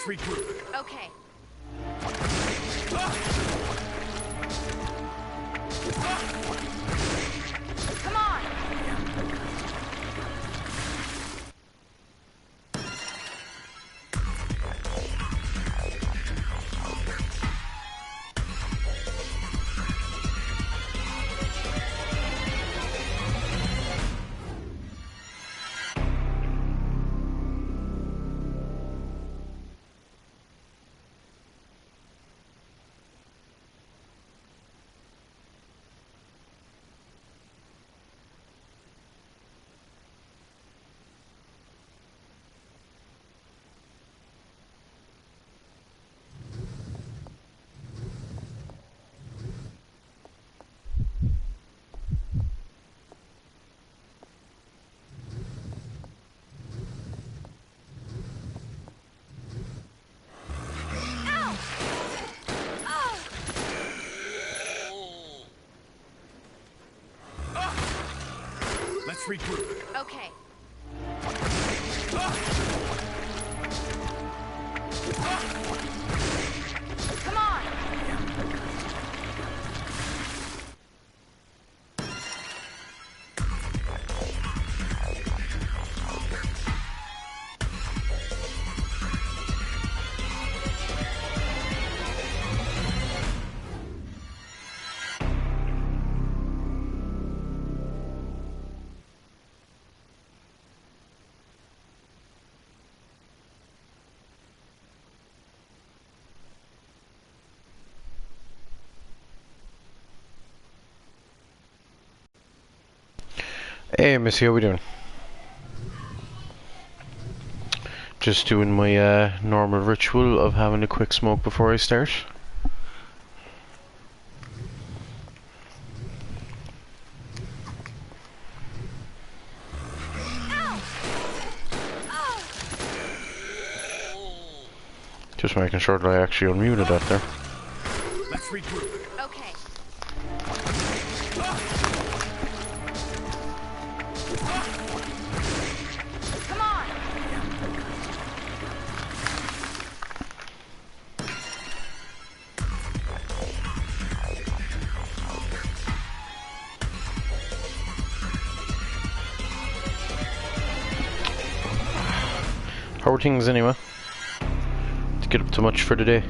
Let's regroup. Okay. Come on! Let's regroup. Okay. Come on! Hey Missy, how we doing? Just doing my normal ritual of having a quick smoke before I start. Just making sure that I actually unmuted that there. Let's regroup. Okay. Come on! How are things anyway? To get up to much for today?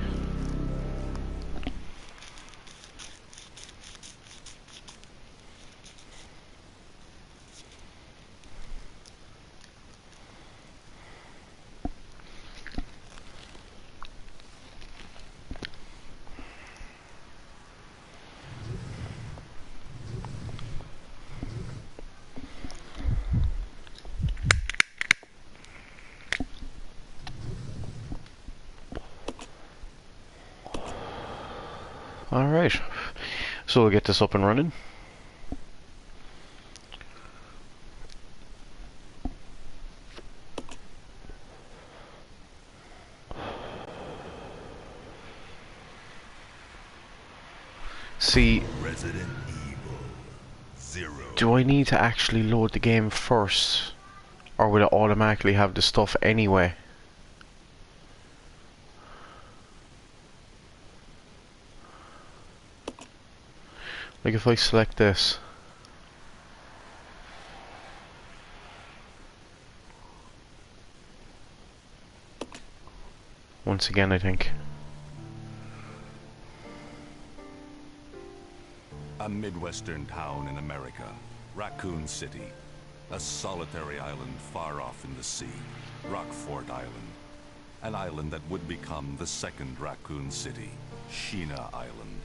Alright, so we'll get this up and running. See, Resident Evil 0. do I need to actually load the game first? Or will it automatically have the stuff anyway? Like if I select this. Once again, I think. A Midwestern town in America, Raccoon City. A solitary island far off in the sea, Rockfort Island. An island that would become the second Raccoon City, Sheena Island.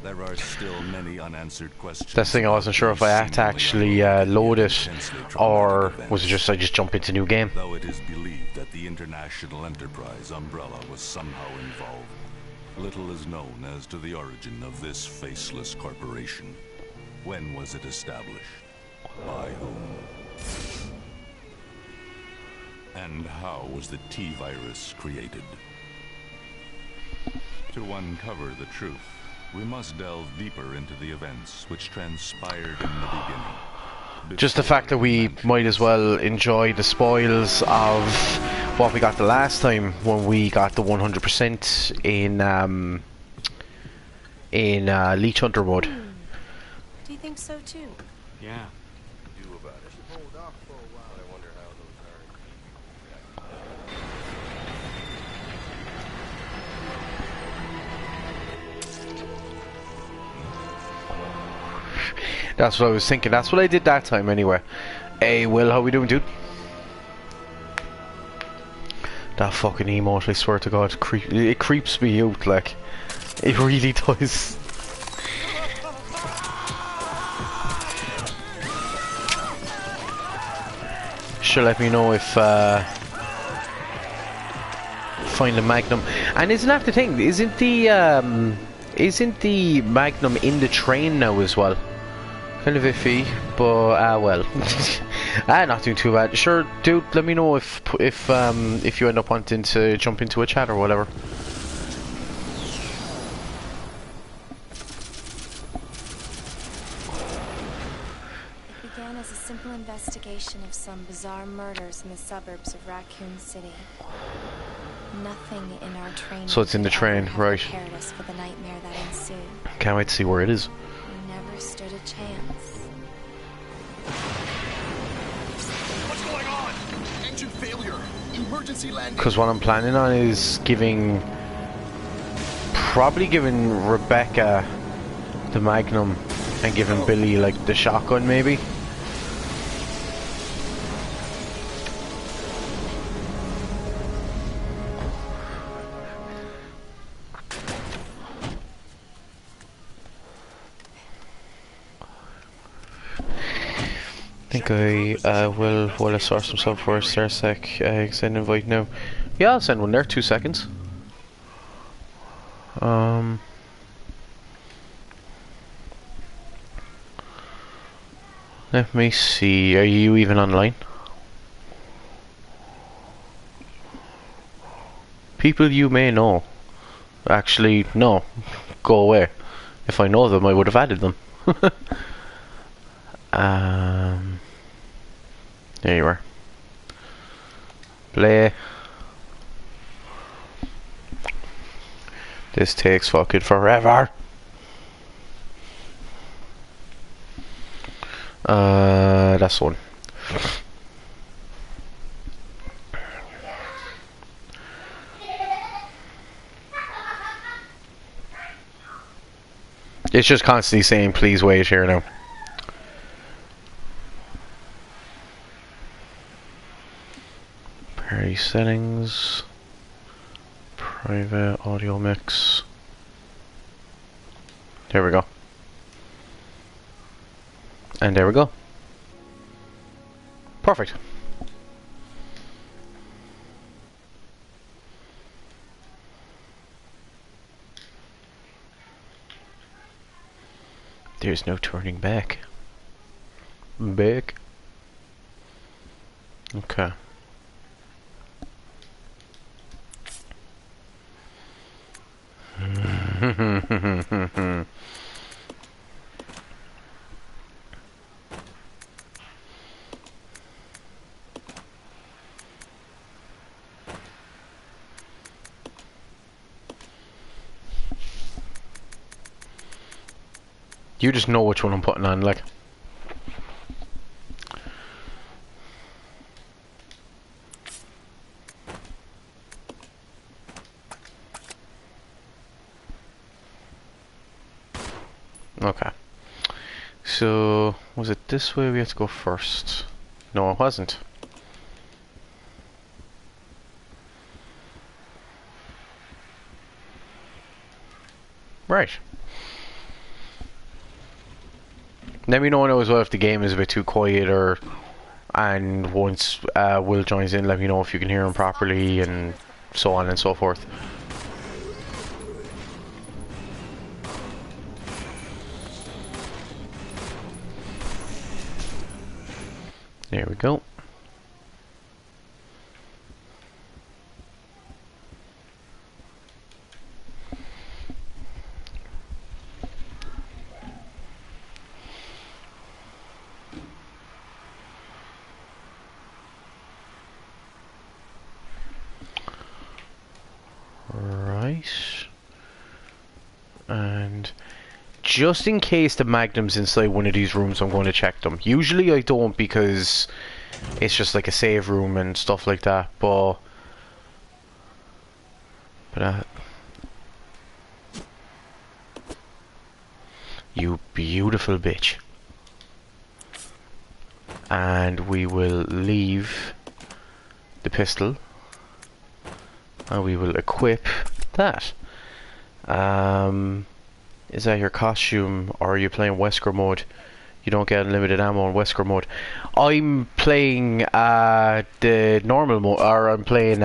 There are still many unanswered questions. This thing I wasn't sure if I had to actually load it, or was it just I just jump into new game? Though it is believed that the International Enterprise umbrella was somehow involved, little is known as to the origin of this faceless corporation. When was it established? By whom? And how was the T-Virus created? To uncover the truth, we must delve deeper into the events which transpired in the beginning. Just the fact that we might as well enjoy the spoils of what we got the last time when we got the 100% in Leech Hunter mode. Do you think so too? Yeah. Do about it. Hold off for a while. I wonder how those are. That's what I was thinking. That's what I did that time anyway. Hey, Will, how we doing, dude? That fucking emote, I swear to God, it creeps me out, like. It really does. Sure, let me know if find the Magnum. And isn't that the thing? Isn't the Magnum in the train now as well? Kind of iffy, but well, not doing too bad. Sure, dude. Let me know if you end up wanting to jump into a chat or whatever. It began as a simple investigation of some bizarre murders in the suburbs of Raccoon City. Nothing in our training. So it's in the train, right? Prepared us for the nightmare that ensued. Can't wait to see where it is. We never stood a chance. What's going on? Engine failure. Emergency landing. Because what I'm planning on is probably giving Rebecca the Magnum and giving Billy like the shotgun maybe. I think I will source himself for a Starsec send invite now. Yeah, I'll send one there, 2 seconds. Let me see, are you even online? People you may know. Actually, no. Go away. If I know them, I would have added them. There you are. Play. This takes fucking forever. That's one. It's just constantly saying, please wait here now. Party settings. Private audio mix. There we go. And there we go. Perfect. There's no turning back. Back. Okay. You just know which one I'm putting on, like. Okay. So, was it this way we had to go first? No, it wasn't. Right. Let me know as well if the game is a bit too quiet, or and once Will joins in, let me know if you can hear him properly, and so on and so forth. There we go. And just in case the magnum's inside one of these rooms, I'm going to check them. Usually I don't, because it's just like a save room and stuff like that, but you beautiful bitch. And we will leave the pistol, and we will equip that. Is that your costume, or are you playing Wesker mode? You don't get unlimited ammo in Wesker mode. I'm playing the normal mode, or I'm playing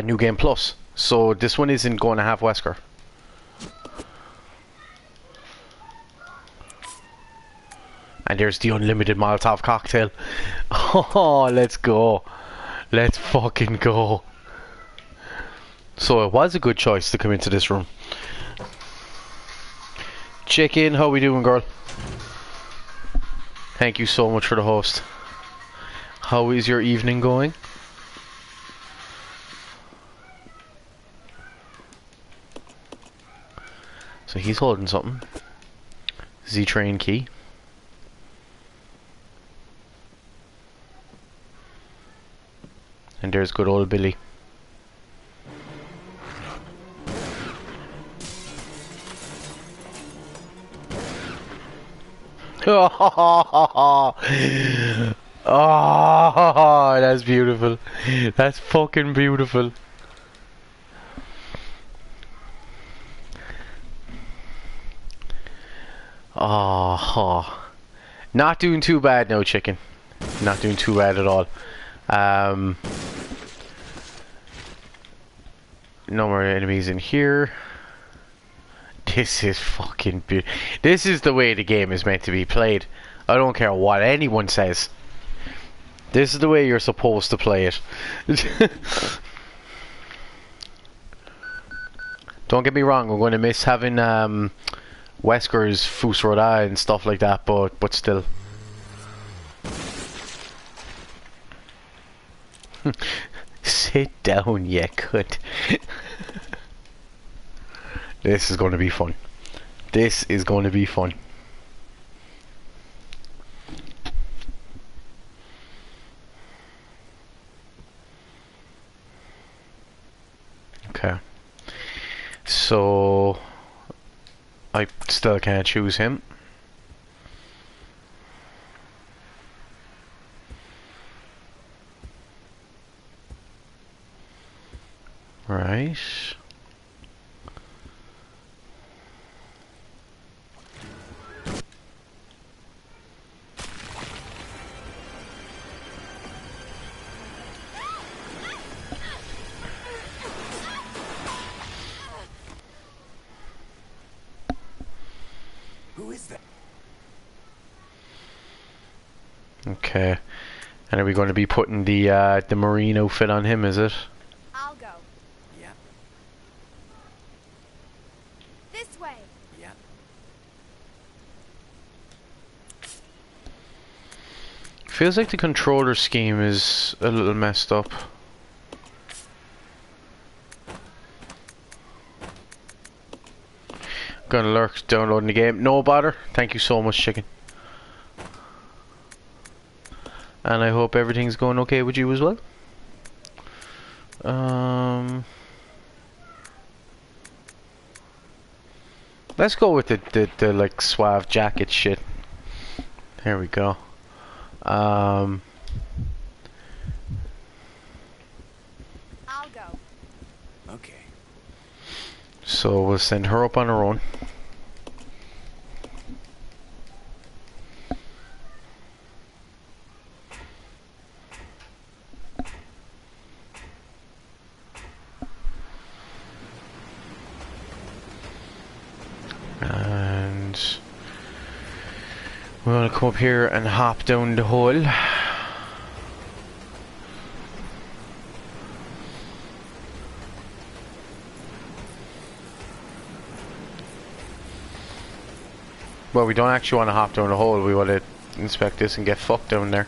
New Game Plus. So this one isn't going to have Wesker. And there's the unlimited Molotov cocktail. Oh, let's go. Let's fucking go. So it was a good choice to come into this room. Chicken, how we doing, girl? Thank you so much for the host. How is your evening going? So he's holding something. Z-Train key. And there's good old Billy. Oh, that's beautiful. That's fucking beautiful. Oh, not doing too bad now, chicken. Not doing too bad at all. No more enemies in here. This is fucking beautiful. This is the way the game is meant to be played. I don't care what anyone says. This is the way you're supposed to play it. Don't get me wrong, I'm going to miss having Wesker's Fus Ro Dah and stuff like that, but still. Sit down, you cunt. This is going to be fun. This is going to be fun. Okay. So I still can't choose him. Right. Who is that? Okay. And are we going to be putting the Marine outfit on him, is it? I'll go. Yeah. This way. Yeah. Feels like the controller scheme is a little messed up. Gonna lurk downloading the game. No bother. Thank you so much, chicken. And I hope everything's going okay with you as well. Let's go with the like suave jacket shit. There we go. I'll go. Okay. So we'll send her up on her own. And we're gonna come up here and hop down the hole. Well, we don't actually want to hop down the hole, we want to inspect this and get fucked down there.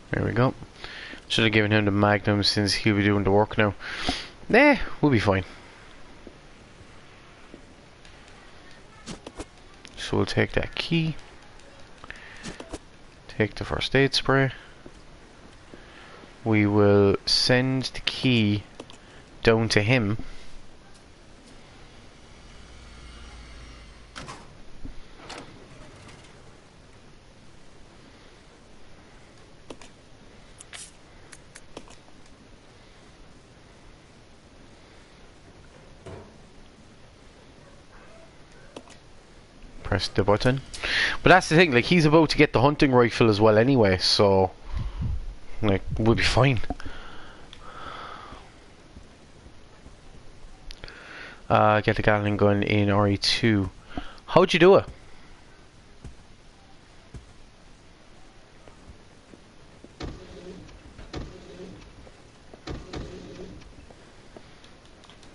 There we go. Should have given him the Magnum since he'll be doing the work now. Nah, we'll be fine. So we'll take that key. Take the first aid spray. We will send the key down to him. Press the button. But that's the thing, like, he's about to get the hunting rifle as well anyway, so like, we'll be fine. Get the Gatling gun in RE2. How'd you do it?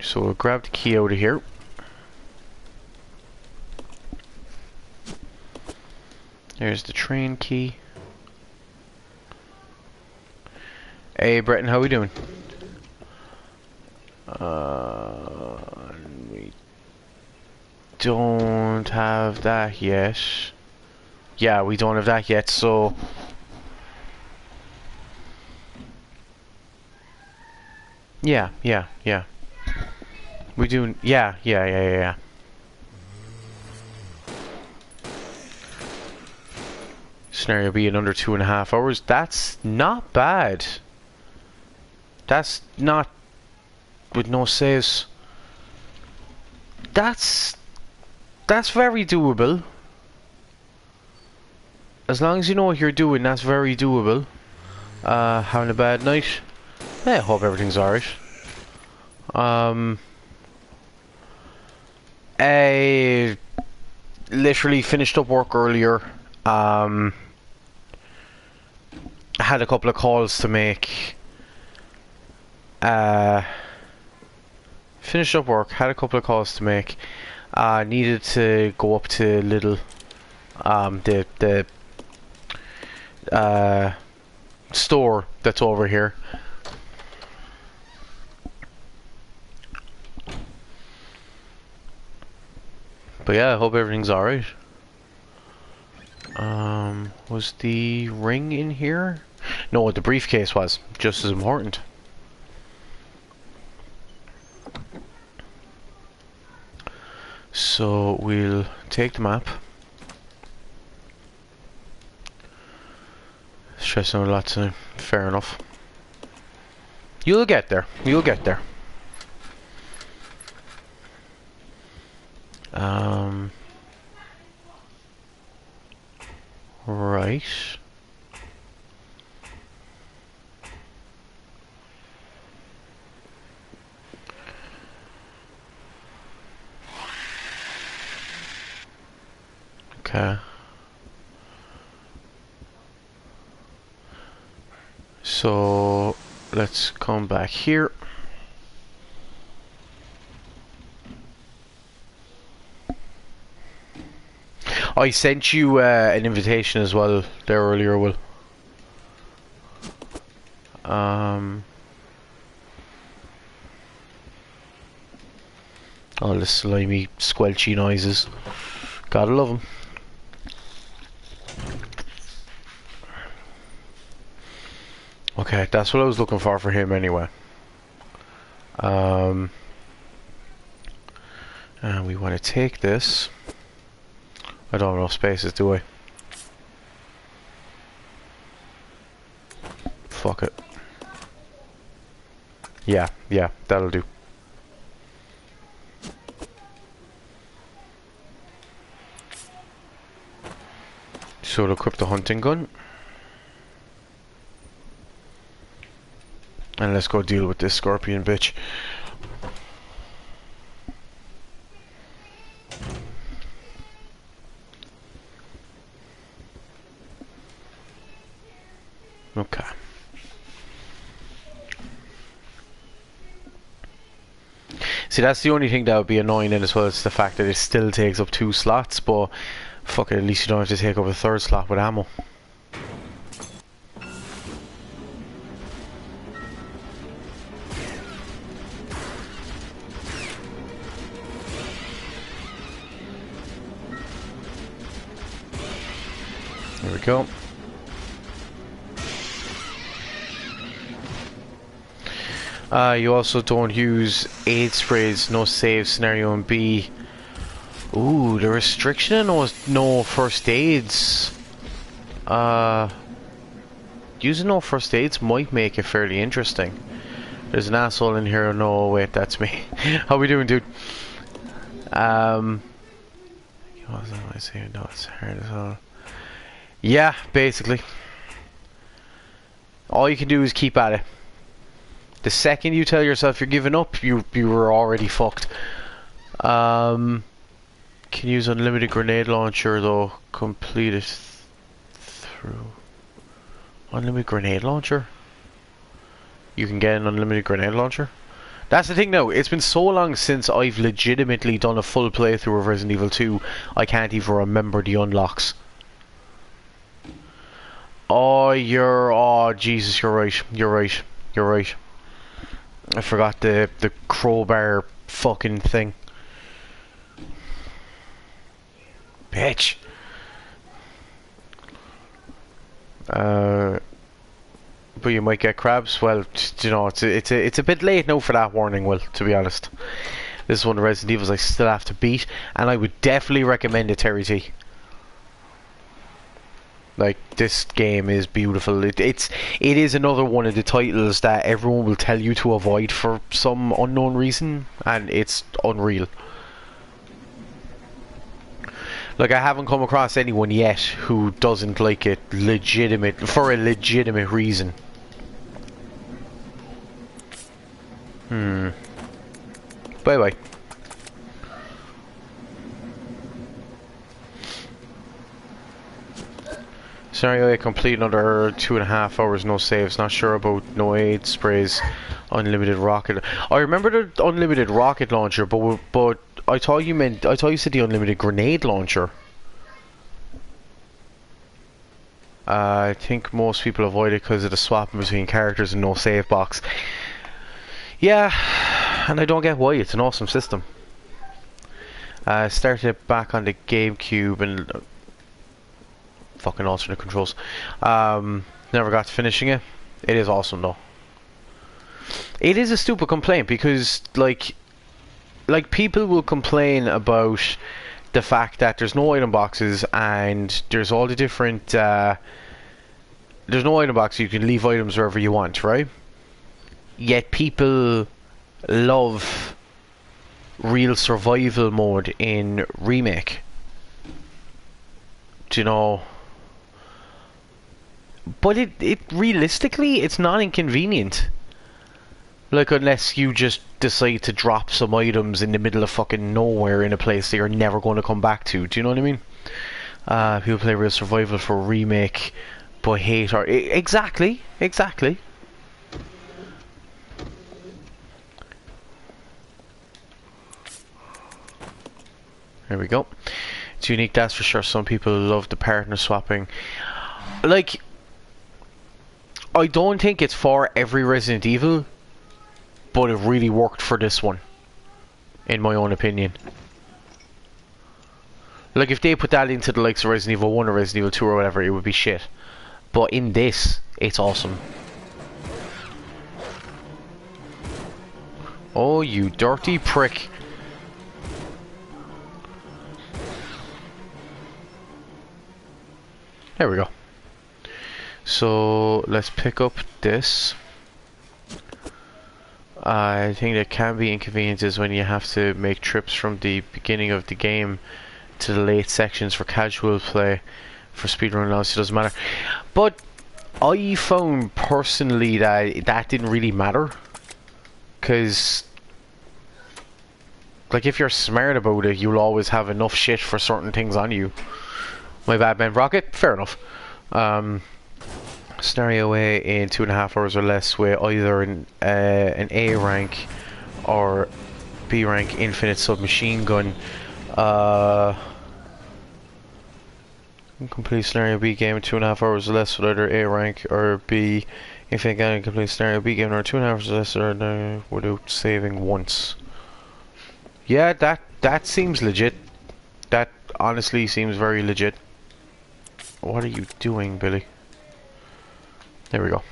So we'll grab the key out of here. There's the train key. Hey Breton, how we doing? We don't have that yet. Yeah, we don't have that yet, so yeah. We do, yeah. Scenario B in under 2.5 hours. That's not bad. That's not with no saves. That's very doable. As long as you know what you're doing, that's very doable. Having a bad night. I hope everything's alright. I literally finished up work earlier. Had a couple of calls to make. Finished up work, had a couple of calls to make. Needed to go up to Lidl. The store that's over here. But yeah, I hope everything's alright. Was the ring in here? No, the briefcase was just as important. So we'll take the map. Stressing out a lot tonight. Fair enough. You'll get there. You'll get there. Right. Okay. So let's come back here. I sent you an invitation as well there earlier, Will. All the slimy, squelchy noises. Gotta love them. Okay, that's what I was looking for him anyway. And we want to take this. I don't have enough spaces, do I? Fuck it. Yeah, that'll do. So we'll equip the hunting gun. And let's go deal with this scorpion bitch. Okay. See, that's the only thing that would be annoying in as well. It's the fact that it still takes up 2 slots, but fuck it, at least you don't have to take up a 3rd slot with ammo. There we go. You also don't use aid sprays, no save scenario in B. Ooh, the restriction on no first aids. Using no first aids might make it fairly interesting. There's an asshole in here. No, wait, that's me. How we doing, dude? What was that I say? No, it's hard as well. Yeah, basically. All you can do is keep at it. The second you tell yourself you're giving up, you were already fucked. Can use unlimited grenade launcher though. Complete it through unlimited grenade launcher. You can get an unlimited grenade launcher. That's the thing now. It's been so long since I've legitimately done a full playthrough of Resident Evil 2. I can't even remember the unlocks. Oh, Jesus, you're right. You're right. You're right. I forgot the crowbar fucking thing. Bitch. But you might get crabs. Well, you know, it's a bit late now for that warning. Well, to be honest, this is one of the Resident Evils I still have to beat, and I would definitely recommend it, Terry T. Like, this game is beautiful. It is another one of the titles that everyone will tell you to avoid for some unknown reason, and it's unreal. Like, I haven't come across anyone yet who doesn't like it for a legitimate reason. Bye bye. Scenario 8 complete, another 2.5 hours, no saves. Not sure about no aid sprays, unlimited rocket. I remember the unlimited rocket launcher, but I thought you said the unlimited grenade launcher. I think most people avoid it because of the swapping between characters and no save box. Yeah, and I don't get why. It's an awesome system. Started it back on the GameCube and fucking alternate controls. Never got to finishing it. It is awesome though. It is a stupid complaint because like people will complain about the fact that there's no item boxes and there's all the different there's no item box. You can leave items wherever you want, right? Yet people love real survival mode in Remake. Do you know? But it realistically, it's not inconvenient. Like, unless you just decide to drop some items in the middle of fucking nowhere in a place that you're never going to come back to. Do you know what I mean? People play real survival for Remake, but hate or exactly. There we go. It's unique, that's for sure. Some people love the partner swapping. Like, I don't think it's for every Resident Evil, but it really worked for this one, in my own opinion. Like, if they put that into the likes of Resident Evil 1 or Resident Evil 2 or whatever, it would be shit. But in this, it's awesome. Oh, you dirty prick. There we go. So let's pick up this. I think there can be inconveniences when you have to make trips from the beginning of the game to the late sections for casual play. For speedrun now, so it doesn't matter. But I found personally that didn't really matter, because like, if you're smart about it, you'll always have enough shit for certain things on you. My bad, man. Rocket, fair enough. Scenario A in 2.5 hours or less with either an A rank or B rank infinite submachine gun. Complete scenario B game in 2.5 hours or less with either A rank or B infinite gun. Complete scenario B game in 2.5 hours or less or without saving once. Yeah, that seems legit. That honestly seems very legit. What are you doing, Billy? There we go.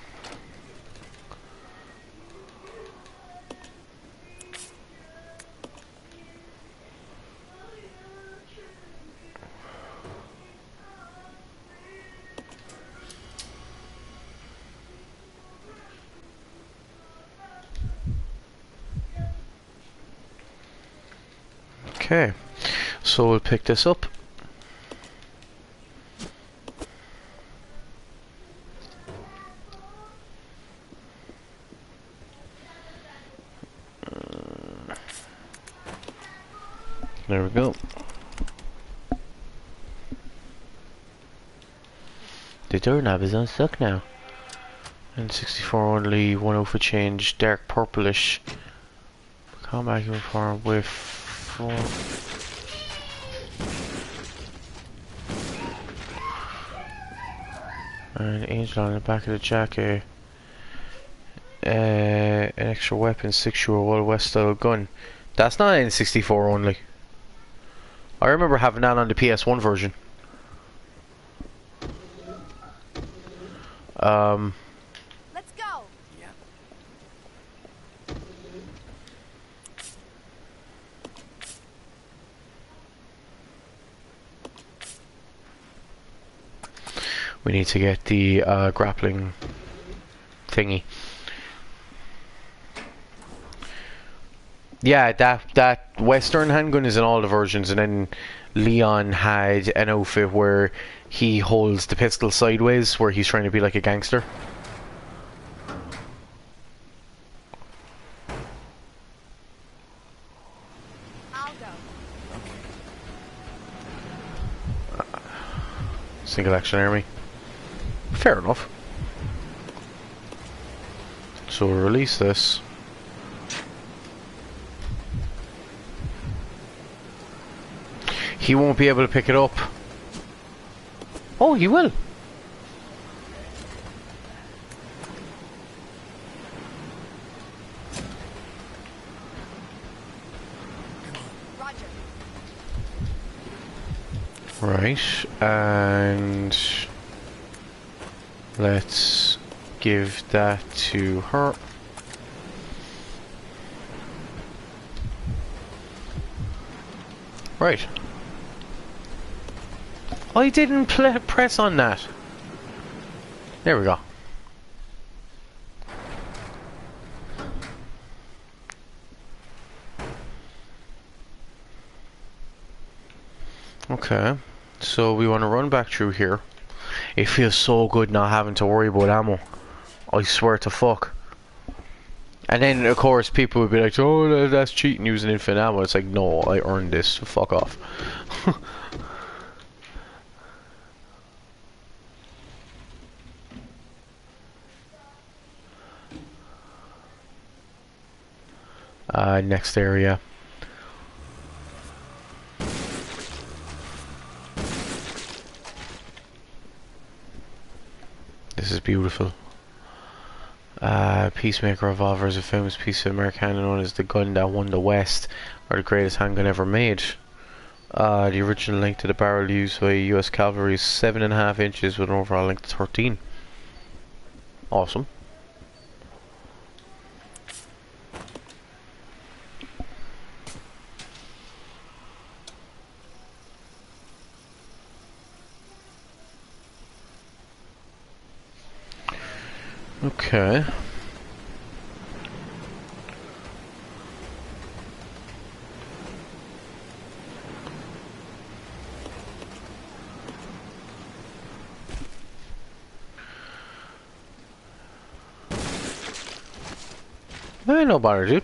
Okay, so we'll pick this up. There we go. The doorknob is unstuck now. And 64 only, 10 for change, dark purplish. Combat uniform with 4. And angel on the back of the jacket. An extra weapon, 6-year Wild West style gun. That's not N64 only. I remember having that on the PS1 version. Let's go. Yeah. We need to get the grappling thingy. Yeah, that Western handgun is in all the versions, and then Leon had an outfit where he holds the pistol sideways, where he's trying to be like a gangster. I'll go. Single action army. Fair enough. So we'll release this. He won't be able to pick it up. Oh, he will. Roger. Right, and let's give that to her. Right. I didn't press on that. There we go. Okay, so we want to run back through here. It feels so good not having to worry about ammo. I swear to fuck. And then, of course, people would be like, oh, that's cheating using infinite ammo. It's like, no, I earned this, so fuck off. Next area. This is beautiful. Peacemaker revolver is a famous piece of Americana known as the gun that won the West, or the greatest handgun ever made. The original length of the barrel used by US cavalry is 7.5 inches with an overall length of 13. Awesome. Okay. No bother, dude.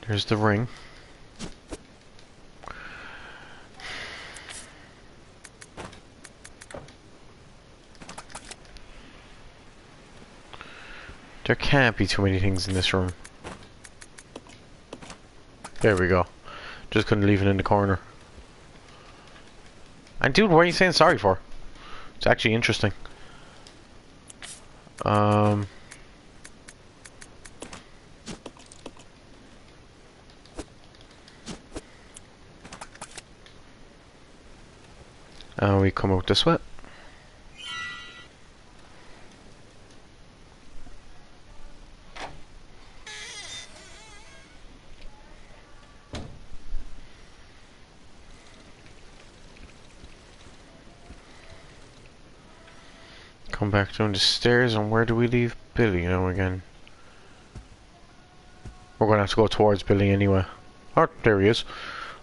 There's the ring. There can't be too many things in this room. There we go. Just couldn't leave it in the corner. And dude, what are you saying sorry for? It's actually interesting. And we come out this way. Come back down the stairs, and where do we leave Billy now again? We're gonna have to go towards Billy anyway. Oh, there he is.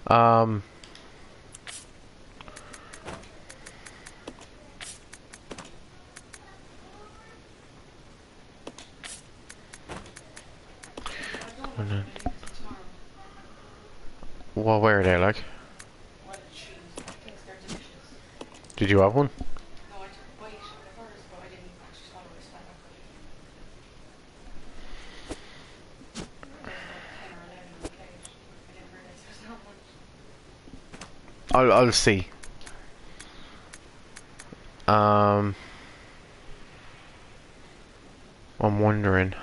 Well, where are they, like? Did you have one? I'll see. I'm wondering.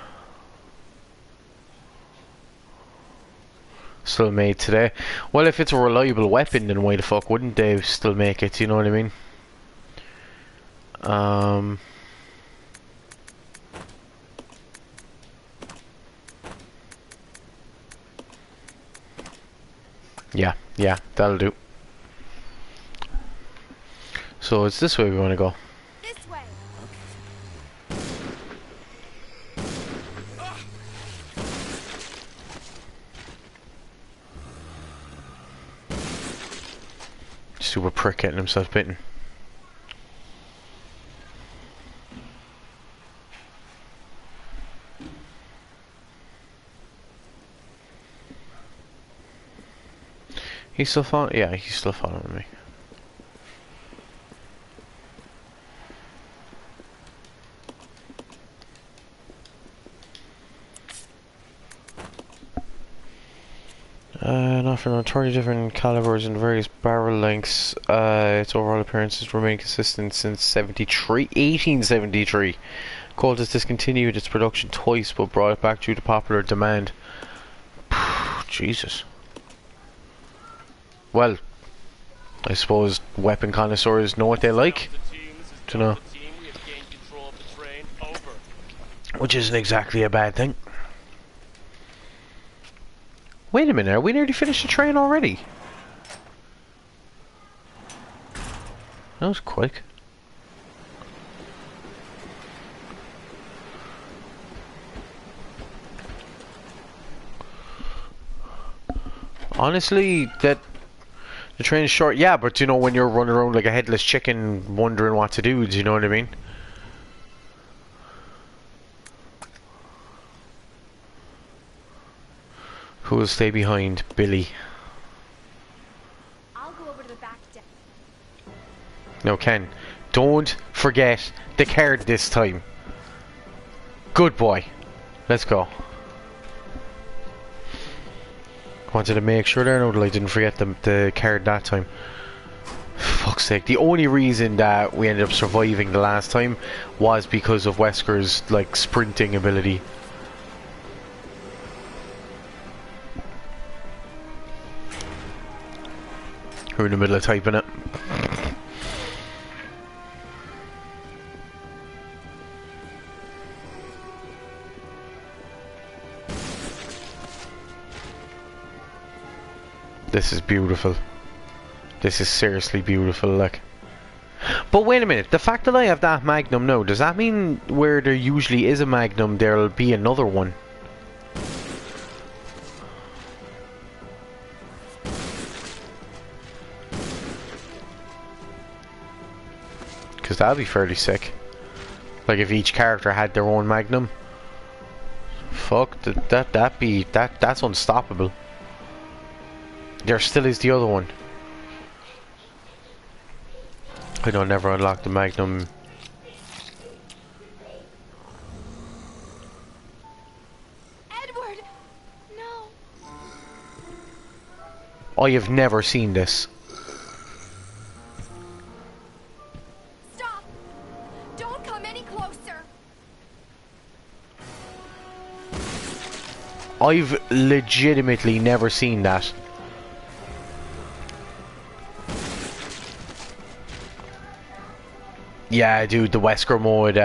Still made today. Well, if it's a reliable weapon, then why the fuck wouldn't they still make it? You know what I mean? Yeah, that'll do. So it's this way we want to go. This way. Stupid prick getting himself bitten. He's still following? Yeah, he's still following me. Offering on 30 different calibers and various barrel lengths, its overall appearances remain consistent since 1873. Colt has discontinued its production twice, but brought it back due to popular demand. Jesus. Well, I suppose weapon connoisseurs know what they like. To know. Which isn't exactly a bad thing. Wait a minute, are we nearly finished the train already? That was quick. Honestly, the train is short, yeah, but you know, when you're running around like a headless chicken wondering what to do, do you know what I mean? Who will stay behind? Billy. I'll go over to the back deck. No, Ken, don't forget the card this time. Good boy. Let's go. Wanted to make sure there, no, that I didn't forget the card that time. Fuck's sake. The only reason that we ended up surviving the last time was because of Wesker's, like, sprinting ability. We're in the middle of typing it. This is beautiful. This is seriously beautiful, like. But wait a minute, the fact that I have that Magnum now, does that mean where there usually is a Magnum, there'll be another one? Because that'd be fairly sick. Like if each character had their own Magnum. Fuck, that's unstoppable. There still is the other one. I don't never unlock the Magnum. Edward! No. I have never seen this. Stop! Don't come any closer! I've legitimately never seen that. Yeah, dude, the Wesker mode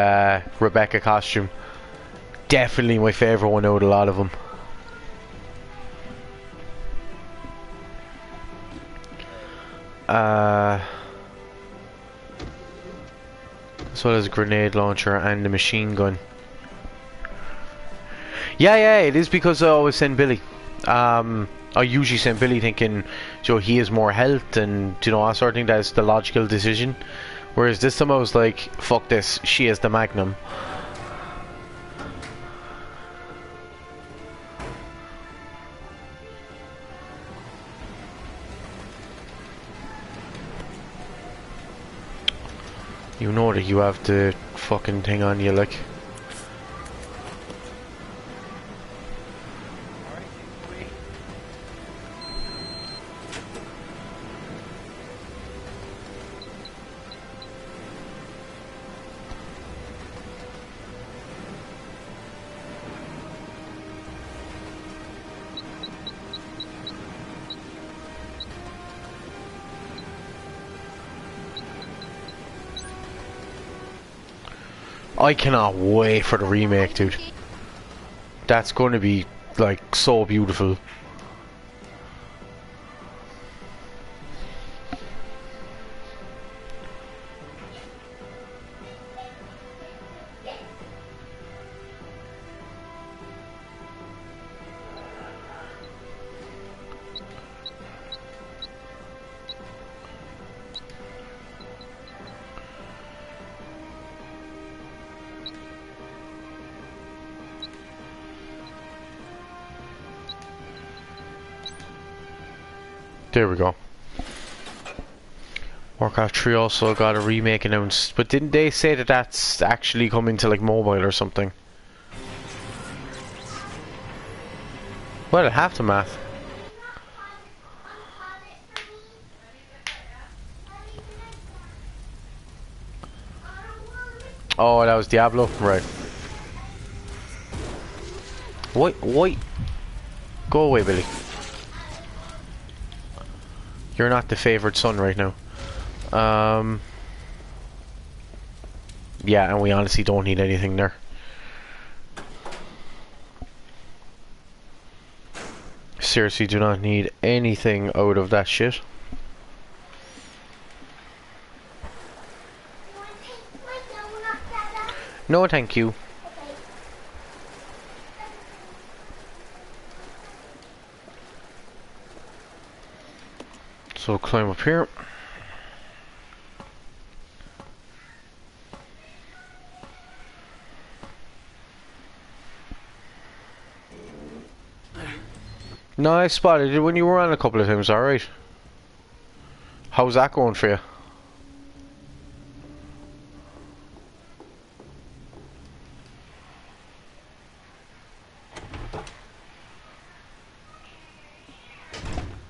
Rebecca costume. Definitely my favourite one out of a lot of them. As well as a grenade launcher and the machine gun. Yeah, it is because I always send Billy. I usually send Billy thinking, Joe, he has more health and, you know, I sort of think that's the logical decision. Whereas this time I was like, fuck this, she has the Magnum. You know that you have the fucking thing on you, like. I cannot wait for the remake, dude. That's going to be, like, so beautiful. There we go. Warcraft 3 also got a remake announced, but didn't they say that that's actually coming to like mobile or something? Well, half the math. Oh, that was Diablo, right? Wait. Go away, Billy. You're not the favoured son right now. Yeah, and we honestly don't need anything there. Seriously, do not need anything out of that shit. No, thank you. So climb up here. No, I spotted it when you were on a couple of times, alright. How's that going for you?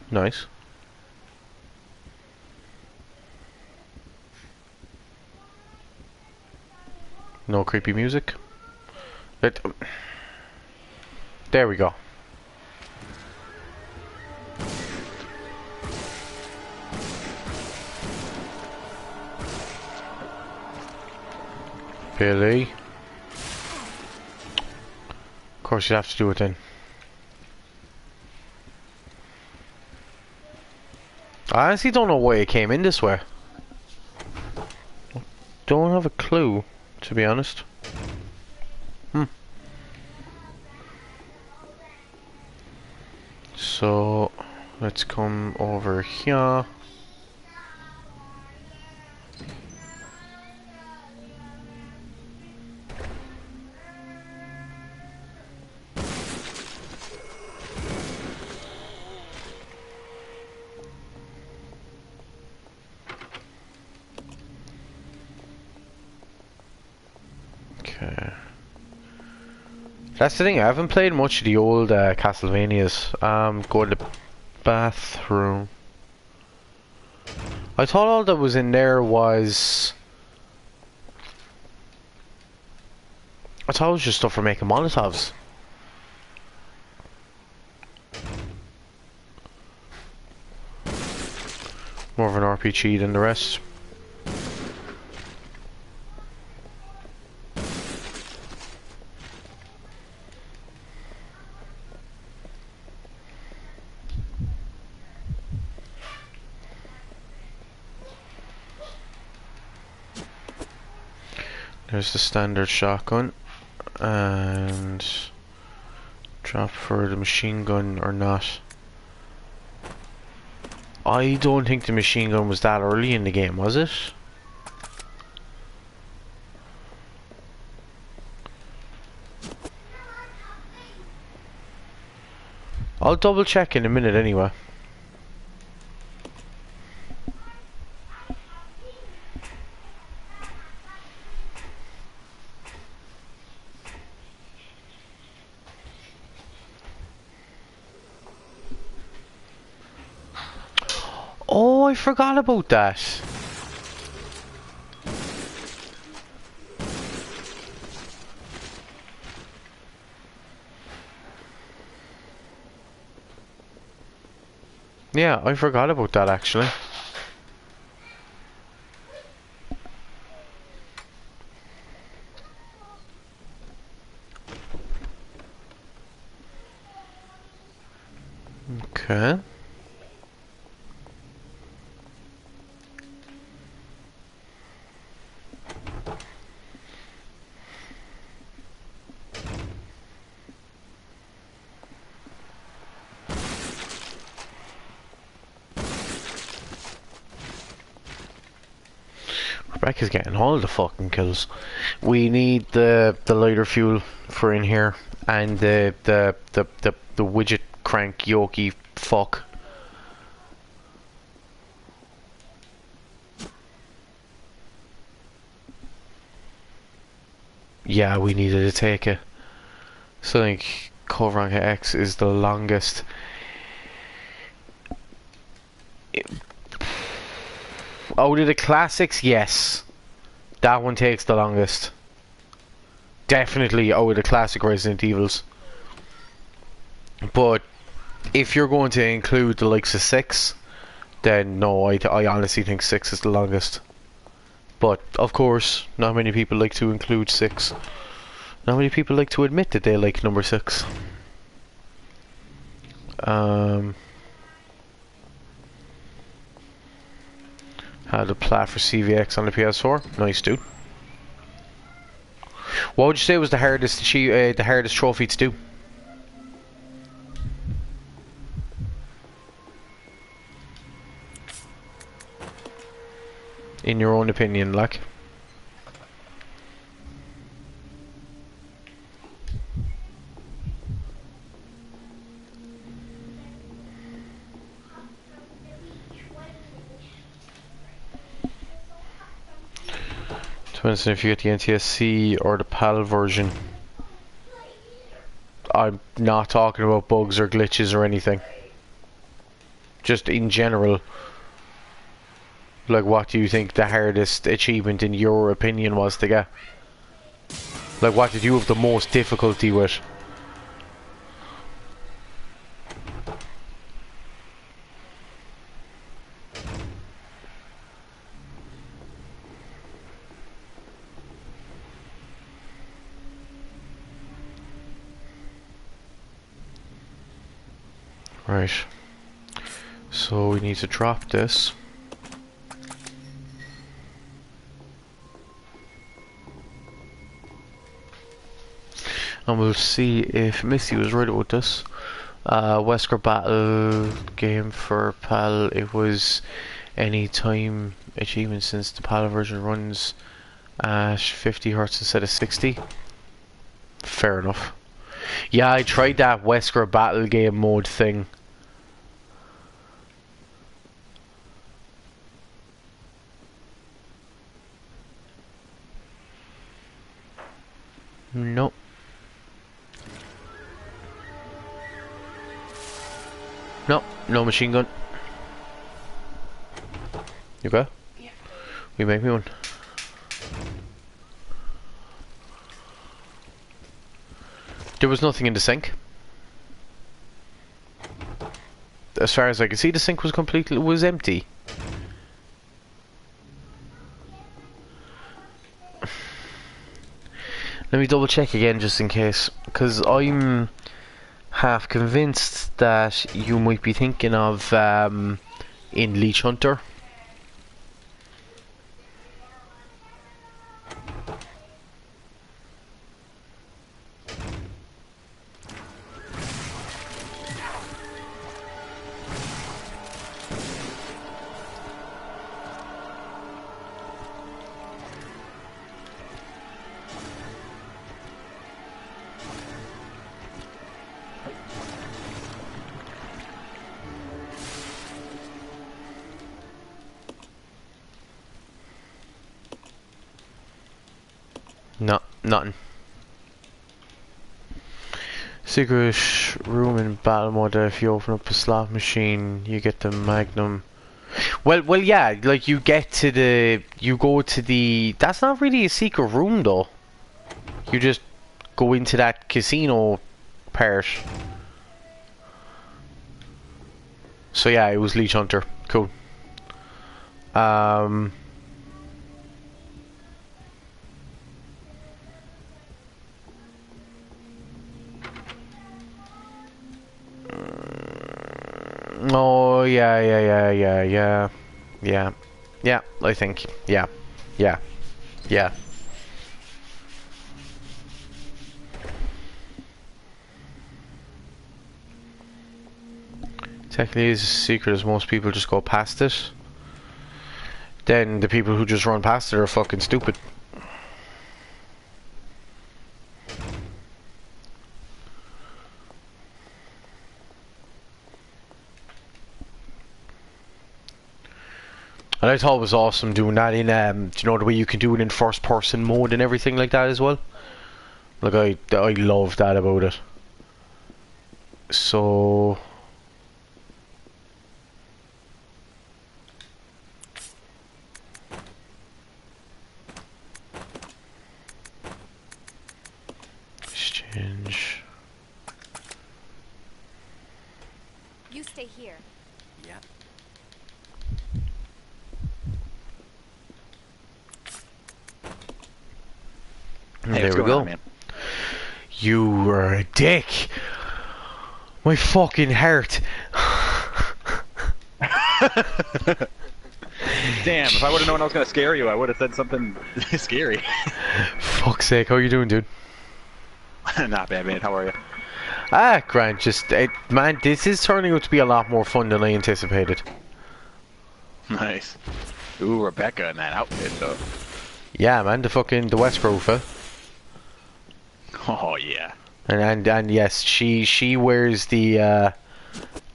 Nice. No creepy music. There we go. Billy. Of course you have to do it then. I honestly don't know why it came in this way. Don't have a clue, to be honest. So, let's come over here. Okay. That's the thing, I haven't played much of the old Castlevanias. Go to the bathroom. I thought all that was in there was... I thought it was just stuff for making Molotovs. More of an RPG than the rest. There's the standard shotgun. And drop for the machine gun or not. I don't think the machine gun was that early in the game, was it? I'll double check in a minute anyway. Oh, I forgot about that. Yeah, I forgot about that actually. Okay. Rebecca's getting all the fucking kills. We need the lighter fuel for in here, and the widget crank yoki fuck. Yeah, we needed to take it. So I think Code Veronica X is the longest. Out of the classics, yes. That one takes the longest. Definitely out of the classic Resident Evils. But if you're going to include the likes of 6, then no, I honestly think 6 is the longest. But, of course, not many people like to include 6. Not many people like to admit that they like number 6. Had a plat for CVX on the PS4. Nice, dude. What would you say was the hardest trophy to do? In your own opinion, like? Depends on if you get the NTSC or the PAL version. I'm not talking about bugs or glitches or anything. Just in general. Like, what do you think the hardest achievement in your opinion was to get? Like, what did you have the most difficulty with? Right. So we need to drop this. And we'll see if Missy was right about this. Wesker Battle game for PAL. It was any time achievement since the PAL version runs at 50 Hz instead of 60. Fair enough. Yeah, I tried that Wesker Battle game mode thing. Nope. No, no machine gun. You go? Yeah. We make me one. There was nothing in the sink. As far as I could see, the sink was empty. Let me double check again just in case, because I'm half convinced that you might be thinking of in Leech Hunter. No, nothing. Secret room in battle mode. If you open up a slot machine, you get the Magnum. Well, yeah. Like you get to the, you go to the. That's not really a secret room though. You just go into that casino part. So yeah, it was Leech Hunter. Cool. Oh yeah. I think yeah. Technically, it's a secret as most people just go past it. Then the people who just run past it are fucking stupid. And I thought it was awesome doing that in, do you know the way you can do it in first person mode and everything like that as well? Like, I love that about it. So... Exchange... You stay here. Yeah. Hey, there we go. Man? You were a dick. My fucking heart. Damn, if I would have known I was gonna scare you, I would have said something scary. Fuck's sake, how you doing, dude? Not bad, man. How are you? Ah, Grant, just, man, this is turning out to be a lot more fun than I anticipated. Nice. Ooh, Rebecca in that outfit, though. Yeah, man, the Westboro fella. Oh yeah. And yes, she wears the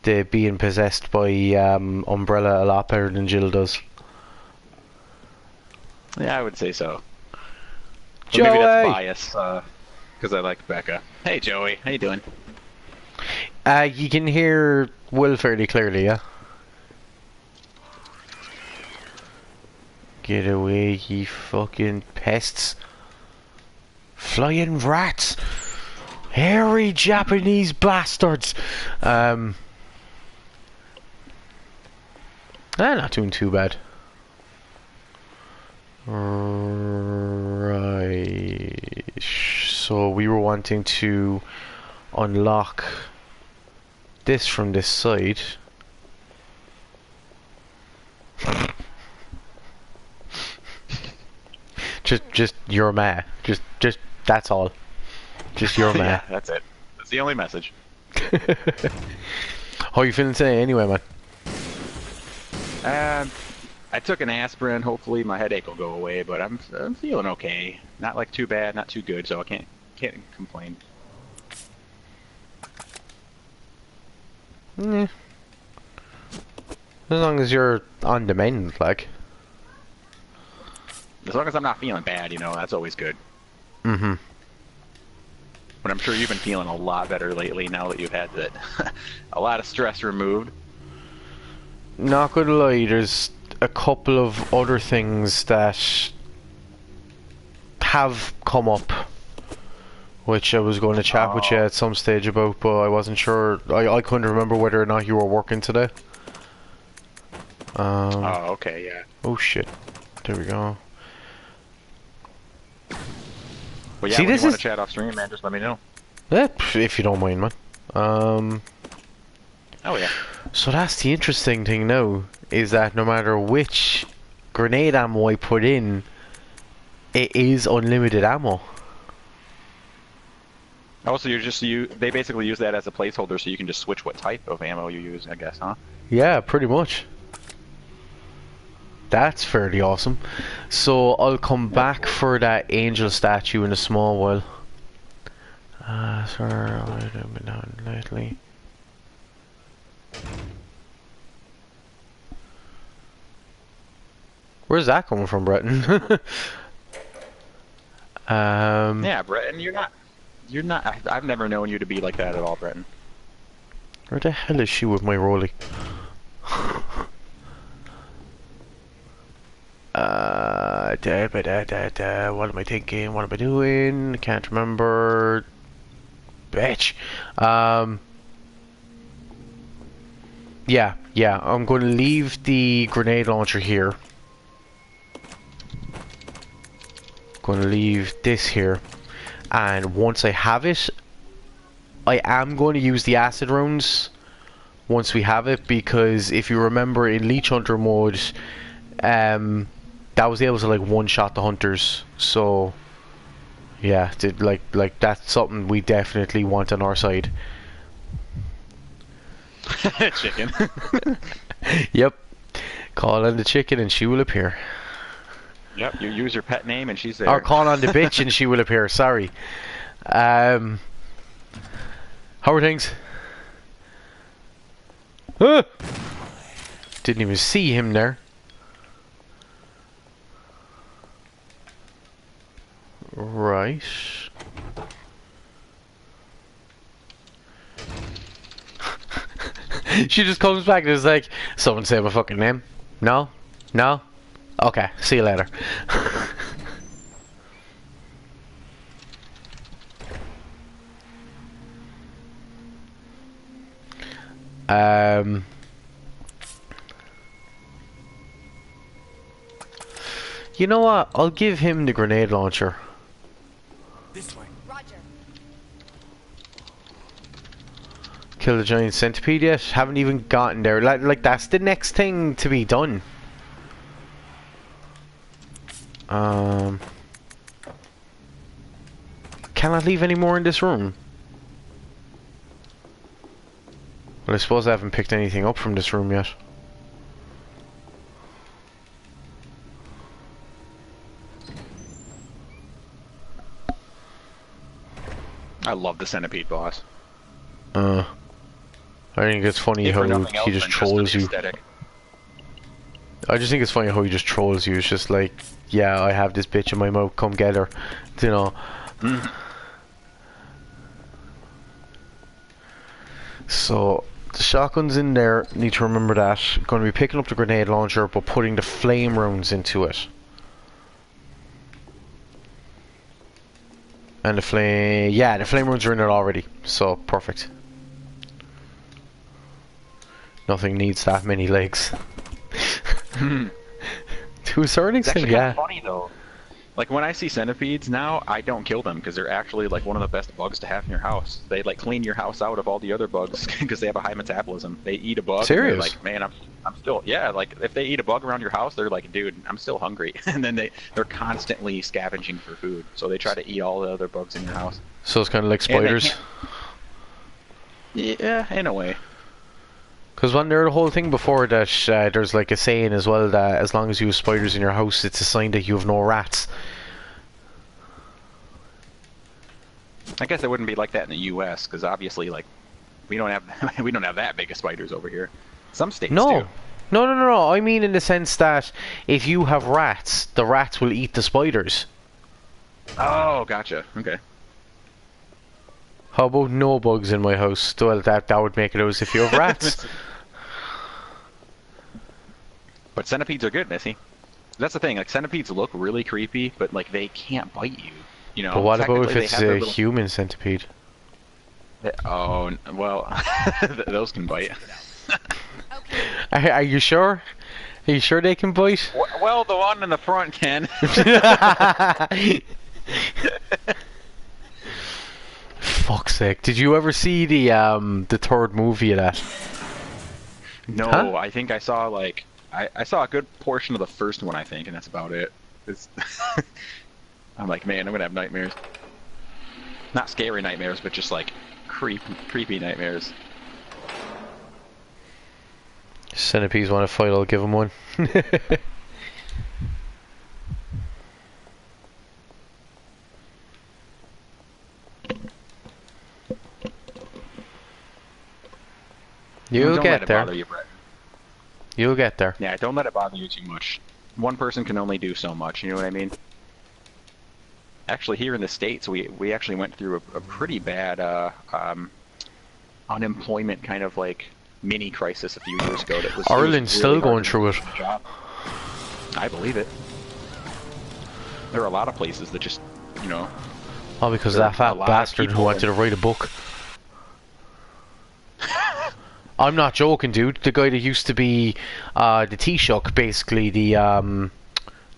being possessed by Umbrella a lot better than Jill does. Yeah, I would say so. But Joey! maybe that's bias, because I like Becca. Hey, Joey. How you doing? You can hear Will fairly clearly, yeah? Get away, ye fucking pests. Flying rats! Hairy Japanese bastards! Not doing too bad. Right. So we were wanting to unlock this from this side. just your ma. Just that's all. Just your ma. Yeah, that's it. That's the only message. How you feeling today anyway, man? I took an aspirin. Hopefully my headache will go away, but I'm feeling okay. Not like too bad, not too good, so I can't complain. Yeah. As long as you're on the mend, like. As long as I'm not feeling bad, you know, that's always good. Mm-hmm. But I'm sure you've been feeling a lot better lately now that you've had that a lot of stress removed. Not gonna lie, there's a couple of other things that have come up, which I was going to chat with you at some stage about, but I wasn't sure. I couldn't remember whether or not you were working today. Oh, okay, yeah. Oh shit. There we go. Well, yeah, See, when this you want is... to chat off stream, man, just let me know. Yeah, if you don't mind, man. Oh, yeah. So that's the interesting thing now, is that no matter which grenade ammo I put in, it is unlimited ammo. Oh, so they basically use that as a placeholder so you can just switch what type of ammo you use, I guess, huh? Yeah, pretty much. That's fairly awesome. So I'll come back for that angel statue in a small while. Sir, I've been down lately. Where's that coming from, Breton? Yeah, Breton, you're not. I've never known you to be like that at all, Breton. Where the hell is she with my rolly? What am I thinking? What am I doing? Can't remember. Bitch. Yeah, I'm going to leave the grenade launcher here. Going to leave this here. And once I have it, I am going to use the acid rounds once we have it, because if you remember in Leech Hunter mode, that was able to like one-shot the hunters. So yeah, like that's something we definitely want on our side. Chicken. Yep. Call on the chicken and she will appear. Yep, you use your pet name and she's there. Or call on the bitch and she will appear. Sorry. How are things? Didn't even see him there. Right. She just comes back and is like, someone say my fucking name. No? No? Okay, see you later. You know what? I'll give him the grenade launcher. This way. Roger. Kill the giant centipede yet? Haven't even gotten there. Like that's the next thing to be done. Can I leave any more in this room? Well, I suppose I haven't picked anything up from this room yet. I love the centipede boss. I think it's funny how he just trolls you. I just think it's funny how he just trolls you. It's just like, yeah, I have this bitch in my mouth, come get her. You know. So, the shotgun's in there, need to remember that. Going to be picking up the grenade launcher, but putting the flame rounds into it. And the flame... yeah, the flame rounds are in it already, so perfect. Nothing needs that many legs. To a certain extent, yeah. It's funny though. Like when I see centipedes now, I don't kill them because they're actually like one of the best bugs to have in your house. They like clean your house out of all the other bugs because they have a high metabolism. They eat a bug. Serious? And they're like, man, I'm still, yeah. Like if they eat a bug around your house, they're like, dude, I'm still hungry. And then they're constantly scavenging for food, so they try to eat all the other bugs in your house. So it's kind of like spiders. Yeah, in a way. Because when there the whole thing before that, there's like a saying as well that as long as you have spiders in your house, it's a sign that you have no rats. I guess it wouldn't be like that in the U.S. because obviously, like, we don't have that big of spiders over here. Some states do. No. I mean in the sense that if you have rats, the rats will eat the spiders. Oh, gotcha. Okay. How about no bugs in my house? Well, that would make it as if you have rats. But centipedes are good, Missy. That's the thing. Like centipedes look really creepy, but like they can't bite you. You know. But what about if it's a little... human centipede? Oh well, those can bite. Are you sure? Are you sure they can bite? Well, the one in the front can. Fuck's sake! Did you ever see the third movie of that? No, huh? I think I saw like I saw a good portion of the first one, I think, and that's about it. I'm like, man, I'm gonna have nightmares. Not scary nightmares, but just like creepy nightmares. Centipedes want to fight, I'll give them one. You'll get there. You'll get there. Yeah, don't let it bother you too much. One person can only do so much, you know what I mean? Actually, here in the States, we actually went through a pretty bad unemployment kind of like mini crisis a few years ago. That was Ireland's really still hard going to through it. find a job. I believe it. There are a lot of places that just, you know. Oh, because of There are that fat a lot of bastard who people wanted that- to write a book. I'm not joking, dude. The guy that used to be the Taoiseach, basically the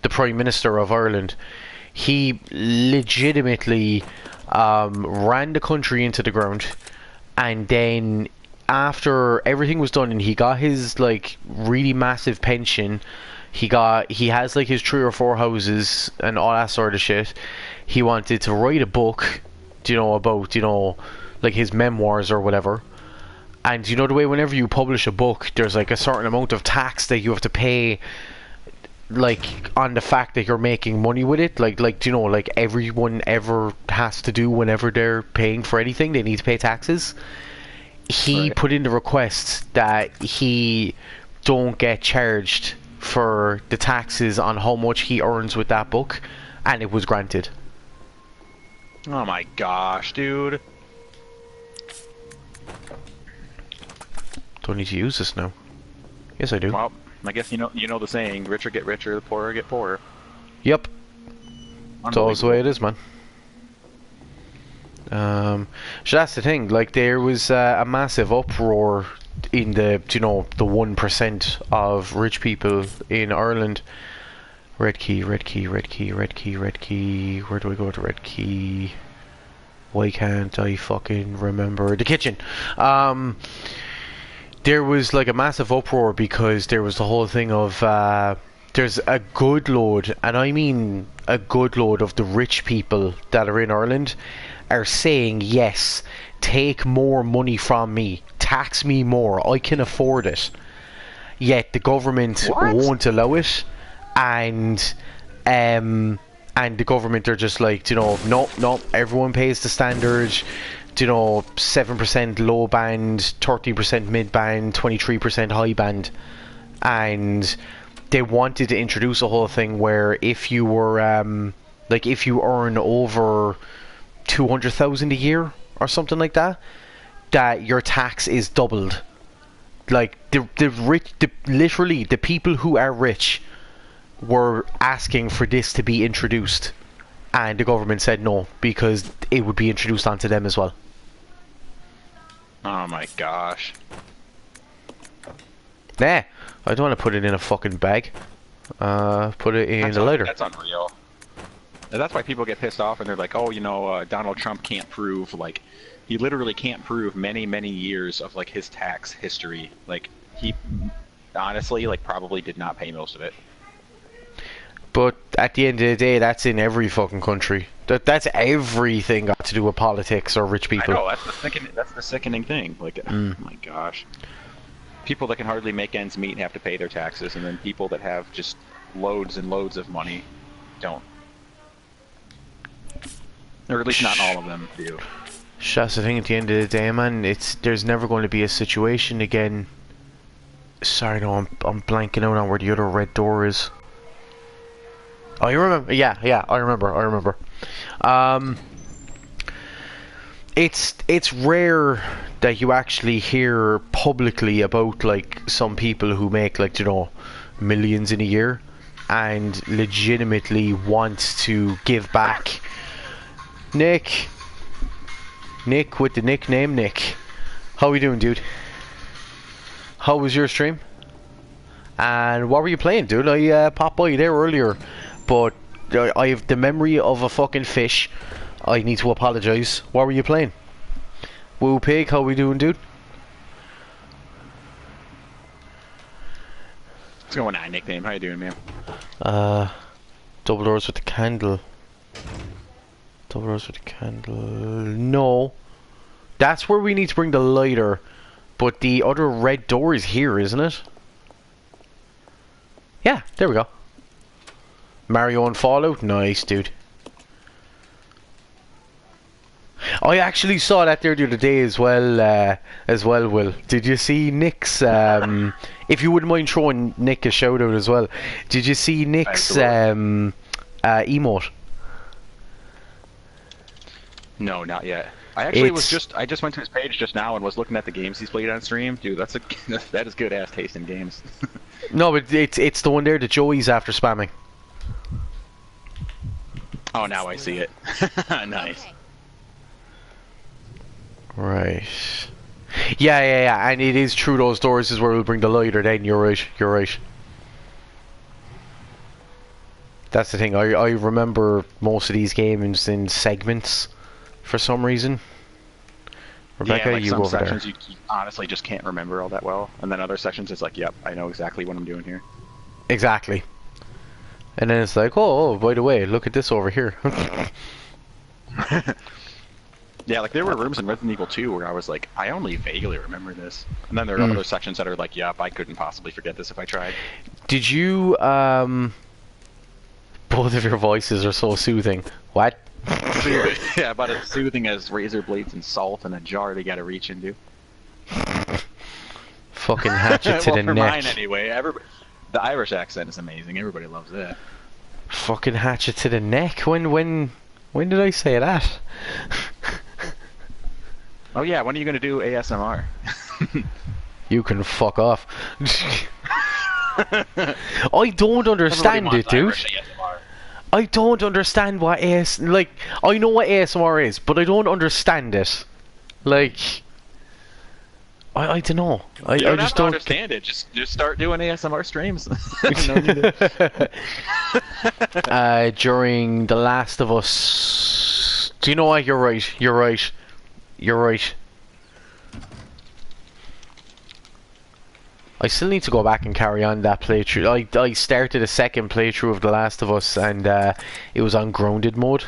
Prime Minister of Ireland, he legitimately ran the country into the ground, and then after everything was done and he got his like really massive pension, he has like his 3 or 4 houses and all that sort of shit. He wanted to write a book, you know, about, you know, like his memoirs or whatever. And you know the way whenever you publish a book, there's like a certain amount of tax that you have to pay, like on the fact that you're making money with it. Like you know, like everyone ever has to do whenever they're paying for anything, they need to pay taxes. He Right. put in the request that he don't get charged for the taxes on how much he earns with that book, and it was granted. Oh my gosh, dude. Don't need to use this now. Yes, I do. Well, I guess you know the saying: richer get richer, the poorer get poorer. Yep. It's always the way it is, man. So that's the thing. Like, there was a massive uproar in the, you know, the 1% of rich people in Ireland. Red key, red key, red key, red key, red key. Where do I go to red key? Why can't I fucking remember the kitchen? There was like a massive uproar because there was the whole thing of there's a good load, and I mean a good load of the rich people that are in Ireland are saying, yes, take more money from me, tax me more, I can afford it. Yet the government won't allow it, and the government are just like, you know, no, everyone pays the standard, you know, 7% low band, 13% mid band, 23% high band. And they wanted to introduce a whole thing where if you were like if you earn over 200,000 a year or something like that, that your tax is doubled. Like the rich, literally the people who are rich were asking for this to be introduced, and the government said no because it would be introduced onto them as well. Oh my gosh. Nah, I don't want to put it in a fucking bag. Put it in a lighter. That's unreal. And that's why people get pissed off and they're like, oh, you know, Donald Trump can't prove, like, he literally can't prove many, many years of, like, his tax history. Like, he honestly, like, probably did not pay most of it. But at the end of the day, that's in every fucking country. That's everything got to do with politics or rich people. I know, that's the sickening thing. Like, oh my gosh. People that can hardly make ends meet have to pay their taxes, and then people that have just loads and loads of money don't. Or at least not all of them do. That's the thing at the end of the day, man. There's never going to be a situation again. Sorry, no, I'm blanking out on where the other red door is. Oh, you remember? Yeah, I remember. It's rare that you actually hear publicly about, like, some people who make, like, you know, millions in a year and legitimately want to give back. Nick with the nickname Nick. How we doing, dude? How was your stream? And what were you playing, dude? I popped by there earlier, but I have the memory of a fucking fish. I need to apologise. What were you playing? Woo Pig, how we doing, dude? What's going on, nickname? How you doing, man? Double doors with the candle. Double doors with the candle. No. That's where we need to bring the lighter. But the other red door is here, isn't it? Yeah, there we go. Mario and Fallout? Nice, dude. I actually saw that there the other day as well, Will. Did you see Nick's, if you wouldn't mind throwing Nick a shout out as well, did you see Nick's emote? No, not yet. I actually It's- I just went to his page just now and was looking at the games he's played on stream. Dude, that is good ass taste in games. No, but it's the one there that Joey's after spamming. Oh, now I see it. Nice. Okay. Right. Yeah, and it is through those doors is where we'll bring the lighter then, you're right. That's the thing, I remember most of these games in segments for some reason. Rebecca, Yeah, like you some go over sections there. you honestly just can't remember all that well, and then other sections it's like, yep, I know exactly what I'm doing here. Exactly. And then it's like, oh, by the way, look at this over here. Yeah, like there were rooms in Resident Evil 2 where I was like, I only vaguely remember this, and then there are other sections that are like, yep, I couldn't possibly forget this if I tried. Did you, both of your voices are so soothing. What? Yeah, about as soothing as razor blades and salt in a jar they gotta reach into. Fucking hatchet to Well, the for neck. mine anyway. The Irish accent is amazing. Everybody loves that. Fucking hatchet to the neck. When did I say that? Oh yeah, when are you gonna do ASMR? You can fuck off. I don't understand Everybody it, wants dude. Irish ASMR. I don't understand what like, I know what ASMR is, but I don't understand it. Like, I don't know. I You don't just have to don't understand it. Just start doing ASMR streams. During The Last of Us. Do you know what? You're right. I still need to go back and carry on that playthrough. I started a second playthrough of The Last of Us and it was on grounded mode.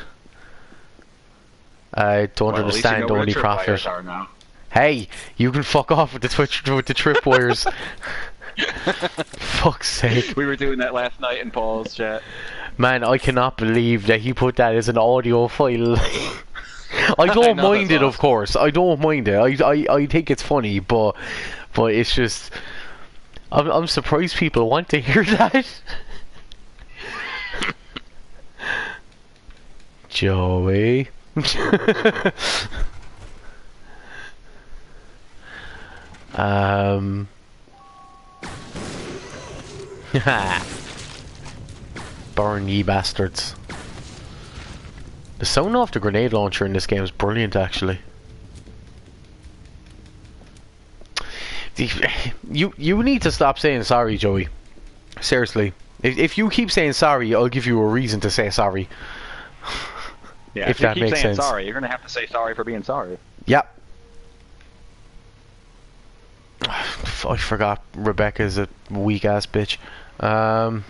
I don't Well, at least you understand know where only the profit. tripwires are now. Hey, you can fuck off with the tripwires. Fuck's sake. We were doing that last night in Paul's chat. Man, I cannot believe that he put that as an audio file. I don't know, mind that's it, of course. I don't mind it. I think it's funny, but it's just I'm surprised people want to hear that. Joey. Burn ye bastards. The sound off the grenade launcher in this game is brilliant, actually. You need to stop saying sorry, Joey. Seriously. If you keep saying sorry, I'll give you a reason to say sorry. Yeah, If you that keep makes saying sense. sorry, you're gonna have to say sorry for being sorry. Yep. I forgot Rebecca's a weak ass bitch. There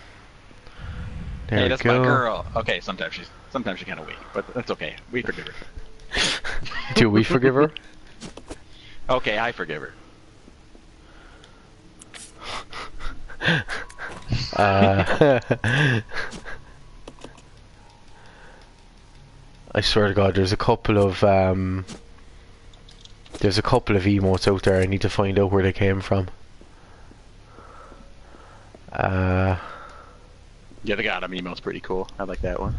Hey, we that's go. my girl. Okay, sometimes she's kind of weak, but that's okay. We forgive her. Do we forgive her? Okay, I forgive her. I swear to God, there's a couple of emotes out there. I need to find out where they came from. Yeah, the Gotham emote's pretty cool. I like that one.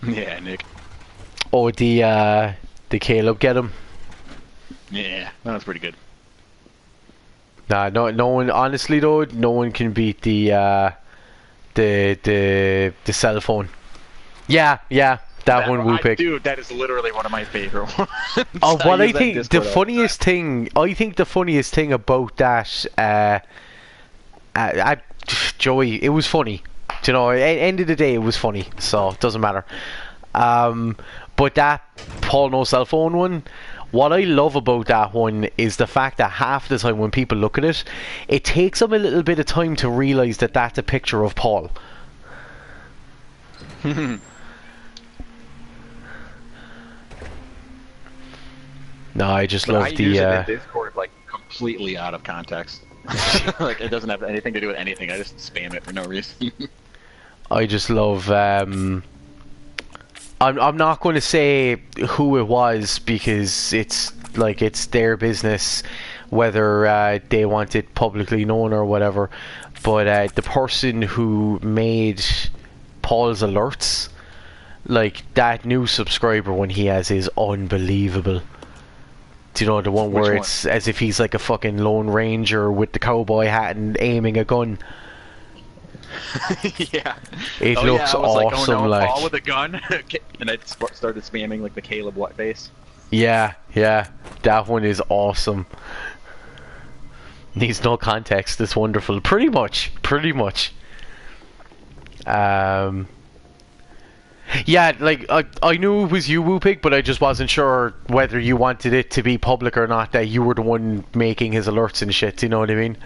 Yeah, Nick. Oh, the Caleb get him. Yeah, that was pretty good. Nah, no one. Honestly, though, no one can beat the cell phone. Yeah, that one will pick. Dude, that is literally one of my favorite ones. What I use that think Discord the all funniest thing, about that, Joey, it was funny. Do you know, at the end of the day, it was funny, so it doesn't matter. But that Paul No Cell Phone one, what I love about that one is the fact that half the time when people look at it, it takes them a little bit of time to realise that that's a picture of Paul. No, I just But love I use it in Discord like completely out of context. Like it doesn't have anything to do with anything. I just spam it for no reason. I just love. I'm not going to say who it was because it's their business, whether they want it publicly known or whatever. But the person who made Paul's alerts, like that new subscriber one he has is unbelievable. Do you know the one where it's as if he's like a fucking Lone Ranger with the cowboy hat and aiming a gun? Yeah. It looks I was awesome. Like, Paul with a gun, and I started spamming like the Caleb what face. Yeah, that one is awesome. Needs no context. It's wonderful. Pretty much. Yeah, like I knew it was you, Whoopig, but I just wasn't sure whether you wanted it to be public or not. That you were the one making his alerts and shit. Do you know what I mean?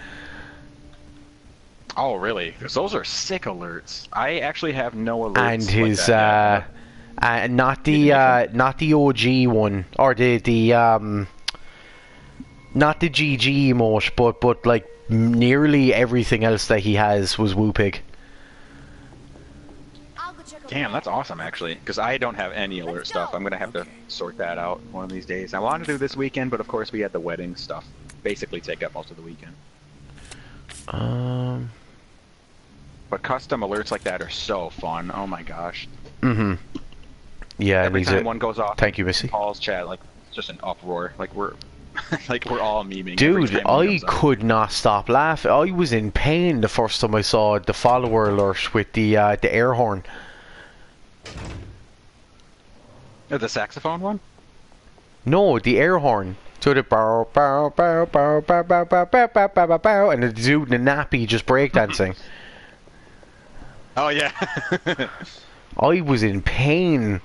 Oh, really? Because those are sick alerts. I actually have no alerts. And his like that not the OG one or the not the GG emote, but like nearly everything else that he has was Whoopig. Damn, that's awesome, actually. Because I don't have any alert stuff. I'm gonna have to sort that out one of these days. I wanted to do this weekend, but of course we had the wedding stuff basically take up most of the weekend. But custom alerts like that are so fun. Oh my gosh. Mhm. Yeah. Every time one goes off. Thank you, Missy. Paul's chat, like it's just an uproar. Like we're all memeing. Dude, I could not stop laughing. I was in pain the first time I saw the follower alert with the air horn. The saxophone one? No, the air horn. To the bow bow bow bow bow bow bow bow bow bow bow, and the dude in the nappy just breakdancing. Oh yeah. I was in pain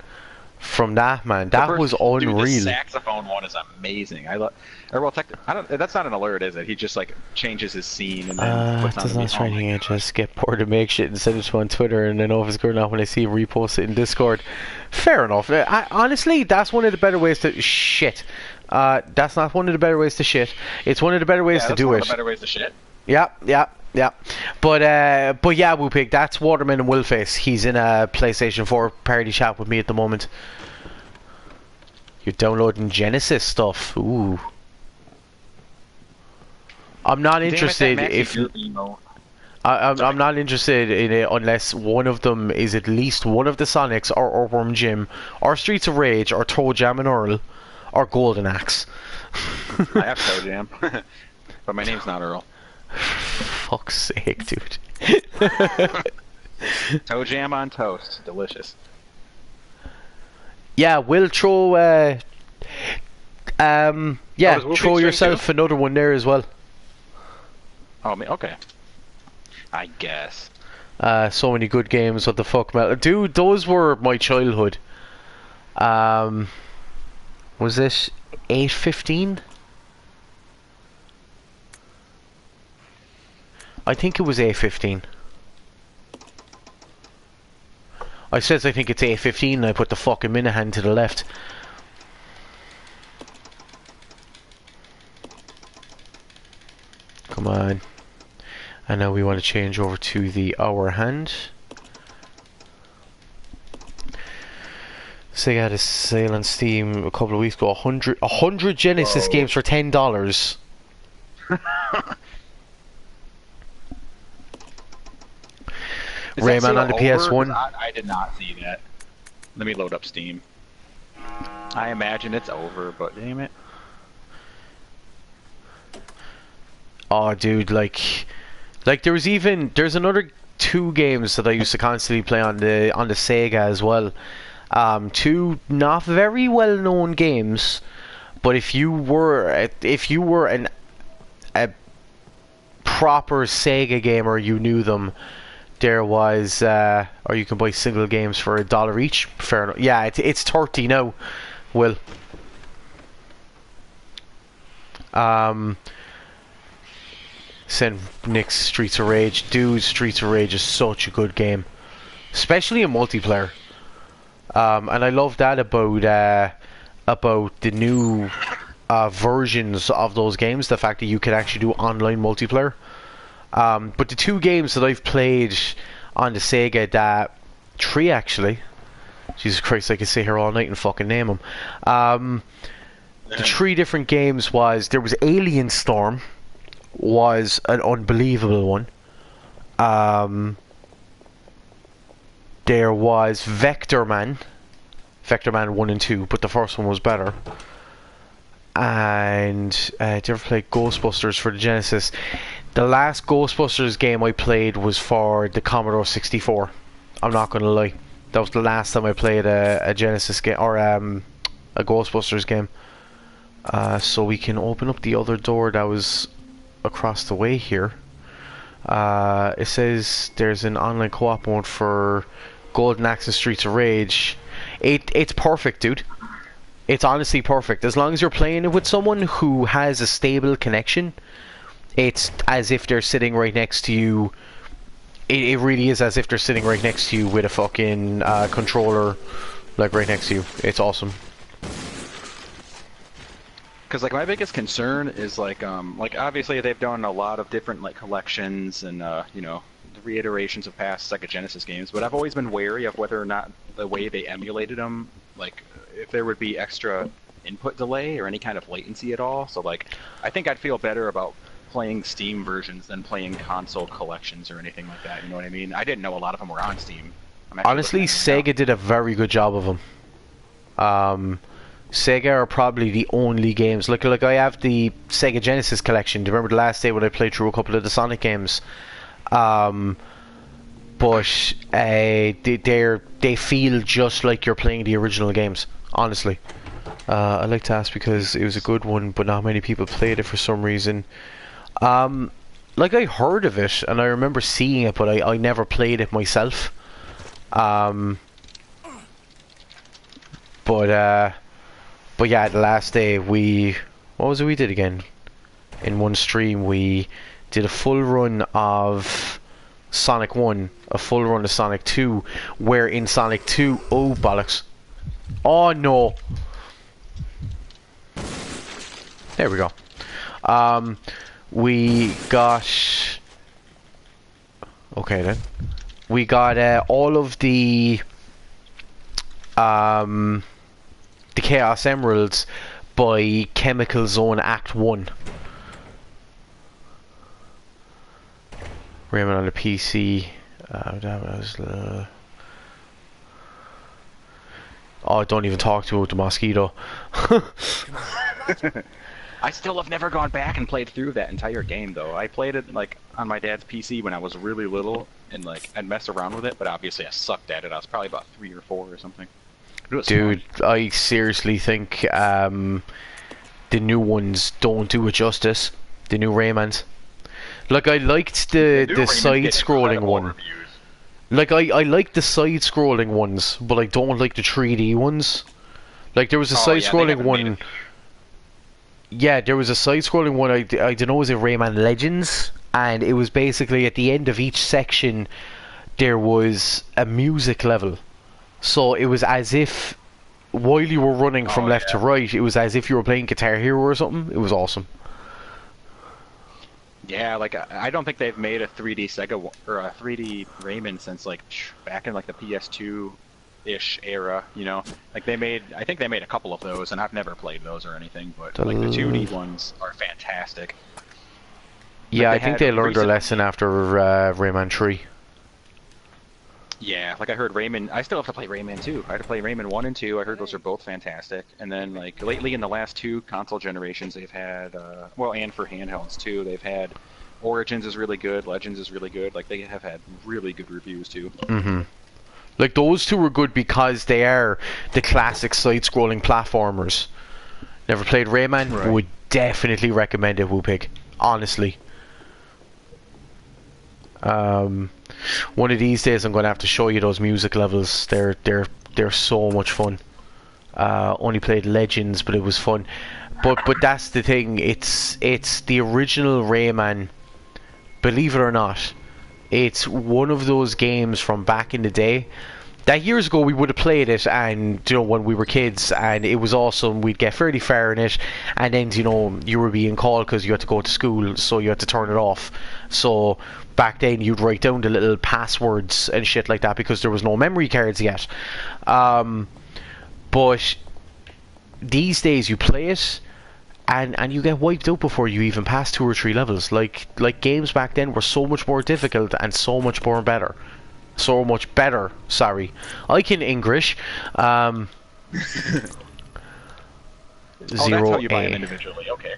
from that, man. That was unreal. Dude, the saxophone one is amazing. I love. Or well, I don't. That's not an alert, is it? He just like changes his scene and then puts on the music. I just get bored and make shit and send it to on Twitter, and then if it's good enough when I see him repost it in Discord. Fair enough. Honestly, that's one of the better ways to shit. That's not one of the better ways to shit. It's one of the better ways to do it. One of the better ways to shit. Yeah. But yeah, Whoopig, that's Waterman and Willface. He's in a PlayStation 4 party chat with me at the moment. You're downloading Genesis stuff. Ooh. I'm not interested I'm not interested in it unless one of them is at least one of the Sonics or Worm Jim or Streets of Rage or Toe Jam and Earl or Golden Axe. I have Toe Jam, but my name's not Earl. Fuck's sake, dude. Toe Jam on toast, delicious. Yeah, we'll throw throw yourself another one there as well. Oh, okay. I guess. So many good games. What the fuck, man? Dude, those were my childhood. Was this 8:15? I think it was 8:15. I think it's 8:15 and I put the fucking minute hand to the left. Come on. And now we want to change over to the hour hand. Sega had a sale on Steam a couple of weeks ago. 100 Genesis games for $10. Rayman on the PS1. I did not see that. Let me load up Steam. I imagine it's over, but damn it. Oh, dude, like there's another 2 games that I used to constantly play on the Sega as well. 2 not very well known games, but if you were a proper Sega gamer, you knew them. There was, or you can buy single games for $1 each. Fair enough. Yeah, it's 30 now. Will. Send Nick's Streets of Rage. Dude, Streets of Rage is such a good game, especially in multiplayer. And I love that about the new versions of those games. The fact that you can actually do online multiplayer. But the 2 games that I've played on the Sega, 3 actually. Jesus Christ, I could sit here all night and fucking name them. The 3 different games there was Alien Storm, was an unbelievable one. There was Vector Man 1 and 2, but the first one was better. And did you ever play Ghostbusters for the Genesis? The last Ghostbusters game I played was for the Commodore 64. I'm not going to lie. That was the last time I played a Genesis game, or a Ghostbusters game. So we can open up the other door that was across the way here. It says there's an online co-op mode for Golden Axe and Streets of Rage. It's perfect, dude. It's honestly perfect. As long as you're playing it with someone who has a stable connection, it's as if they're sitting right next to you. It really is as if they're sitting right next to you with a fucking controller, like right next to you. It's awesome. Because like my biggest concern is like obviously they've done a lot of different like collections and you know, the reiterations of past Sega Genesis games, but I've always been wary of whether or not the way they emulated them, like if there would be extra input delay or any kind of latency at all. So like I think I'd feel better about playing Steam versions than playing console collections or anything like that. You know what I mean? I didn't know a lot of them were on Steam. Honestly, Sega did a very good job of them. Sega are probably the only games. Like I have the Sega Genesis collection. Do you remember the last day when I played through a couple of the Sonic games? But they feel just like you're playing the original games. Honestly, I'd like to ask because it was a good one, but not many people played it for some reason. Like I heard of it and I remember seeing it, but I never played it myself. But yeah, the last day what was it we did again? In one stream we did a full run of Sonic 1, a full run of Sonic 2, where in Sonic 2, oh bollocks. Oh no. There we go. We got... Okay then. We got all of the Chaos Emeralds by Chemical Zone Act 1. Rayman on the PC. That was oh, don't even talk to me about the mosquito. I still have never gone back and played through that entire game though. I played it like on my dad's PC when I was really little and like I'd mess around with it, but obviously I sucked at it. I was probably about 3 or 4 or something. Dude, fun. I seriously think the new ones don't do it justice. The new Raymans. Like I liked the side-scrolling one. Reviews. Like I like the side-scrolling ones, but I don't like the 3D ones. Like there was a side-scrolling one. Yeah, there was a side-scrolling one. I don't know, was it Rayman Legends? And it was basically at the end of each section there was a music level. So it was as if while you were running from left to right, it was as if you were playing Guitar Hero or something. It was awesome. Yeah, like I don't think they've made a 3D Sega or a 3D Rayman since like back in like the PS2-ish era, you know. Like I think they made a couple of those, and I've never played those or anything, but like the 2D ones are fantastic. Yeah, I think they learned their lesson after Rayman 3. Yeah, like I heard Rayman. I still have to play Rayman 2. I had to play Rayman 1 and 2. I heard those are both fantastic. And then like lately in the last 2 console generations, they've had well, and for handhelds too, they've had Origins is really good, Legends is really good. Like they have had really good reviews too. Mhm. Like those 2 were good because they are the classic side-scrolling platformers. Never played Rayman? Right. Would definitely recommend it, Whoopig. Honestly. One of these days I'm going to have to show you those music levels. They're so much fun. Only played Legends, but it was fun. But that's the thing. It's the original Rayman. Believe it or not, it's one of those games from back in the day that years ago we would have played it, and you know, when we were kids, and it was awesome. We'd get fairly far in it, and then you know, you were being called because you had to go to school, so you had to turn it off. So back then you'd write down the little passwords and shit like that because there was no memory cards yet. But these days you play it and you get wiped out before you even pass 2 or 3 levels. Like games back then were so much more difficult and so much more better. So much better, sorry. I can English. Oh, that's how you buy them 0A. individually. Okay.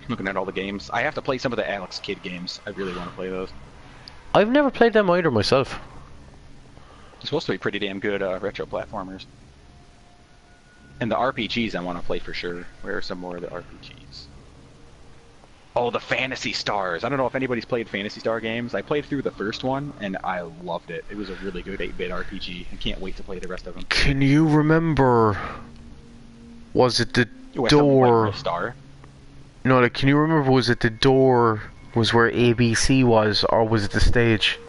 Looking at all the games, I have to play some of the Alex Kidd games. I really want to play those. I've never played them either myself. They're supposed to be pretty damn good retro platformers. And the RPGs I want to play for sure. Where are some more of the RPGs? Oh, the Phantasy Stars. I don't know if anybody's played Phantasy Star games. I played through the first one, and I loved it. It was a really good 8-bit RPG. I can't wait to play the rest of them. Can you remember... Was it the Ooh, I still like door... Real Star. No, like, can you remember, was it the door was where ABC was, or was it the stage?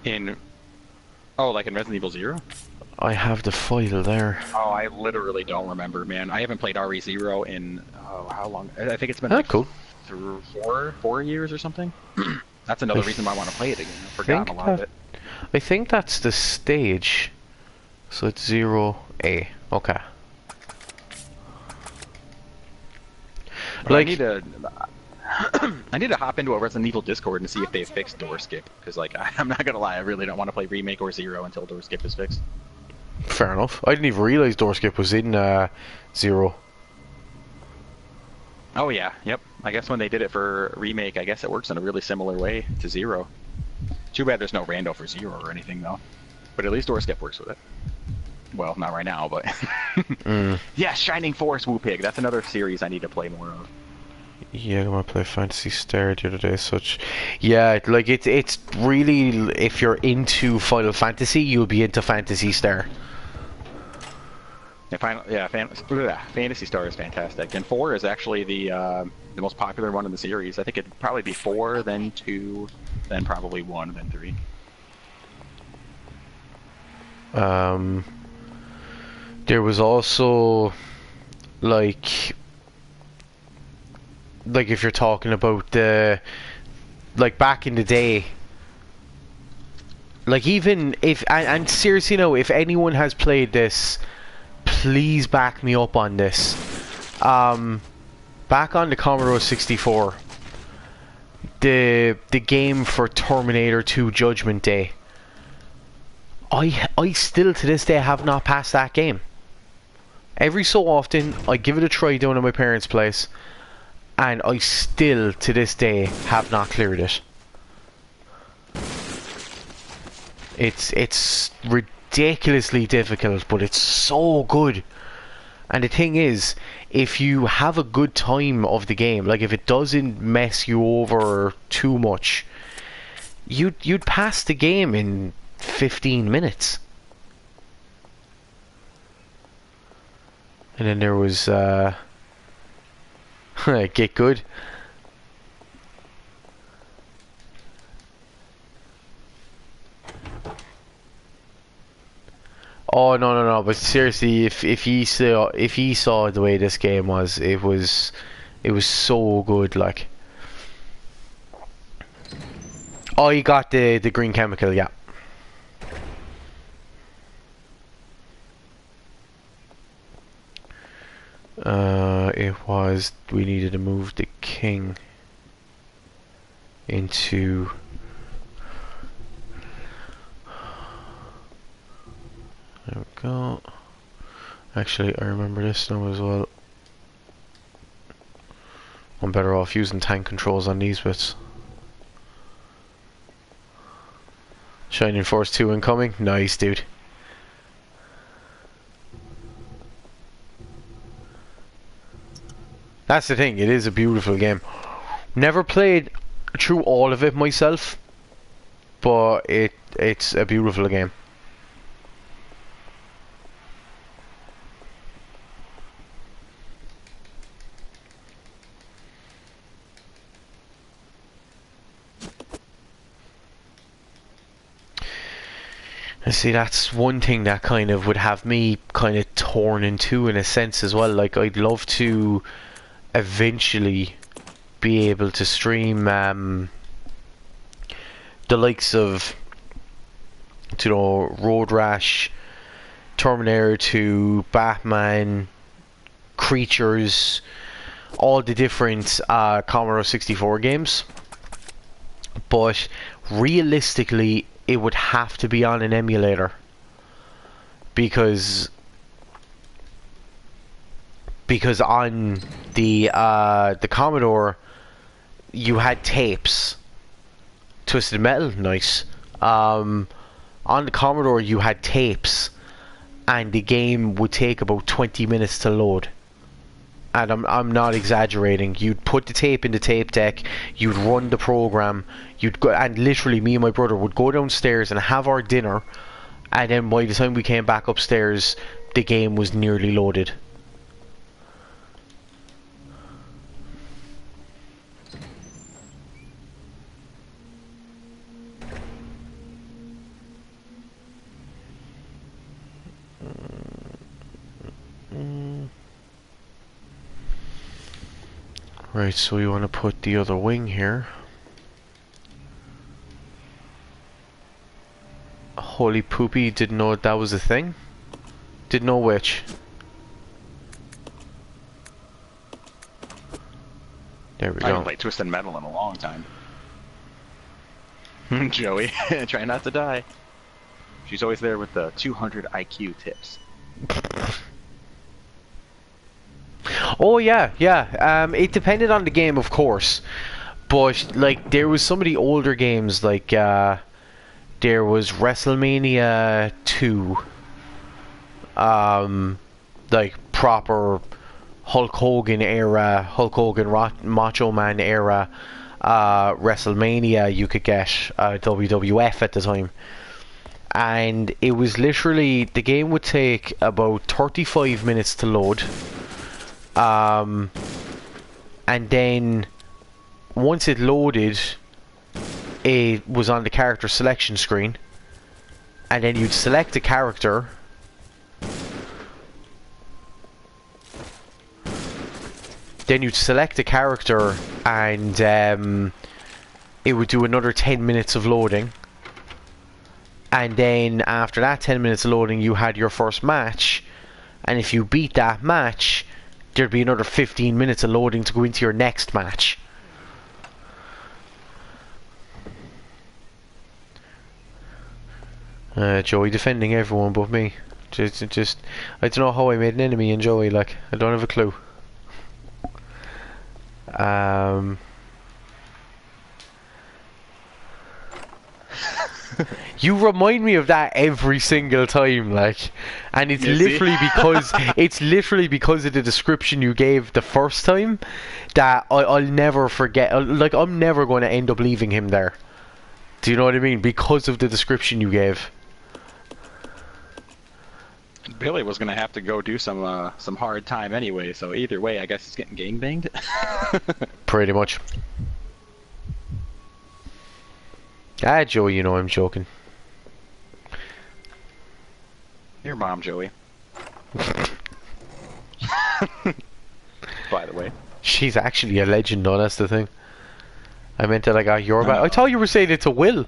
In... Oh, like in Resident Evil 0? I have the file there. Oh, I literally don't remember, man. I haven't played RE0 in... Oh, how long? I think it's been Ah, like cool. through 4 years or something. That's another reason why I want to play it again. I've forgotten a lot of it. I think that's the stage. So it's 0A. Okay. But Like, I need to... I need to hop into a Resident Evil Discord and see if they fixed door skip. Because, like, I'm not gonna lie, I really don't want to play Remake or Zero until door skip is fixed. fair enough. I didn't even realize door skip was in 0. Oh yeah, yep. I guess when they did it for Remake, I guess it works in a really similar way to Zero. Too bad there's no rando for Zero or anything, though. But at least door skip works with it. Well, not right now, but... Yeah, Shining Force Woo Pig. That's another series I need to play more of. Yeah, I want to play Fantasy Star the other day. Such, yeah, like it's really, if you're into Final Fantasy, you'll be into Fantasy Star. Fantasy Star is fantastic, and 4 is actually the most popular one in the series. I think it'd probably be 4, then 2, then probably 1, then 3. There was also like if you're talking about the back in the day, like even if and seriously no, if anyone has played this, please back me up on this. Back on the Commodore 64, the game for Terminator 2 Judgment Day, I still to this day have not passed that game. Every so often I give it a try down at my parents' place, and I still to this day have not cleared it. It's ridiculously difficult, but it's so good. And the thing is, if you have a good time of the game, like if it doesn't mess you over too much, you'd pass the game in 15 minutes. And then there was Get Good. Oh no! But seriously, if he saw the way this game was, it was so good. Like, oh, you got the green chemical, yeah. It was, we needed to move the king into... There we go. Actually, I remember this now as well. I'm better off using tank controls on these bits. Shining Force 2 incoming. Nice, dude. That's the thing, it is a beautiful game. Never played through all of it myself, but it's a beautiful game. And see, that's one thing that kind of would have me kind of torn in two in a sense as well. Like, I'd love to eventually be able to stream the likes of you know, Road Rash, Terminator 2, Batman, Creatures, all the different Commodore 64 games. But realistically, it would have to be on an emulator, because on the Commodore you had tapes. Twisted Metal, nice. On the Commodore you had tapes, and the game would take about 20 minutes to load. And I'm not exaggerating. You'd put the tape in the tape deck, you'd run the program, you'd go, and literally me and my brother would go downstairs and have our dinner, and then by the time we came back upstairs, the game was nearly loaded. Right, so we want to put the other wing here. Holy poopy, didn't know that was a thing. Didn't know which. There we I go. haven't played Twisted Metal in a long time. Joey, try not to die. She's always there with the 200 IQ tips. Oh yeah, yeah. It depended on the game, of course, but like there was some of the older games, like there was WrestleMania 2, like proper Hulk Hogan era, Macho Man era WrestleMania. You could get WWF at the time, and it was literally, the game would take about 35 minutes to load. And then once it loaded, it was on the character selection screen, and then you'd select a character, and it would do another 10 minutes of loading, and then after that 10 minutes of loading you had your first match, and if you beat that match there'd be another 15 minutes of loading to go into your next match. Joey defending everyone but me. Just I don't know how I made an enemy in Joey, like, I don't have a clue. You remind me of that every single time, like, and it's literally because of the description you gave the first time that I'll never forget. Like, I'm never going to end up leaving him there. Do you know what I mean? Because of the description you gave. Billy was gonna have to go do some hard time anyway, so either way, I guess he's getting gangbanged. Pretty much. Ah, Joey, you know I'm joking. Your mom, Joey. By the way. She's actually a legend, though, that's the thing. I meant that I got your back. I thought you were saying it to Will.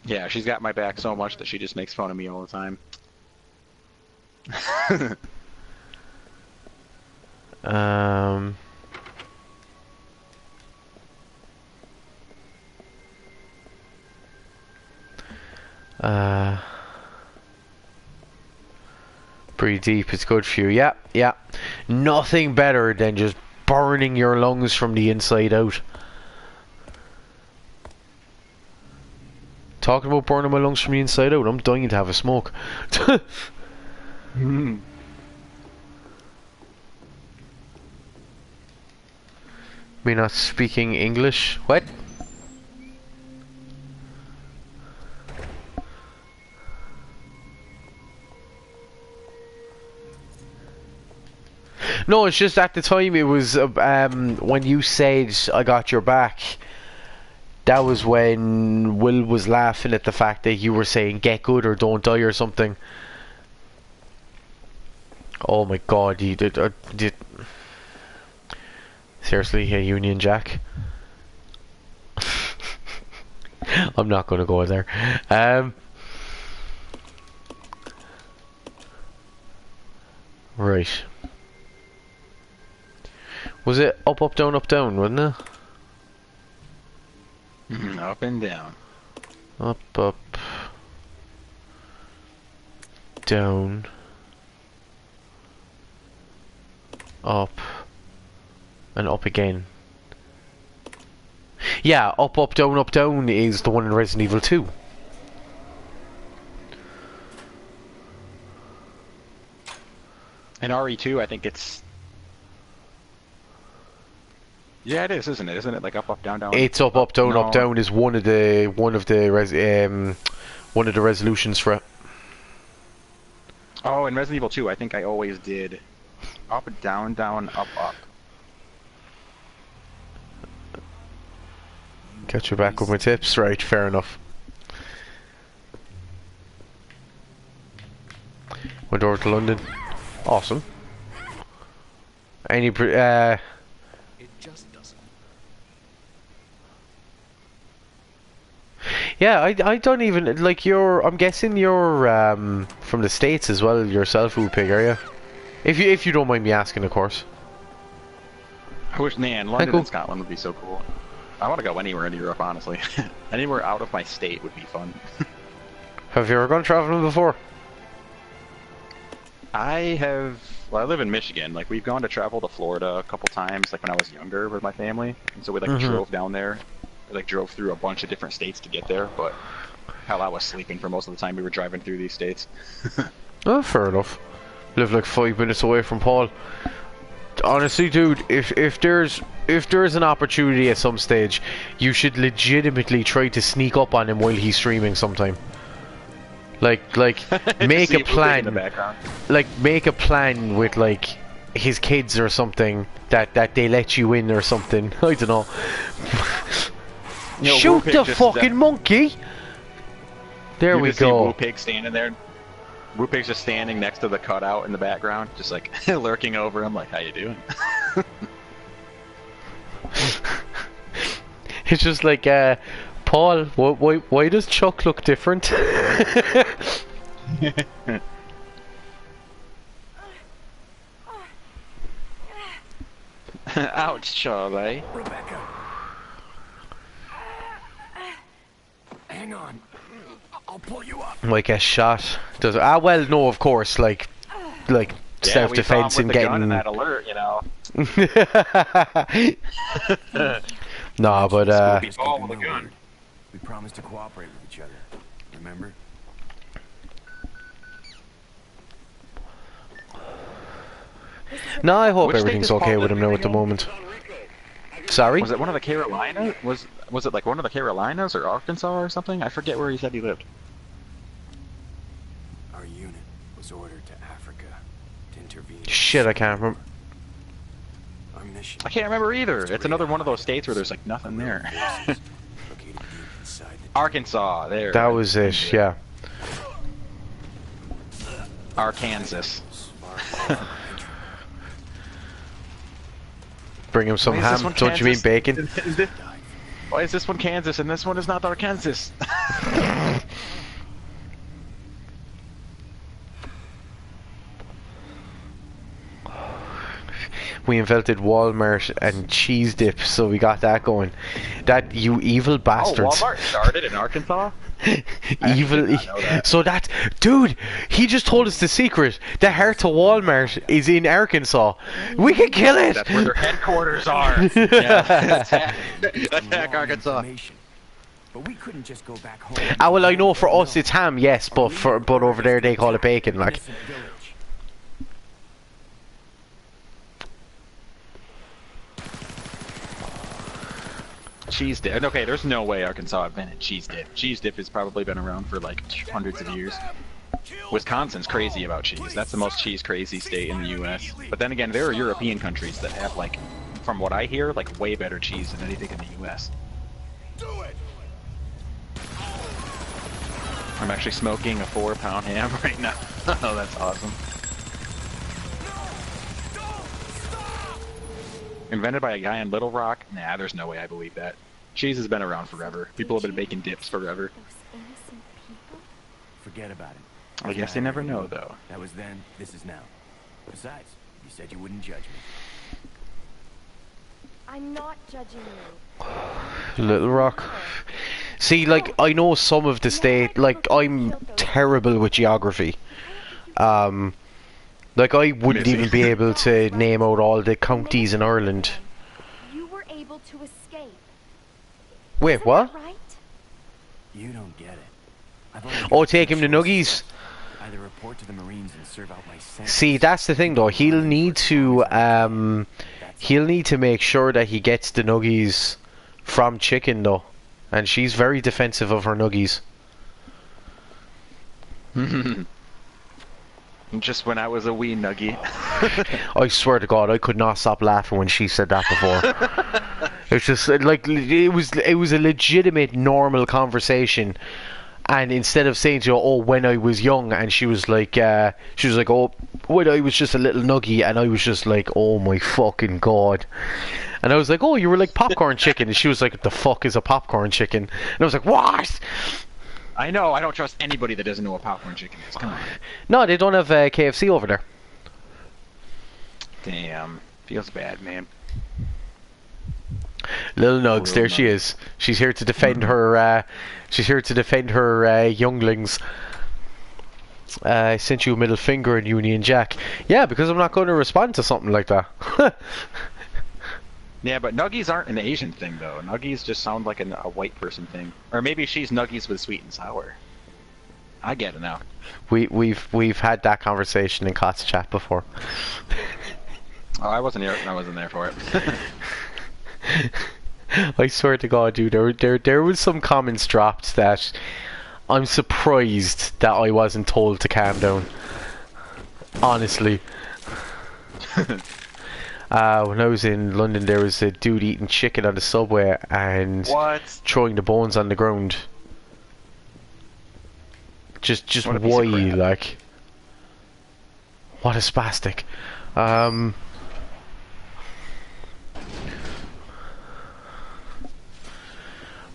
Yeah, she's got my back so much that she just makes fun of me all the time. Breathe deep, it's good for you. Yeah, yeah. Nothing better than just burning your lungs from the inside out. Talking about burning my lungs from the inside out, I'm dying to have a smoke. Mm. Me not speaking English? What? No, it's just at the time it was when you said I got your back. That was when Will was laughing at the fact that you were saying get good or don't die or something. Oh my god, you did seriously, a Union Jack? I'm not going to go there. Right. Was it up, up, down, wasn't it? Up and down. Up, up, down, up, and up again. Yeah, up, up, down is the one in Resident Evil 2. In RE2, I think it's... Yeah, it is, isn't it? Isn't it like up, up, down, down? It's up, up, No. down is one of the resolutions for it. Oh, in Resident Evil 2, I think I always did up, down, down, up, up. Get you back with my tips, right? Fair enough. Went over to London. Awesome. Any It just doesn't. yeah, I don't even like I'm guessing you're from the States as well yourself, Food Pig, are you? If you don't mind me asking, of course. I wish, man, London cool. and Scotland would be so cool. I want to go anywhere in Europe, honestly. Anywhere out of my state would be fun. Have you ever gone traveling before? I have... Well, I live in Michigan. Like, we've gone to travel to Florida a couple times, like when I was younger with my family. And so we, like, drove down there. We, like, drove through a bunch of different states to get there, but... Hell, I was sleeping for most of the time we were driving through these states. Oh, fair enough. Live like 5 minutes away from Paul. Honestly, dude, if there's an opportunity at some stage, you should legitimately try to sneak up on him while he's streaming sometime. Like make a plan. Like make a plan with like his kids or something that they let you in or something. I don't know. Shoot the fucking monkey! There we go. Woo Pig standing there. Woo Pig's just standing next to the cutout in the background, just like lurking over him, like, how you doing? It's just like, Paul, why does Chuck look different? Ouch, Charlie. Rebecca. Hang on. I'll pull you up. Like a shot. Does well, no, of course, like self-defense and getting. Gun in that alert, you know. No, but Scoopy's all with a gun. We promised to cooperate with each other. Remember? no, I hope Which state everything's does Paul okay with live him now in at the again? moment. Sorry? Was it one of the Carolinas? Was it like one of the Carolinas or Arkansas or something? I forget where he said he lived. Our unit was ordered to Africa to intervene. Shit, I can't remember. Our mission. I can't remember either. It's another one of those states where there's like nothing there. Located deep inside the Arkansas, there. That was it, yeah. Arkansas. Bring him some Why is this ham. one Don't you mean Kansas? bacon? Why is this one Kansas and this one is not Arkansas? We invented Walmart and cheese dip, so we got that going. That, you evil bastards. Oh, Walmart started in Arkansas? Evil. did not know that. So that, dude, he just told us the secret. The heart of Walmart is in Arkansas. We can kill it. That's where their headquarters are. Yeah. Attack Arkansas. information. But we couldn't just go back home. Ah, well, I know for us it's ham, yes, but over there they call it bacon, like. Innocent village. Cheese dip. Okay, there's no way Arkansas invented cheese dip. Cheese dip has probably been around for like hundreds of years. Wisconsin's crazy about cheese. That's the most cheese crazy state in the U.S. But then again, there are European countries that have like, from what I hear, like way better cheese than anything in the U.S. I'm actually smoking a 4-pound ham right now. Oh, that's awesome. Invented by a guy in Little Rock? Nah, there's no way I believe that. Cheese has been around forever. People have been making dips forever. Those innocent people? Forget about it. I guess they never know, though. That was then, this is now. Besides, you said you wouldn't judge me. I'm not judging you. Little Rock. See, like, I know some of the state, like, I'm terrible with geography. Like, I wouldn't even be able to name out all the counties in Ireland. You were able to escape. Wait, Isn't what? that right? You don't get it. I've only Oh, got take two him to choices. Nuggies. Either report to the Marines and serve out my sentence. See, that's the thing, though. He'll need to make sure that he gets the Nuggies from Chicken, though. And she's very defensive of her Nuggies. Just when I was a wee nuggie. I swear to God, I could not stop laughing when she said that before. It's just like it was a legitimate, normal conversation, and instead of saying to her, "Oh, when I was young," and she was like, "Oh, when I was just a little nuggie," and I was just like, "Oh my fucking God." And I was like, "Oh, you were like popcorn chicken," and she was like, "What the fuck is a popcorn chicken?" And I was like, "What?" I know, I don't trust anybody that doesn't know what popcorn chicken is. Come on. No, they don't have KFC over there. Damn. Feels bad, man. Little Nugs, there she is. She's here to defend her. She's here to defend her younglings. I sent you a middle finger in Union Jack. Yeah, because I'm not going to respond to something like that. Yeah, but nuggies aren't an Asian thing, though. Nuggies just sound like a white person thing. Or maybe she's nuggies with sweet and sour. I get it now. We've had that conversation in Cots Chat before. Oh, I wasn't here. I wasn't there for it. I swear to God, dude, there was some comments dropped that I'm surprised that I wasn't told to calm down. Honestly. When I was in London, there was a dude eating chicken on the subway and throwing the bones on the ground. Just What a piece of why, crap. like? What a spastic.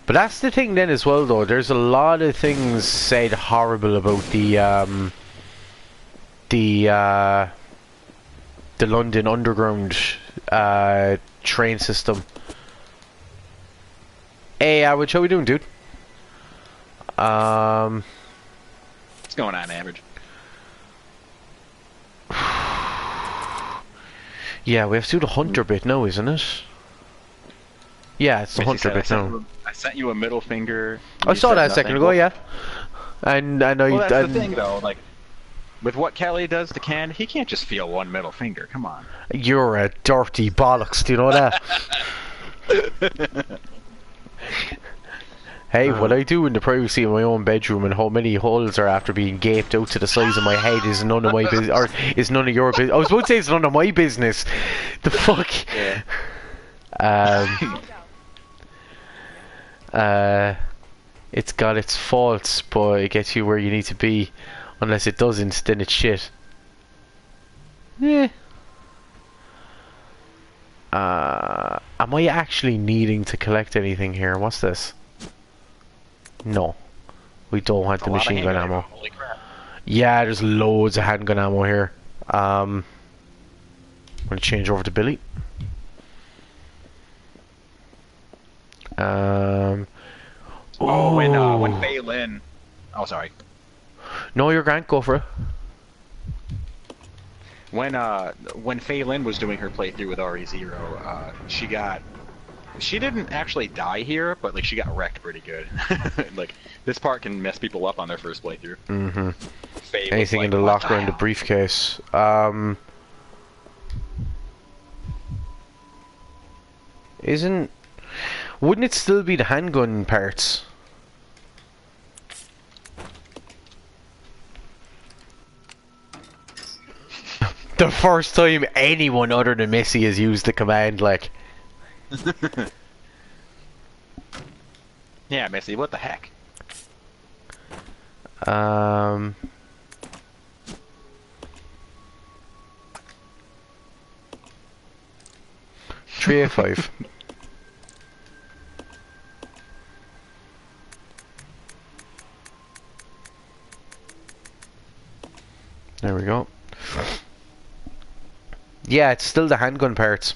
But that's the thing then as well, though. There's a lot of things said horrible about the London Underground train system. Hey, what are we doing, dude? What's going on, average? Yeah, we have to do the hunter bit now, isn't it? Yeah, it's the hunter bit now. I sent you a middle finger. I saw that a second ago, yeah. And I know Well, you. that's the thing, though. Like, with what Kelly does to Ken, he can't just feel one middle finger. Come on. You're a dirty bollocks. Do you know that? Hey, what I do in the privacy of my own bedroom and how many holes are after being gaped out to the size of my head is none of my business, or is none of your business. I was about to say it's none of my business. The fuck? Yeah. It's got its faults, but it gets you where you need to be. Unless it doesn't, then it's shit. Yeah. Am I actually needing to collect anything here? What's this? No. We don't want the machine gun ammo. Holy crap. Yeah, there's loads of handgun ammo here. I'm gonna change over to Billy. Oh, when Fei Lin. Oh, sorry. No, you're Grant. Go for it. When Fei Lin was doing her playthrough with RE0, she didn't actually die here, but like she got wrecked pretty good. Like this part can mess people up on their first playthrough. Mm-hmm. Faye was Anything like, in the "What locker in the hell?" briefcase. Wouldn't it still be the handgun parts? The first time anyone other than Missy has used the command, like. Yeah, Missy, what the heck? 385. There we go. Yeah, it's still the handgun parts.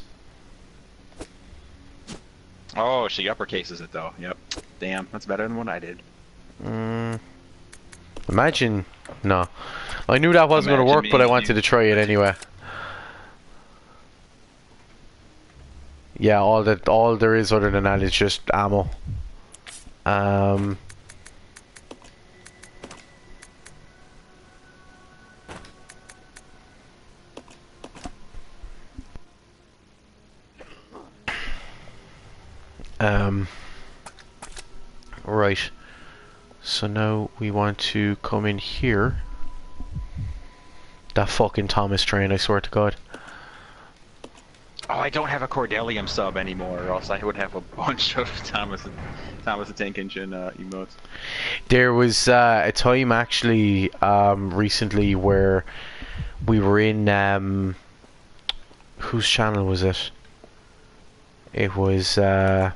Oh, she uppercases it though. Yep. Damn, that's better than what I did. Imagine. No. I knew that wasn't going to work, but I wanted to try it anyway. Yeah, all there is other than that is just ammo. Right. So now we want to come in here. That fucking Thomas train, I swear to God. Oh, I don't have a Cordelium sub anymore, or else I would have a bunch of Thomas the Tank Engine emotes. There was a time actually recently where we were in whose channel was it? It was And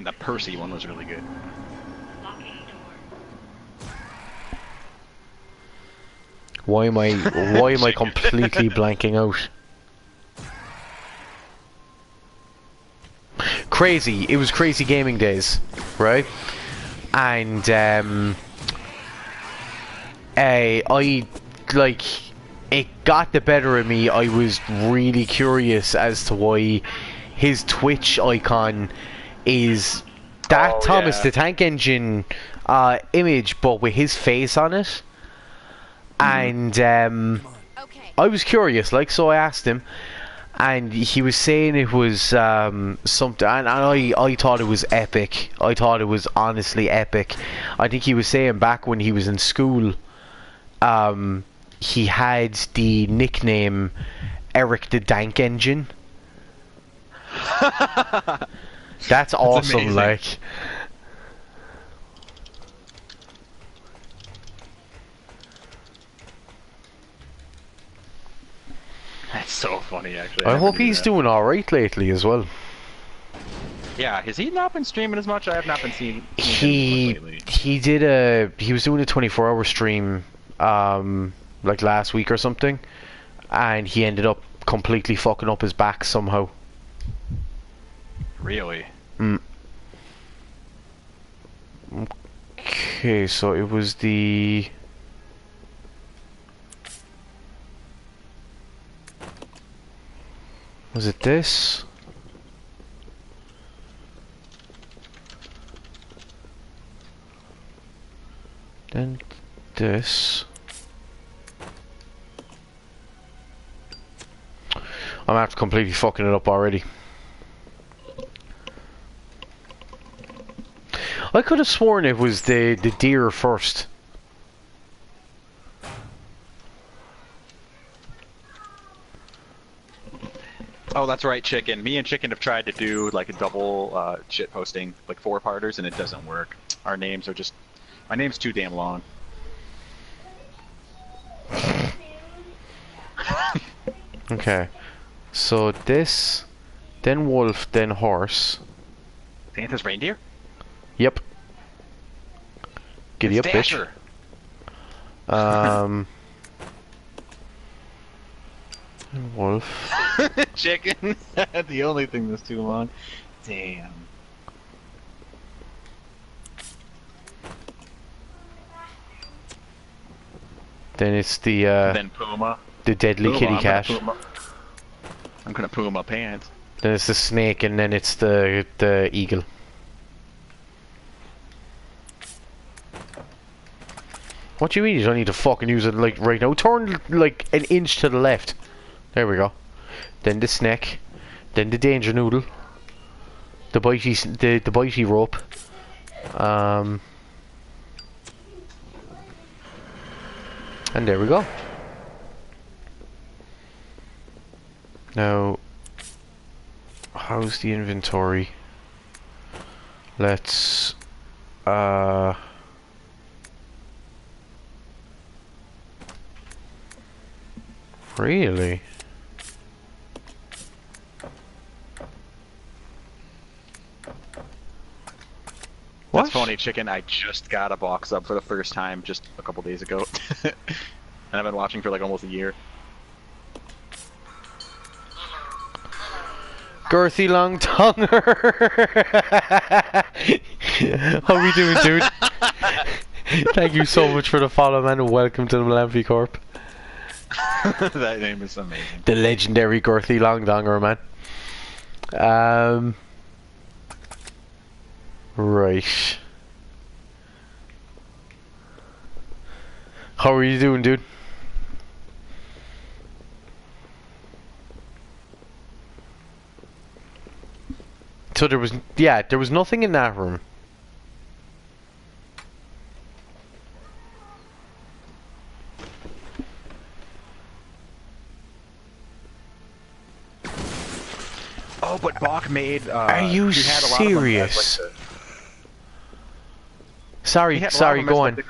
the Percy one was really good. why am I completely blanking out? Crazy. It was Crazy Gaming Days, right? And I like it got the better of me. I was really curious as to why his Twitch icon is that Thomas the Tank Engine image, but with his face on it. And I was curious, like, so I asked him, and he was saying it was something, and I thought it was epic. I thought it was honestly epic. I think he was saying back when he was in school, he had the nickname Eric the Dank Engine. That's awesome, amazing. like. That's so funny, actually. I hope never knew he's that. doing alright lately as well. Yeah, has he not been streaming as much? I have not been seeing him He lately. he was doing a 24-hour stream like last week or something, and he ended up completely fucking up his back somehow. Really? Okay, so it was the was it this? Then this. I'm after completely fucking it up already. I could have sworn it was the deer first. Oh, that's right, Chicken. Me and Chicken have tried to do like a double shit posting, like 4-parters, and it doesn't work. Our names are just... My name's too damn long. Okay. So this, then wolf, then horse. Santa's reindeer? Yep. Giddy up, It's bitch. Dasher. Wolf. Chicken. The only thing that's too long. Damn. Then it's the Then Puma. deadly Puma, kitty I'm cat. gonna Puma pants. Then it's the snake, and then it's the eagle. What do you mean you don't need to fucking use it like right now? Turn like an inch to the left. There we go. Then the snake. Then the danger noodle. The bitey rope. And there we go. Now, how's the inventory? Let's really? What? That's funny, Chicken. I just got a box up for the first time just a couple days ago. and I've been watching for like almost a year. Girthy long tonger. How we doing, dude? Thank you so much for the follow, man, and welcome to the Malamphy Corp. That name is amazing. The legendary Girthy long tonger, man. Right. How are you doing, dude? So there was nothing in that room. Oh, but Bach made. Are you he had a lot of them as, serious? like, Sorry, he had a lot of them go as, on. like,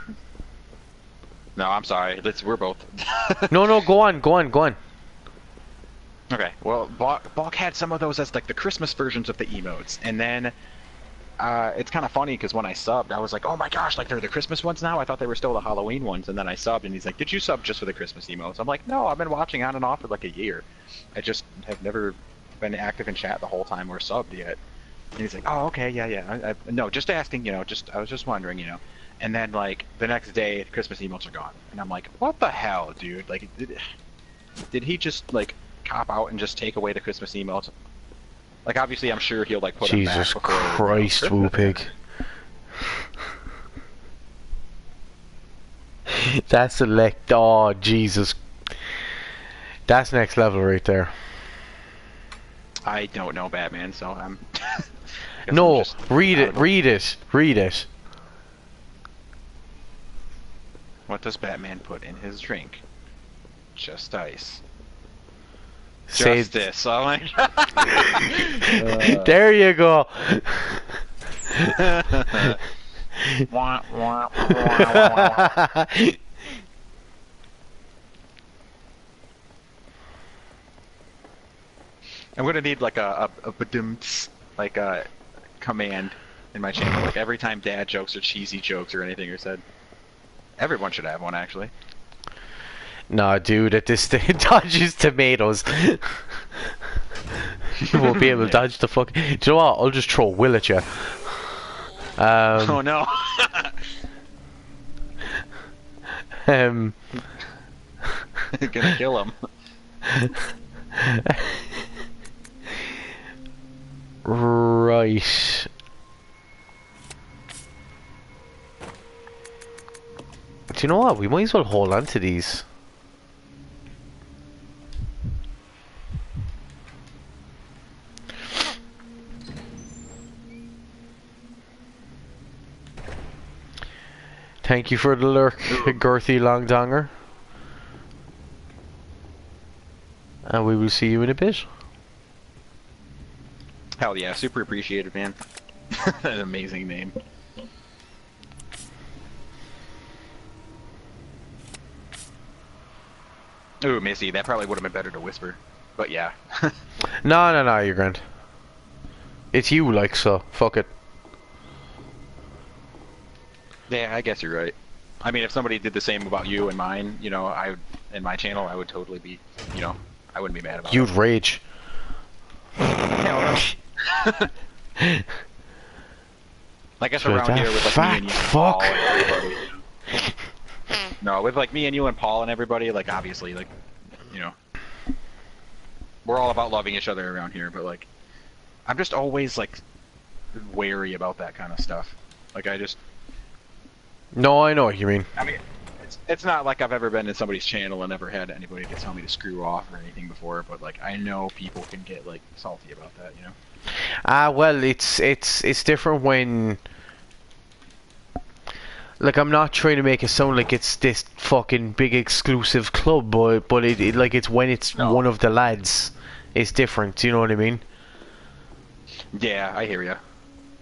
No, I'm sorry. We're both. No, go on. Okay, well, Bach had some of those as like the Christmas versions of the emotes, and then it's kind of funny because when I subbed, I was like, oh my gosh, like they're the Christmas ones now? I thought they were still the Halloween ones, and then I subbed, and he's like, did you sub just for the Christmas emotes? I'm like, no, I've been watching on and off for like a year. I just have never been active in chat the whole time or subbed yet. And he's like, oh, okay, yeah. No, just asking, I was just wondering, And then, like, the next day, the Christmas emotes are gone. And I'm like, what the hell, dude? Like, did he just, like, cop out and just take away the Christmas emotes? Like, obviously, I'm sure he'll, like, put them back Jesus before, Christ, Woopig. That's oh, Jesus. That's next level right there. I don't know Batman, so I'm... No, read it. What does Batman put in his drink? Just ice. Say Justice. Oh my god. There you go. Wah, wah, wah, wah, wah. I'm gonna need like a badumts, like a command in my channel. Like every time dad jokes or cheesy jokes or anything are said. Everyone should have one, actually. Nah, dude, at this stage, dodges tomatoes. You won't be able to dodge the fuck. Do you know what? I'll just throw Will at you. Oh no. Gonna kill him. Right. Do you know what? We might as well hold on to these. Thank you for the lurk, Girthy Longdonger. And we will see you in a bit. Hell yeah, super appreciated, man. An amazing name. Ooh, Missy, that probably would have been better to whisper. But yeah. No, you're grand. It's you, like, so. Fuck it. Yeah, I guess you're right. I mean, if somebody did the same about you and mine, in my channel, I would totally be, I wouldn't be mad about it. You'd rage. Hell no. I guess So around that here with like me and you and fuck. Paul and everybody. No, with like me and you and Paul and everybody, like obviously, like, we're all about loving each other around here, but like, I'm just always like wary about that kind of stuff. Like No, I know what you mean. I mean, it's not like I've ever been in somebody's channel and never had anybody to tell me to screw off or anything before, but like I know people can get like salty about that, Well, it's different when, like, I'm not trying to make it sound like it's this fucking big exclusive club, but it like it's when it's one of the lads, it's different. Do you know what I mean? Yeah, I hear ya.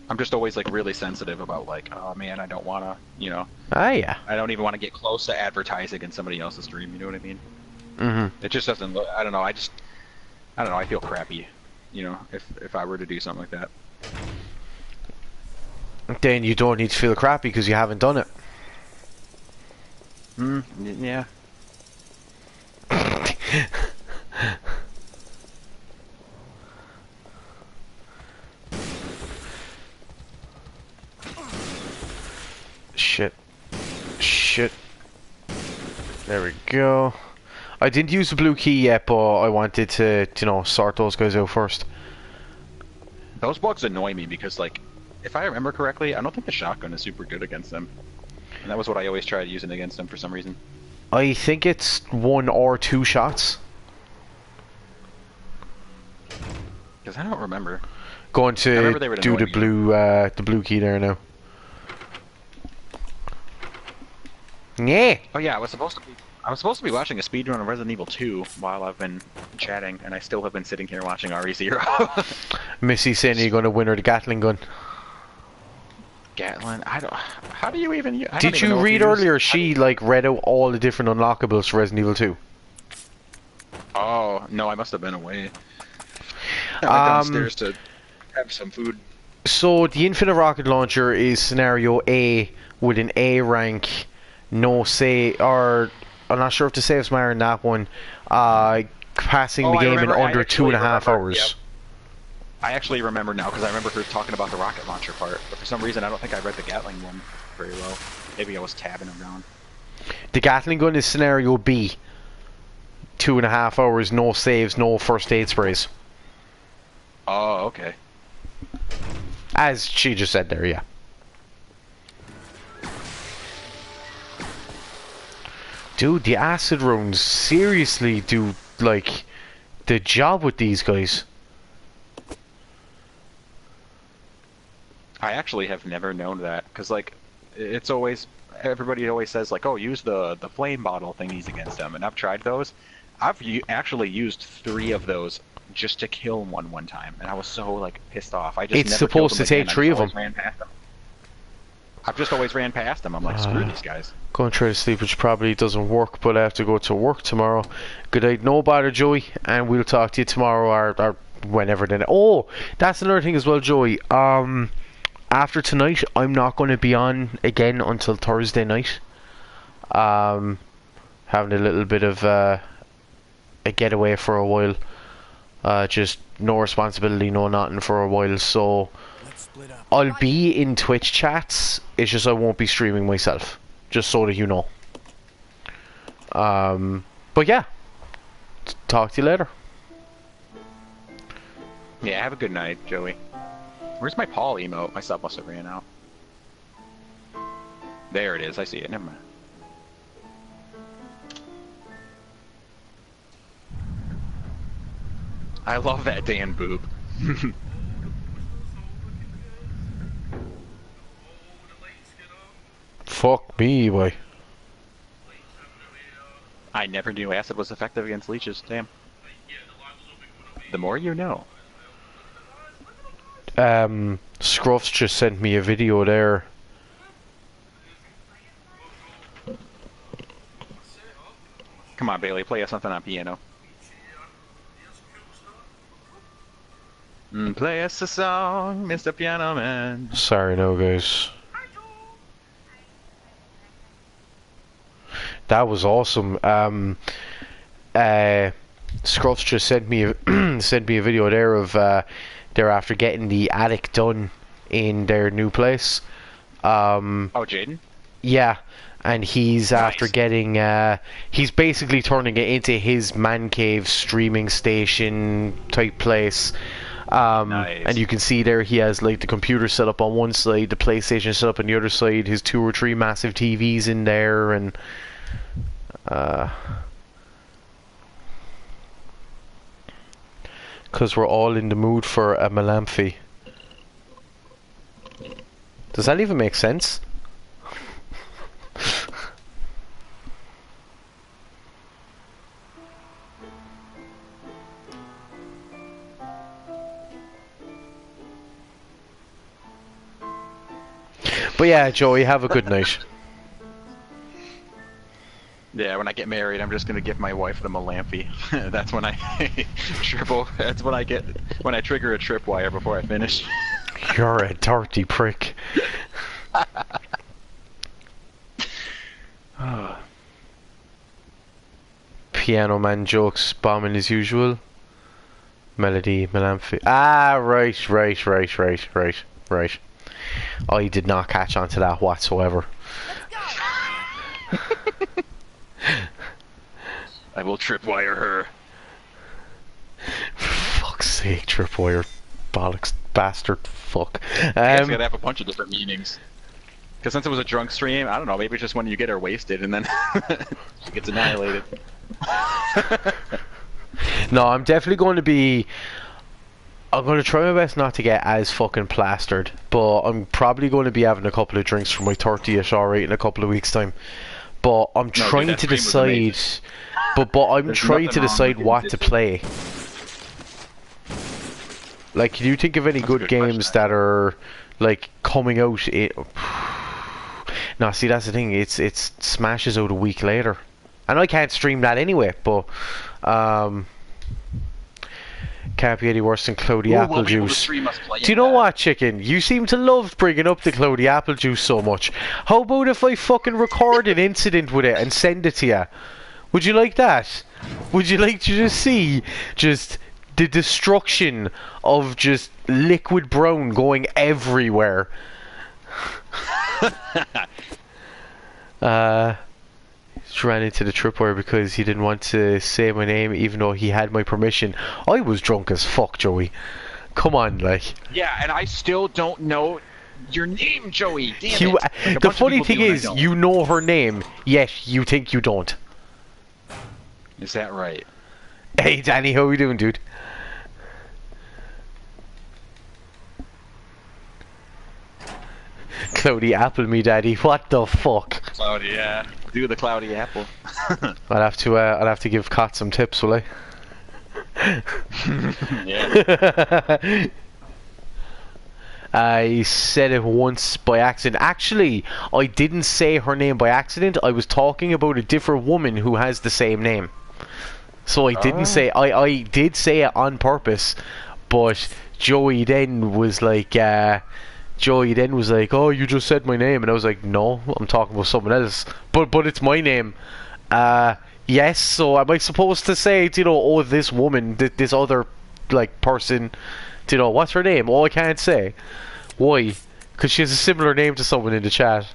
I'm just always like really sensitive about like, oh man, I don't wanna, Yeah. I don't even want to get close to advertising in somebody else's stream. You know what I mean? Mm-hmm. It just doesn't look. I don't know. I don't know. I feel crappy. If I were to do something like that. Then you don't need to feel crappy because you haven't done it. Yeah. Shit. Shit. There we go. I didn't use the blue key yet, but I wanted to, you know, sort those guys out first. Those bugs annoy me because, like, if I remember correctly, I don't think the shotgun is super good against them. And that was what I always tried using against them for some reason. I think it's 1 or 2 shots. Because I don't remember. Going to they would do annoy the blue key there now. Yeah. Oh yeah, I was supposed to be watching a speedrun of Resident Evil 2 while I've been chatting, and I still have been sitting here watching RE0. Missy saying you're going to win her the Gatling gun. Gatlin, I don't. How do you even? Did you read earlier? She like read out all the different unlockables for Resident Evil 2. Oh no, I must have been away. I went downstairs to have some food. So the Infinite Rocket Launcher is scenario A with an A rank, no save, or I'm not sure if the saves matter in that one. Passing the game in under 2.5 hours. Yep. I actually remember now because I remember her talking about the rocket launcher part, but for some reason I don't think I read the Gatling one very well. Maybe I was tabbing around. The Gatling gun is scenario B. 2.5 hours, no saves, no first aid sprays. Oh, okay. As she just said there, yeah. Dude, the acid rounds seriously do, like, the job with these guys. I actually have never known that, because, like, it's always, everybody always says, like, oh, use the flame bottle thingies against them, and I've tried those. I've actually used 3 of those just to kill one time, and I was so, like, pissed off. I just It's never supposed killed to them take again. 3 of them. I've just always ran past them. I'm like, screw these guys. Go and try to sleep, which probably doesn't work, but I have to go to work tomorrow. Good night, no bother, Joey, and we'll talk to you tomorrow or whenever then. Oh, that's another thing as well, Joey. After tonight, I'm not going to be on again until Thursday night. Having a little bit of a getaway for a while. Just no responsibility, no nothing for a while, so I'll be in Twitch chats. It's just I won't be streaming myself, just so that you know. But yeah, talk to you later. Yeah, have a good night, Joey. Where's my Paul emote? My stuff must have ran out. There it is. I see it. Never mind. I love that Dan boob. Fuck me, boy. I never knew acid was effective against leeches. Damn. The more you know. Scruffs just sent me a video there. Come on, Bailey, play us something on piano. Play us a song, Mr. Piano Man. Sorry, no, guys. That was awesome. Scruffs just sent me a video there of they're after getting the attic done in their new place. Oh, Jaden? Yeah, and he's Nice. after getting he's basically turning it into his man cave streaming station type place. Nice. And you can see there he has like the computer set up on one side, the PlayStation set up on the other side, his 2 or 3 massive TVs in there, and because we're all in the mood for a Malamphy. Does that even make sense? But yeah, Joey, have a good night. Yeah, when I get married, I'm just gonna give my wife the Malamphy. That's when I triple. That's when I get when I trigger a tripwire before I finish. You're a dirty prick. Piano Man jokes bombing as usual. Melody, Melamphy. Ah, right. I did not catch on to that whatsoever. I will tripwire her. For fuck's sake, tripwire. Bollocks, bastard, fuck. I guess it could have a bunch of different meanings. Because since it was a drunk stream, I don't know, maybe it's just when you get her wasted and then she gets annihilated. No, I'm definitely going to be... I'm going to try my best not to get as fucking plastered, but I'm probably going to be having a couple of drinks for my 30th alright in a couple of weeks' time. But I'm trying to decide... But I'm trying to decide what to play. Like, can you think of any good games that are, like, coming out... No, see, that's the thing. It's Smashes out a week later. And I can't stream that anyway, but... Can't be any worse than Cloudy Apple Juice. Do you know what, Chicken? You seem to love bringing up the Cloudy Apple Juice so much. How about if I fucking record an incident with it and send it to you? Would you like that? Would you like to just see just the destruction of just liquid brown going everywhere? Just ran into the tripwire because he didn't want to say my name even though he had my permission. I was drunk as fuck, Joey. Come on, like. Yeah, and I still don't know your name, Joey. Damn it. Like the funny thing is, you know her name, yet you think you don't. Is that right? Hey, Danny, how you doing, dude? Cloudy Apple me, Daddy. What the fuck? Cloudy, yeah. Do the Cloudy Apple. I'll have to give Cot some tips, will I? Yeah. I said it once by accident. Actually, I didn't say her name by accident. I was talking about a different woman who has the same name. So I didn't say... I did say it on purpose, but Joey then was like... oh, you just said my name. And I was like, no, I'm talking about someone else. But it's my name. Yes, so am I supposed to say, you know, oh, this woman, this other, like, person, you know, what's her name? Oh, I can't say. Why? Because she has a similar name to someone in the chat.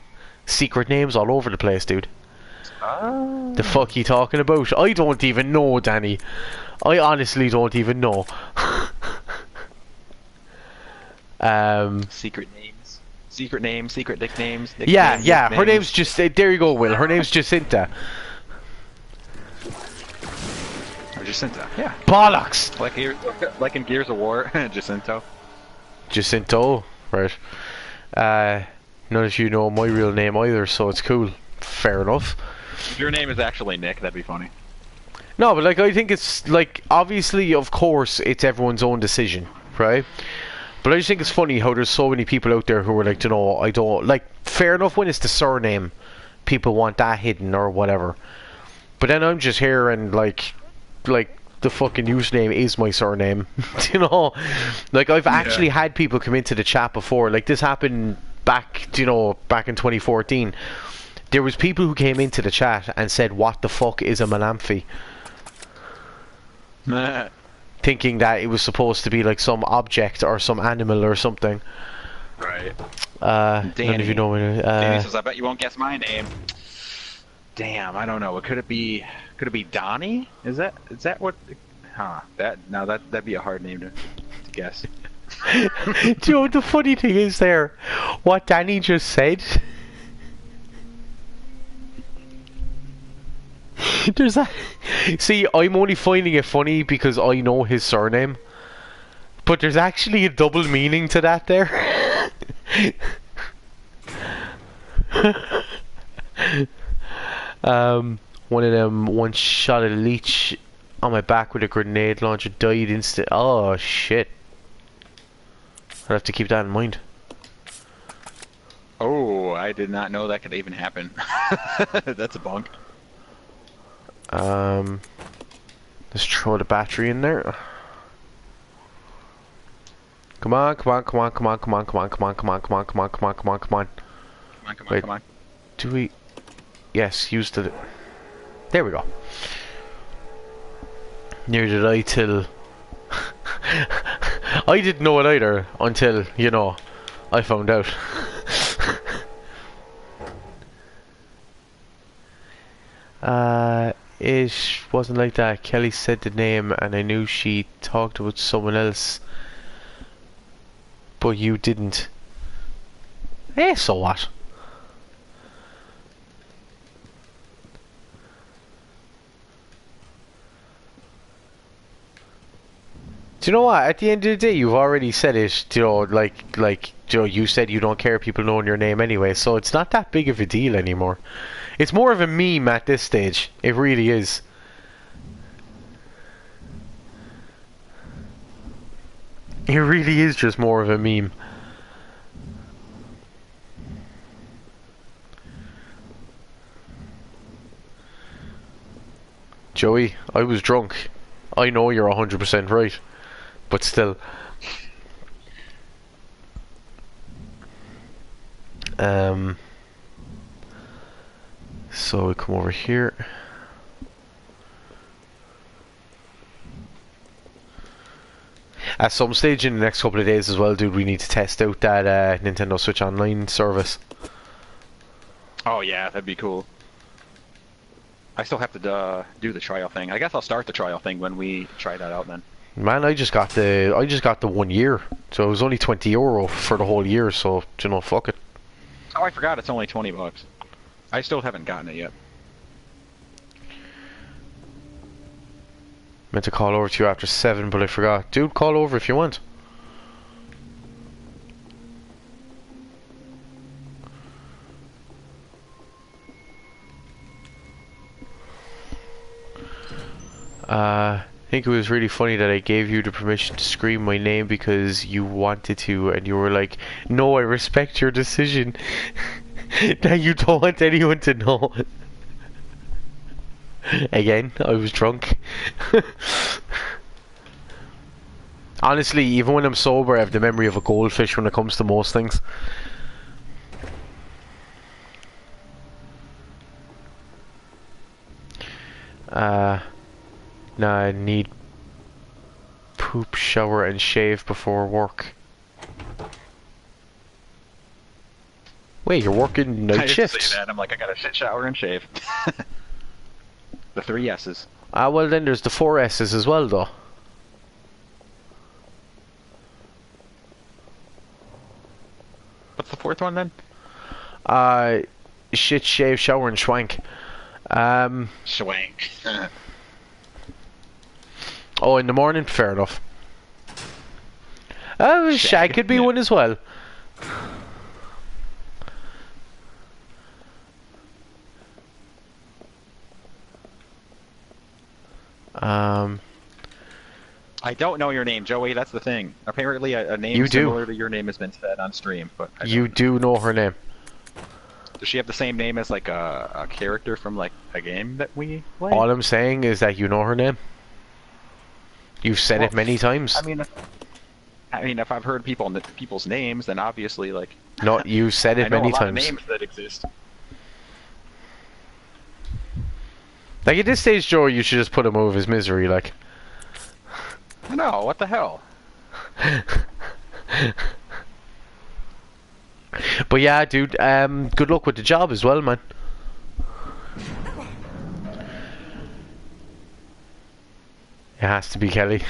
Secret names all over the place, dude. The fuck you talking about? I don't even know, Danny. I honestly don't even know. Secret names. Secret names, secret nicknames. Yeah. Her name's just... there you go, Will. Her name's Jacinta. Or Jacinta, yeah. Bollocks! Like in Gears of War, Jacinto. Jacinto, right. None of you know my real name either, so it's cool. Fair enough. If your name is actually Nick, that'd be funny. No, but like, I think it's like, obviously, of course, it's everyone's own decision, right? But I just think it's funny how there's so many people out there who are like, you know, I don't like. Fair enough when it's the surname, people want that hidden or whatever. But then I'm just here and like the fucking username is my surname. You know, like I've actually had people come into the chat before. Like this happened back in 2014. There was people who came into the chat and said, "What the fuck is a Melamphy?" Thinking that it was supposed to be like some object or some animal or something. Right. Danny. None of you know me. Danny says, "I bet you won't guess my name." Damn, I don't know. Could it be Donnie? Is that what? Huh? That'd be a hard name to guess. Do you know what the funny thing is there? What Danny just said. There's that. See, I'm only finding it funny because I know his surname, but there's actually a double meaning to that there. One of them one shot a leech on my back with a grenade launcher, died instant. Oh shit! I'll have to keep that in mind. Oh, I did not know that could even happen. That's a bunk. Let's throw the battery in there. Come on. Wait, Come on. do we... Yes, use the... There we go. Neither did I till... I didn't know it either until, you know, I found out. It wasn't like that. Kelly said the name and I knew she talked about someone else. But you didn't. Eh, so what? Do you know what? At the end of the day, you've already said it. You know, you know, you said you don't care people knowing your name anyway, so it's not that big of a deal anymore. It's more of a meme at this stage. It really is. It really is just more of a meme. Joey, I was drunk. I know you're 100% right. But still. So we come over here. At some stage in the next couple of days as well, dude, we need to test out that Nintendo Switch Online service. Oh yeah, that'd be cool. I still have to do the trial thing. I guess I'll start the trial thing when we try that out then. Man, I just got the 1 year, so it was only €20 for the whole year. So you know, fuck it. Oh, I forgot it's only $20. I still haven't gotten it yet. Meant to call over to you after 7, but I forgot. Dude, call over if you want. I think it was really funny that I gave you the permission to scream my name because you wanted to, and you were like, "No, I respect your decision." That you don't want anyone to know. Again, I was drunk. Honestly, even when I'm sober, I have the memory of a goldfish when it comes to most things. Nah, I need poop, shower, and shave before work. Wait, you're working night shifts? I didn't say that. I'm like, I gotta shit, shower, and shave. The 3 S's. Ah, well then there's the 4 S's as well, though. What's the 4th one then? Shit, shave, shower, and schwank. Schwank. Oh, in the morning? Fair enough. Oh, shag could be one as well. I don't know your name, Joey. That's the thing. Apparently, a name similar to your name has been said on stream, but you do know her name. Does she have the same name as like a character from like a game that we play? All I'm saying is that you know her name. You've said it many times. I mean, if I've heard people's names, then obviously, like. No, you said it many times. I know a lot of names that exist. Like at this stage, Joe, you should just put him out of his misery, like. No, what the hell? But yeah, dude, good luck with the job as well, man. It has to be Kelly.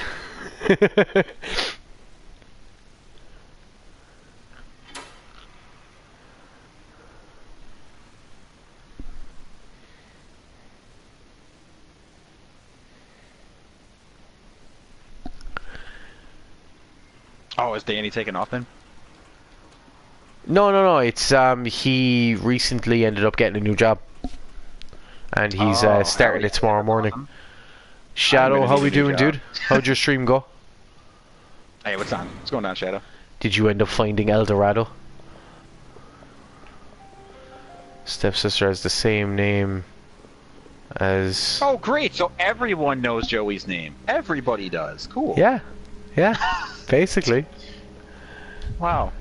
Oh, is Danny taking off then? No. It's he recently ended up getting a new job, and he's starting it tomorrow morning. Awesome. Shadow, how we doing, dude? How'd your stream go? Hey, what's on? What's going on, Shadow? Did you end up finding El Dorado? Stepsister has the same name as... Oh, great! So everyone knows Joey's name. Everybody does. Cool. Yeah. Basically. Wow.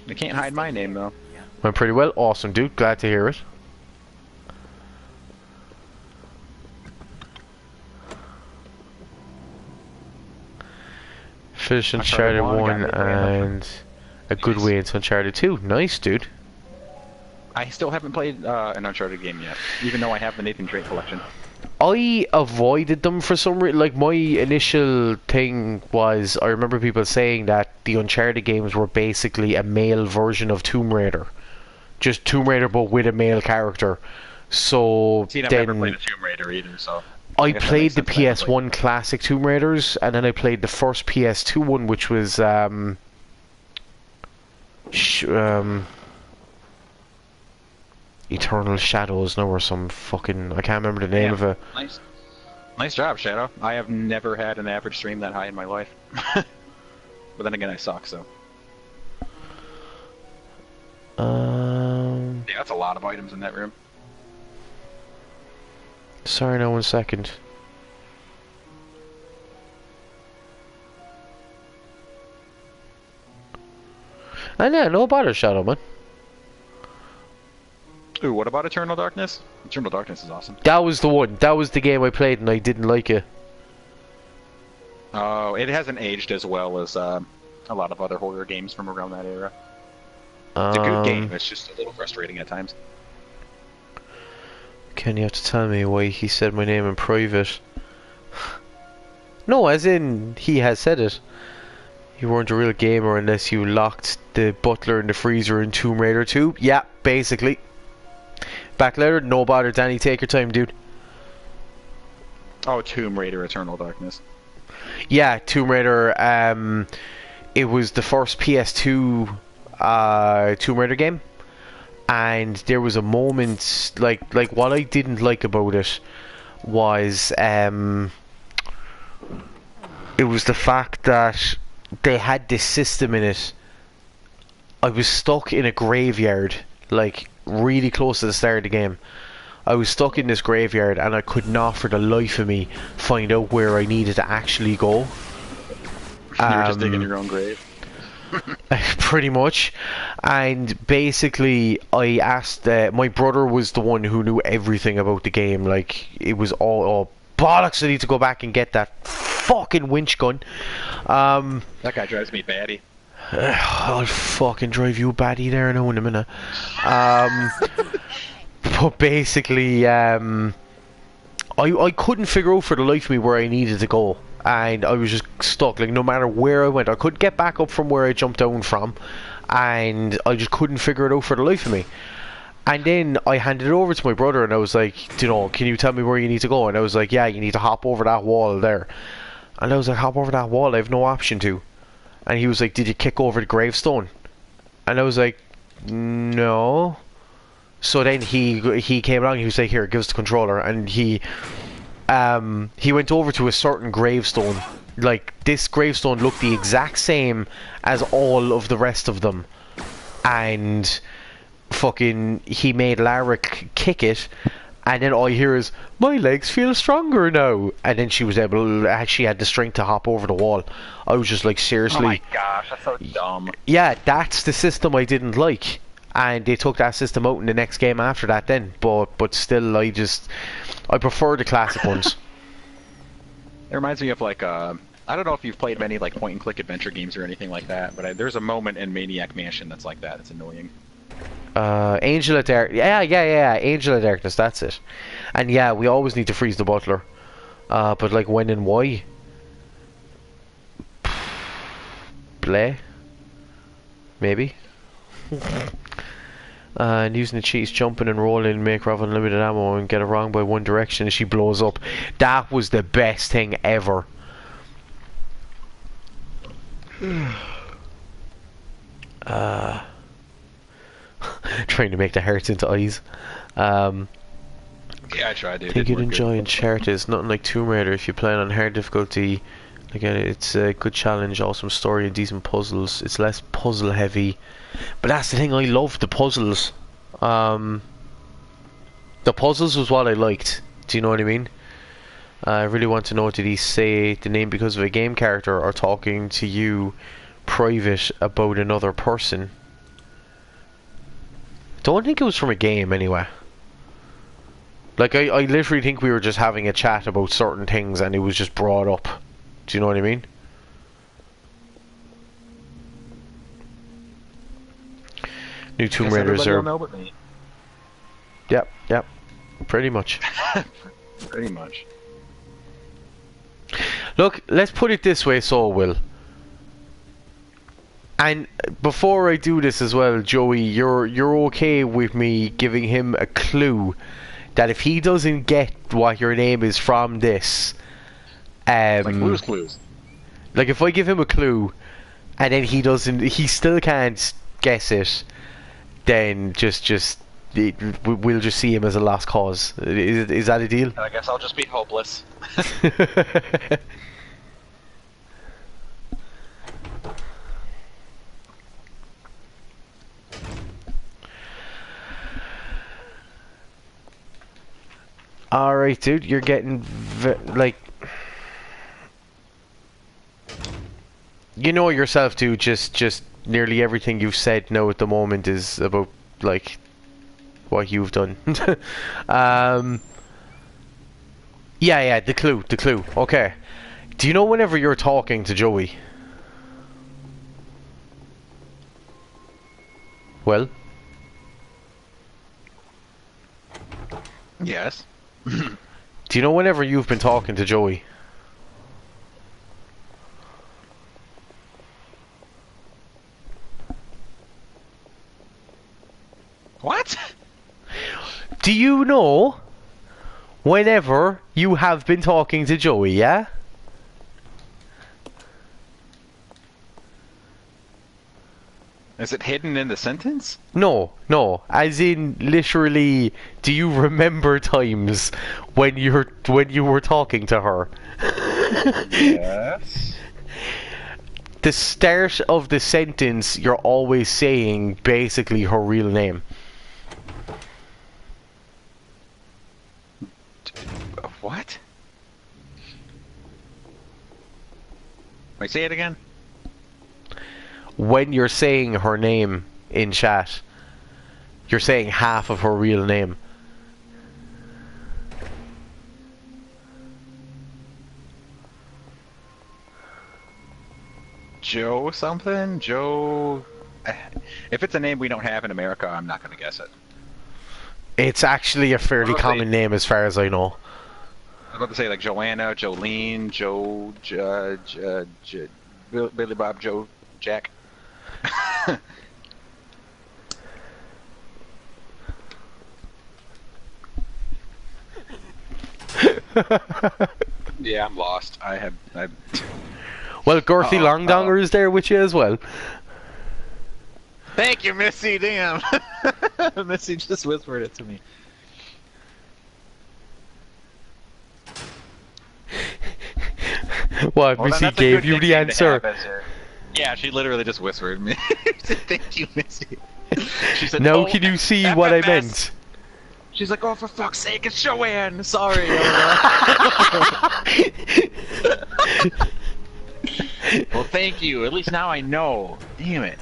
They can't hide my name, though. Went pretty well. Awesome, dude. Glad to hear it. Finished Uncharted 1 and a good way into Uncharted 2. Nice, dude. I still haven't played an Uncharted game yet, even though I have the Nathan Drake collection. I avoided them for some reason. Like, my initial thing was, I remember people saying that the Uncharted games were basically a male version of Tomb Raider. Just Tomb Raider, but with a male character. So See, I've then never played a Tomb Raider either, so... I played the PS1 classic Tomb Raiders, and then I played the first PS2 one, which was Eternal Shadows, no, or some fucking, I can't remember the name of it. Nice job, Shadow. I have never had an average stream that high in my life. But then again, I suck, so. Yeah, that's a lot of items in that room. Sorry, now 1 second. And yeah, no bother, Shadow, man. Ooh, what about Eternal Darkness? Eternal Darkness is awesome. That was the one. That was the game I played and I didn't like it. Oh, it hasn't aged as well as a lot of other horror games from around that era. It's a good game, it's just a little frustrating at times. Ken, you have to tell me why he said my name in private. No, as in, he has said it. You weren't a real gamer unless you locked the butler in the freezer in Tomb Raider 2. Yeah, basically. Backletter, no bother, Danny, take your time, dude. Oh, Tomb Raider Eternal Darkness. Yeah, Tomb Raider, it was the first PS2 Tomb Raider game. And there was a moment, like what I didn't like about it was, it was the fact that they had this system in it. I was stuck in a graveyard, like really close to the start of the game. I was stuck in this graveyard and I could not for the life of me find out where I needed to actually go. You were just digging your own grave. Pretty much. And basically I asked, my brother was the one who knew everything about the game. Like, it was all bollocks, I need to go back and get that fucking winch gun. That guy drives me batty. I'll fucking drive you batty there now in a minute. But basically, I couldn't figure out for the life of me where I needed to go. And I was just stuck, like no matter where I went, I couldn't get back up from where I jumped down from, and I just couldn't figure it out for the life of me. And then I handed it over to my brother and I was like, you know, can you tell me where you need to go? And I was like, yeah, you need to hop over that wall there. And I was like, hop over that wall? I have no option to. And he was like, did you kick over the gravestone? And I was like, no. So then he came along and he was like, here, give us the controller. And he went over to a certain gravestone. Like, this gravestone looked the exact same as all of the rest of them. And fucking, he made Lara kick it. And then all I hear is, my legs feel stronger now. And then she was able to, she had the strength to hop over the wall. I was just like, seriously. Oh my gosh, that's so dumb. Yeah, that's the system I didn't like. And they took that system out in the next game after that then. But still, I prefer the classic ones. It reminds me of like, I don't know if you've played many like point and click adventure games or anything like that, but there's a moment in Maniac Mansion that's like that. It's annoying. Angel of Darkness. Yeah. Angel of Darkness, that's it. And yeah, we always need to freeze the butler. But like when and why? Play? Maybe? And using the cheats, jumping and rolling, make her have unlimited ammo and get it wrong by one direction and she blows up. That was the best thing ever. Trying to make the hearts into eyes. Yeah, I tried to. I think you'd enjoy Uncharted. It's nothing like Tomb Raider. If you play on hard difficulty, again, it's a good challenge, awesome story and decent puzzles. It's less puzzle heavy, but that's the thing, I love the puzzles. The puzzles was what I liked. Do you know what I mean? I really want to know, did he say the name because of a game character or talking to you private about another person? Don't think it was from a game anyway. Like, I literally think we were just having a chat about certain things and it was just brought up. Do you know what I mean? New Tomb Guess Raiders everybody will are. know but me. Yep. Pretty much. Pretty much. Look, let's put it this way, so Will. And before I do this as well, Joey, you're okay with me giving him a clue that if he doesn't get what your name is from this, Like Blue's Clues. like if I give him a clue and then he still can't guess it, then we'll just see him as a lost cause. Is that a deal? I guess I'll just be hopeless. Alright, dude, you're getting like, you know yourself, dude. Just nearly everything you've said now at the moment is about like what you've done. Yeah, the clue. Okay. Do you know whenever you're talking to Joey? Well, Yes. do you know whenever you've been talking to Joey? What? Do you know whenever you have been talking to Joey, yeah? Is it hidden in the sentence? No. As in, literally, do you remember times when you were talking to her? Yes. The start of the sentence, you're always saying basically her real name. What? Wait, say it again. When you're saying her name in chat, you're saying half of her real name. Joe something? Joe... If it's a name we don't have in America, I'm not going to guess it. It's actually a fairly Honestly- common name as far as I know. I was about to say like Joanna, Jolene, Joe, Billy Bob, Joe, Jack. Yeah, I'm lost. I Well, Gorthy Longdonger is there with you as well. Thank you, Missy. Damn. Missy just whispered it to me. What, Well, Missy that's a gave good you the nickname to answer. have as her- Yeah, she literally just whispered me. She said, thank you, Missy. She said, Now "Oh, can you see what I FFS." meant? She's like, oh, for fuck's sake, it's Joanne. Sorry. Well, thank you. At least now I know. Damn it.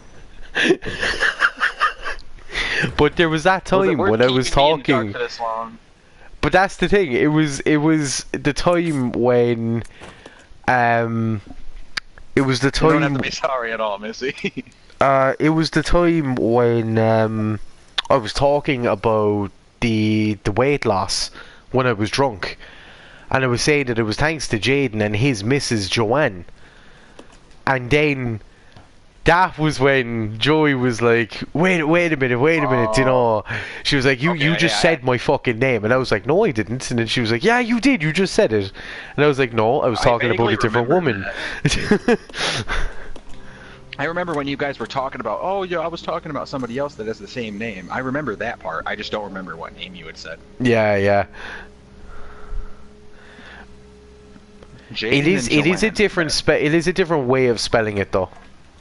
But there was that Was it time worth when I was keeping me in the dark talking. for this long? But that's the thing. It was the time when it was the You don't have time to be sorry at all, Missy. it was the time when I was talking about the weight loss when I was drunk, and I was saying that it was thanks to Jaden and his Mrs. Joanne, and then that was when Joey was like, wait a minute, you know, she was like, you Okay, just yeah, said my fucking name, and I was like, no, I didn't, and then she was like, yeah, you did, you just said it, and I was like, no, I was I talking about vaguely a different remember woman. I remember when you guys were talking about, oh, yeah, I was talking about somebody else that has the same name. I remember that part. I just don't remember what name you had said. Yeah. Jaden It is and a Joanne. different it is a different way of spelling it, though.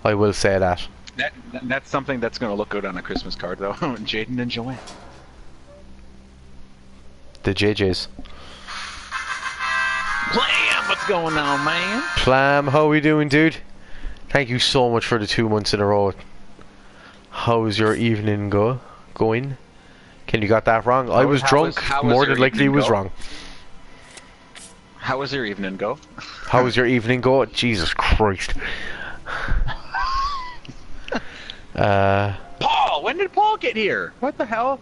I will say that. That's something that's going to look good on a Christmas card, though. Jaden and Joanne. The JJs. Blam! What's going on, man? Plam, how we doing, dude? Thank you so much for the 2 months in a row. How's your evening going? Ken, you got that wrong. I was drunk. how was More your than likely evening was go? wrong. How was your evening go? How was your evening go? Jesus Christ. Paul, when When did Paul get here? What the hell?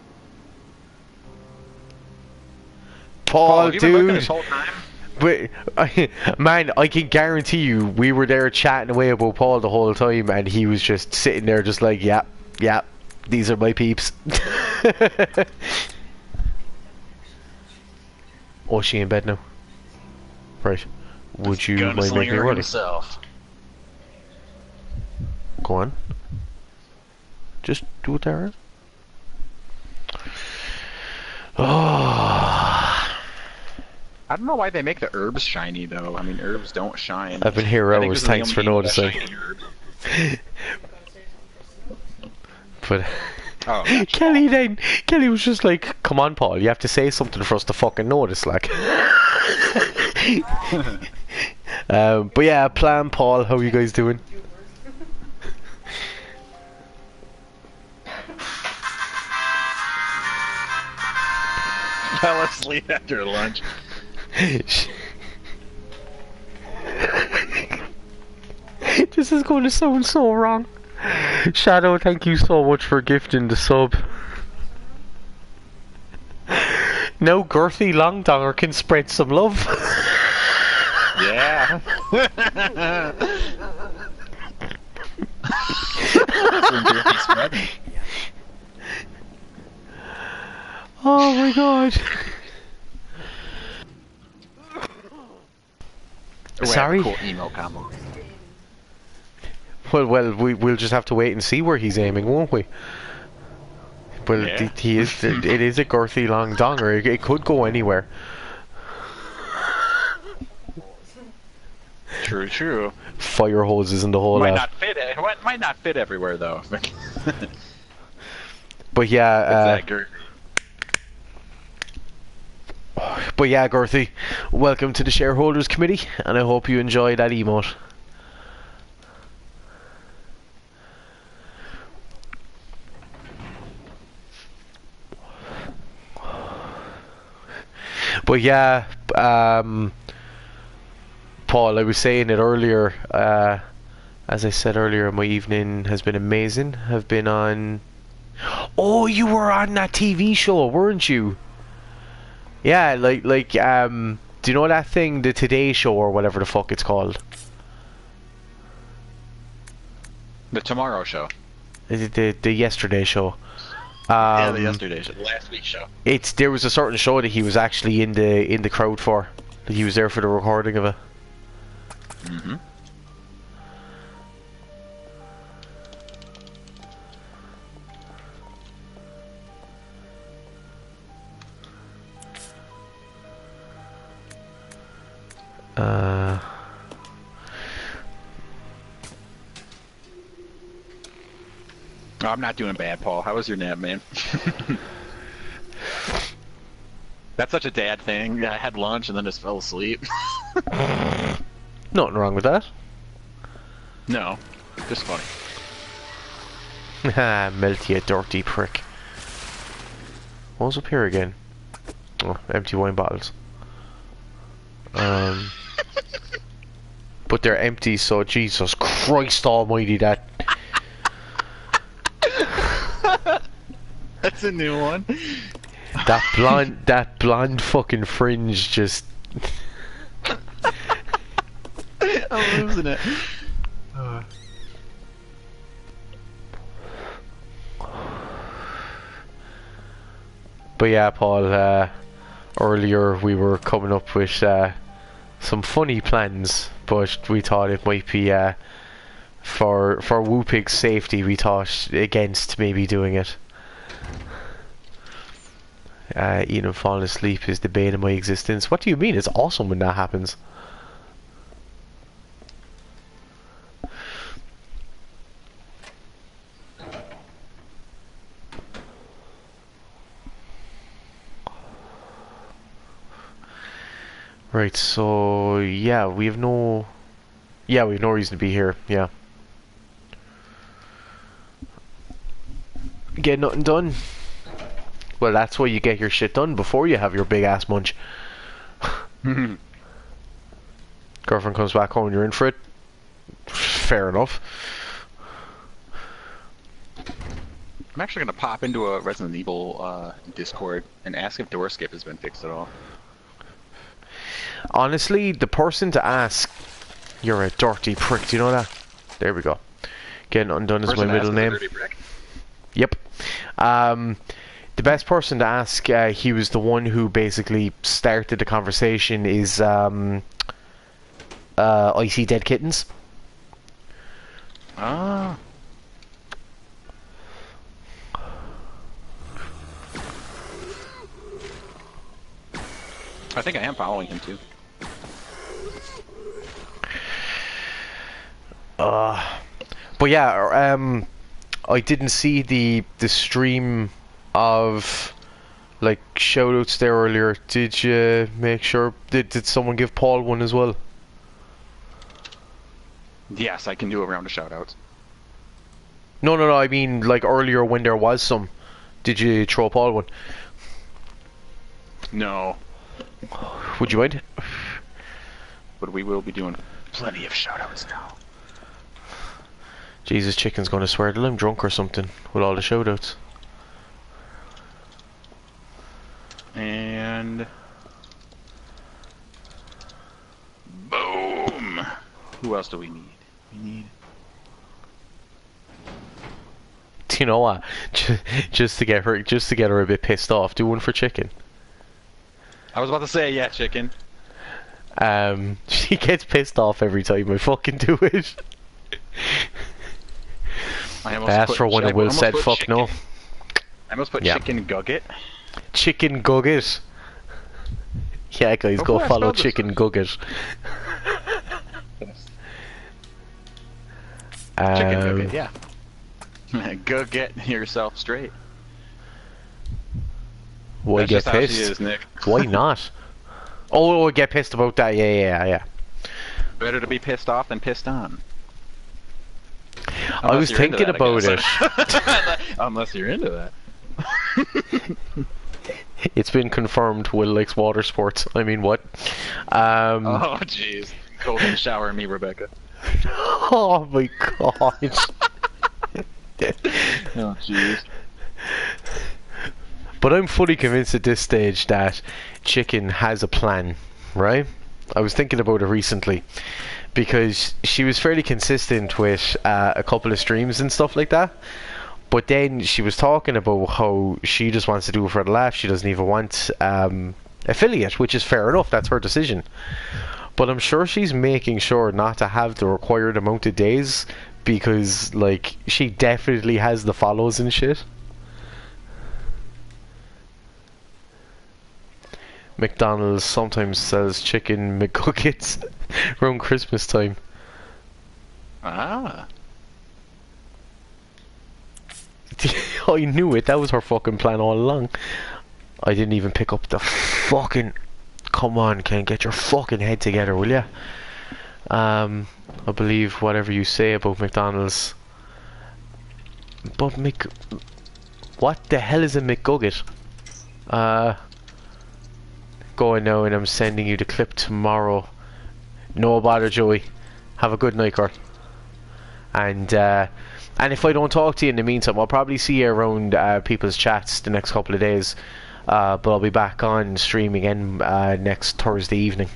Paul, have you been looking dude. this whole time? But, man, I can guarantee you, we were there chatting away about Paul the whole time, and he was just sitting there, just like, yeah, these are my peeps. Oh, is she in bed now? Right. Would you mind making me ready? himself. Go on. Just do it there. Oh. I don't know why they make the herbs shiny though. I mean, herbs don't shine. I've been here I think hours, this is the thanks for only noticing. shiny herb. But Oh, gotcha. Kelly was just like, come on Paul, you have to say something for us to fucking notice, like. But yeah, plan Paul, how you guys doing? Fell asleep after lunch. This is going to sound so wrong. Shadow, thank you so much for gifting the sub. Now Girthy Longdonger can spread some love. Yeah. Oh my god. Sorry? Cool emo combo. Well, we'll just have to wait and see where he's aiming, won't we? Well, Yeah. he is. It is a girthy long donger. It could go anywhere. True. Fire hoses in the whole lot. Might not fit everywhere though. But yeah, Girthy. Girthy, welcome to the shareholders committee, and I hope you enjoy that emote. But yeah, Paul, I was saying it earlier, as I said earlier, my evening has been amazing. I've been on... Oh, you were on that TV show, weren't you? Yeah, like, do you know that thing, the Today Show, or whatever the fuck it's called? The Tomorrow Show. The Yesterday Show. Yeah, the Yesterday Show. The last week's show. There was a certain show that he was actually in the crowd for. He was there for the recording of it. Mm-hmm. Oh, I'm not doing bad, Paul. How was your nap, man? That's such a dad thing. I had lunch and then just fell asleep. Nothing wrong with that. No, just funny. Melt, you dirty prick. What was up here again? Oh, empty wine bottles. But they're empty, so Jesus Christ Almighty, that. That's a new one. That blonde fucking fringe just. I'm losing it. But yeah, Paul, earlier we were coming up with some funny plans, but we thought it might be for Whoopig's safety, we thought against maybe doing it. Eating and falling asleep is the bane of my existence. What do you mean? It's awesome when that happens. Right, so yeah, we have no reason to be here. Yeah, get nothing done. Well, that's why you get your shit done before you have your big ass munch. Girlfriend comes back home and you're in for it. Fair enough. I'm actually gonna pop into a Resident Evil Discord and ask if door skip has been fixed at all. Honestly, the person to ask, you're a dirty prick, do you know that? There we go. Getting undone is my middle name. Yep. The best person to ask, he was the one who basically started the conversation, is Icy Dead Kittens. Ah. I think I am following him too. But yeah, I didn't see the stream of like shoutouts there earlier. Did you make sure? Did someone give Paul one as well? Yes, I can do a round of shoutouts. No. I mean, like earlier when there was some, did you throw Paul one? No, Would you mind? but we will be doing plenty of shoutouts now. Jesus, Chicken's gonna swear that I'm drunk or something with all the shoutouts. And boom! Who else do we need? We need. Do you know what? Just to get her a bit pissed off, do one for Chicken. I was about to say, yeah, Chicken. She gets pissed off every time I fucking do it. I asked for one and Will said fuck chicken. No. I almost put Chicken Gugget. Chicken Gugget. Yeah, guys, go follow Chicken Gugget. Chicken Gugget, yeah. Go get yourself straight. Why That's get pissed? Is, Nick. Why not? Oh, get pissed about that. Yeah. Better to be pissed off than pissed on. I was thinking about it. Unless you're into that. It's been confirmed Will likes water sports. I mean, what? Oh, jeez. Golden shower me, Rebecca. Oh, my God. Oh, jeez. But I'm fully convinced at this stage that Chicken has a plan, right? I was thinking about it recently because she was fairly consistent with a couple of streams and stuff like that. But then she was talking about how she just wants to do it for the laugh. She doesn't even want affiliate, which is fair enough. That's her decision. But I'm sure she's making sure not to have the required amount of days because, like, she definitely has the follows and shit. McDonald's sometimes sells chicken McGuggets around Christmas time. Ah. I knew it. That was her fucking plan all along. I didn't even pick up the fucking... Come on, Ken. Get your fucking head together, will ya? I believe whatever you say about McDonald's. But what the hell is a McGugget? Going now and I'm sending you the clip tomorrow. No bother, Joey. Have a good night, Kurt. And if I don't talk to you in the meantime, I'll probably see you around people's chats the next couple of days. But I'll be back on stream again next Thursday evening.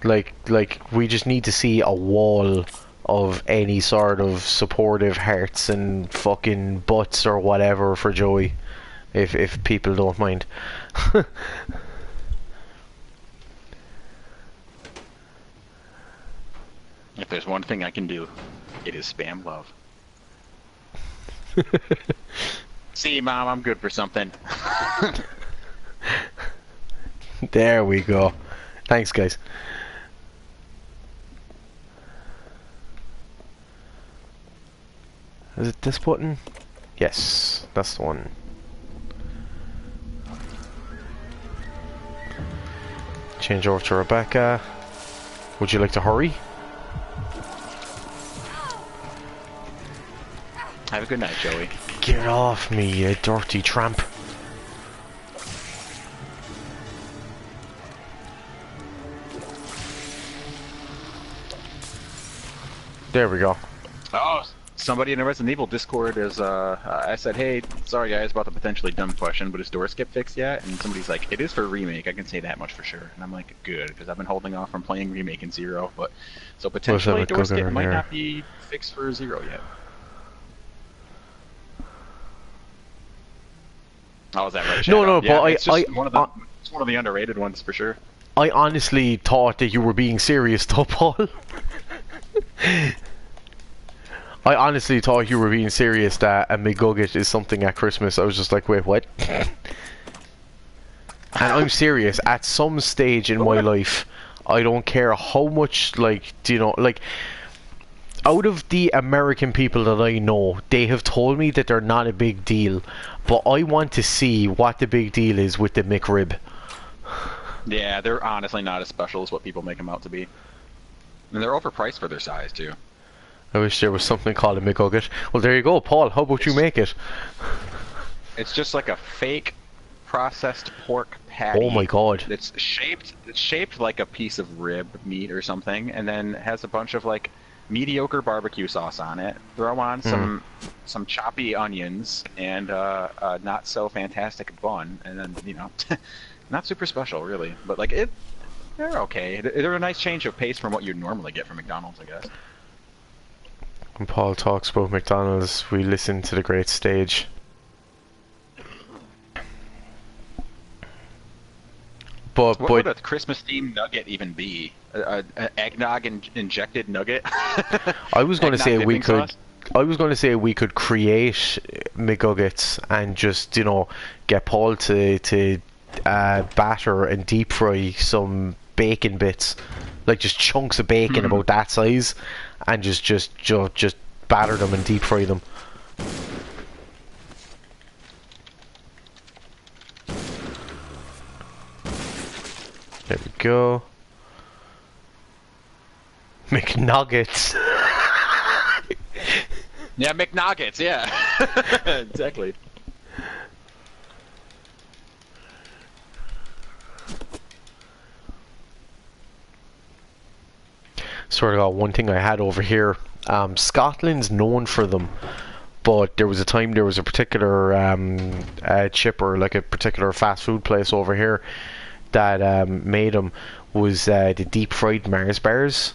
Like we just need to see a wall of any sort of supportive hearts and fucking butts or whatever for Joey, if people don't mind. If there's one thing I can do, it is spam love. See, Mom, I'm good for something. There we go. Thanks, guys. Is it this button? Yes, that's the one. Change over to Rebecca. Would you like to hurry? Have a good night, Joey. Get off me, you dirty tramp. There we go. Oh, somebody in the Resident Evil Discord is, I said, hey, sorry guys about the potentially dumb question, but is door skip fixed yet? And somebody's like, it is for remake, I can say that much for sure. And I'm like, good, because I've been holding off from playing remake in Zero, but, so potentially door skip might not be fixed for Zero yet. Oh, is that right? No, no, yeah, but it's one of the underrated ones for sure. I honestly thought that you were being serious, though, Paul. I honestly thought you were being serious that a McGugget is something at Christmas. I was just like, wait, what? And I'm serious. At some stage in my life, I don't care how much, like, do you know, like, out of the American people that I know, they have told me that they're not a big deal, but I want to see what the big deal is with the McRib. Yeah, they're honestly not as special as what people make them out to be. And they're overpriced for their size, too. I wish there was something called a McGugget. Well, there you go, Paul. How about you make it? It's just like a fake processed pork patty. Oh my god. It's shaped like a piece of rib meat or something, and then has a bunch of like mediocre barbecue sauce on it. Throw on some choppy onions and a not so fantastic bun, and then not super special really, but like they're okay. They're a nice change of pace from what you'd normally get from McDonald's, I guess. When Paul talks about McDonald's, we listen to the great stage. But what would a Christmas themed nugget even be? An eggnog injected nugget? I was going to say we could. Sauce? I was going to say we could create McGuggets and just get Paul to batter and deep fry some bacon bits, like just chunks of bacon about that size, and just batter them and deep fry them. There we go. McNuggets. Yeah, McNuggets, yeah. Exactly. Sort of got one thing I had over here. Scotland's known for them, but there was a time there was a particular chip or like a particular fast food place over here that made them was the deep fried Mars bars.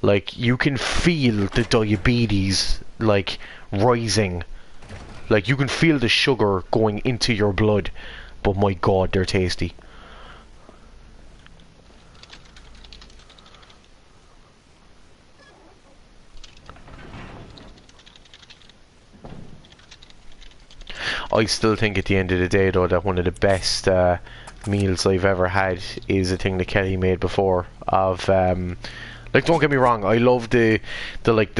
Like you can feel the diabetes like rising, like you can feel the sugar going into your blood, but my god, they're tasty. I still think at the end of the day though that one of the best meals I've ever had is a thing that Kelly made before of like, don't get me wrong, I love the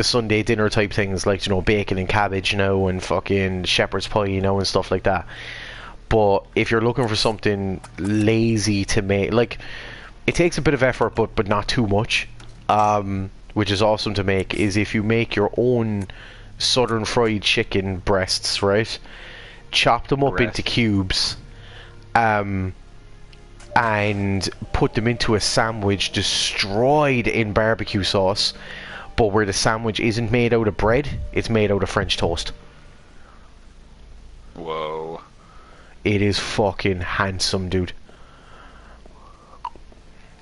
Sunday dinner type things, like, bacon and cabbage, and fucking shepherd's pie, and stuff like that. But if you're looking for something lazy to make, like, it takes a bit of effort, but not too much, which is awesome to make, is if you make your own southern fried chicken breasts, right? Chop them up into cubes, and put them into a sandwich destroyed in barbecue sauce, but where the sandwich isn't made out of bread, it's made out of French toast. Whoa. It is fucking handsome, dude.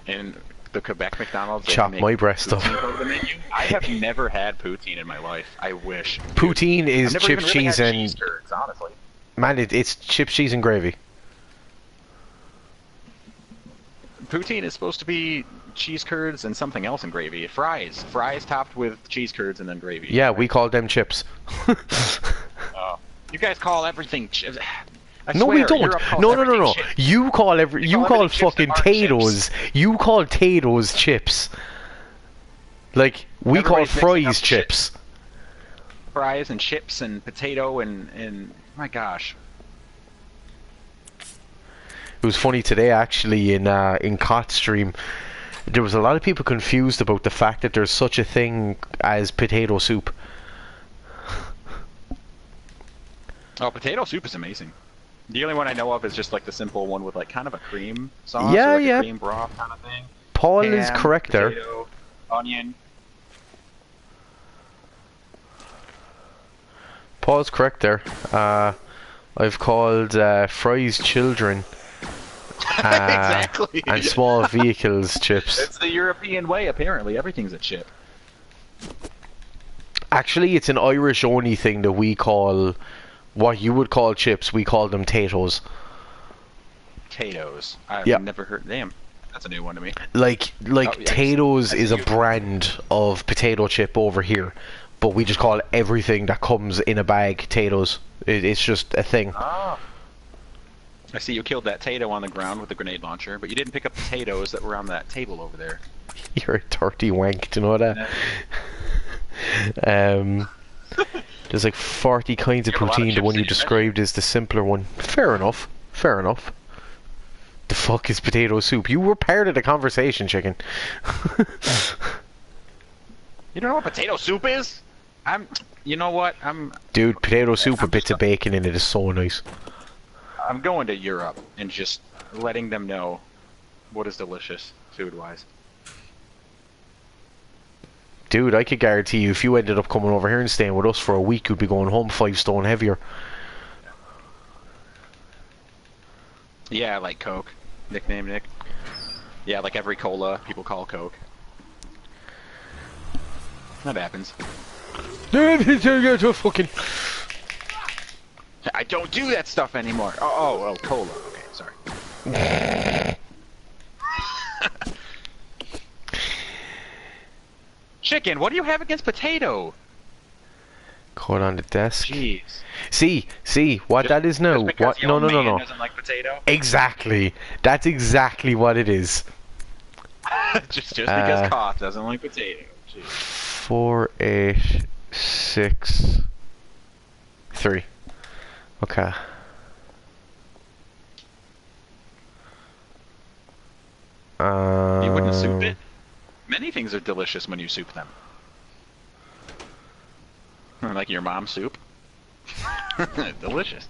And the Quebec McDonald's, chop my breast up. I have never had poutine in my life. I wish. Poutine is chips, cheese, and cheese curds, honestly. Man, it's chips, cheese, and gravy. Poutine is supposed to be cheese curds and something else in gravy. Fries topped with cheese curds and then gravy. Yeah, right? We call them chips. You guys call everything chips. No, we don't. No. Chips. You call fucking potatoes. You call potatoes chips. Like we call fries chips. Fries and chips and potato and my gosh. It was funny today actually in COT stream. There was a lot of people confused about the fact that there's such a thing as potato soup. Oh, potato soup is amazing. The only one I know of is just like the simple one with like kind of a cream sauce, yeah, or like yeah, a cream broth kind of thing. Paul is correct potato, there. Onion. Paul's correct there. I've called fries children. Exactly. And small vehicles chips. It's the European way, apparently. Everything's a chip. Actually, it's an Irish-only thing that we call what you would call chips. We call them Tatoes. Potatoes. I've Yeah. never heard. Damn, that's a new one to me. Like yeah, Tatoes I is see a you. brand of potato chip over here, but we just call everything that comes in a bag Tatoes. It's just a thing. Oh. I see you killed that Tato on the ground with the grenade launcher, but you didn't pick up potatoes that were on that table over there. You're a dirty wank, do you know that? There's like 40 kinds of You have a lot of protein. The chips one in you your described is the simpler one. Fair enough. Fair enough. The fuck is potato soup? You were part of the conversation, chicken. You don't know what potato soup is? You know what? Dude, potato soup with bits of bacon in it is so nice. I'm going to Europe and just letting them know what is delicious food-wise. Dude, I could guarantee you if you ended up coming over here and staying with us for a week, you'd be going home 5 stone heavier. Yeah, like Coke. Nickname Nick. Yeah, like every cola people call Coke. That happens. Fucking. I don't do that stuff anymore. Oh, cola. Okay, sorry. Chicken, what do you have against potato? Caught on the desk. Jeez. See what that is now. Just because What? the No, old no, no, man no. doesn't like potato? Exactly. That's exactly what it is. just because Koth doesn't like potato. Jeez. 4, 8, 6, 3. Okay. You wouldn't soup it? Many things are delicious when you soup them. Like your mom's soup. Delicious.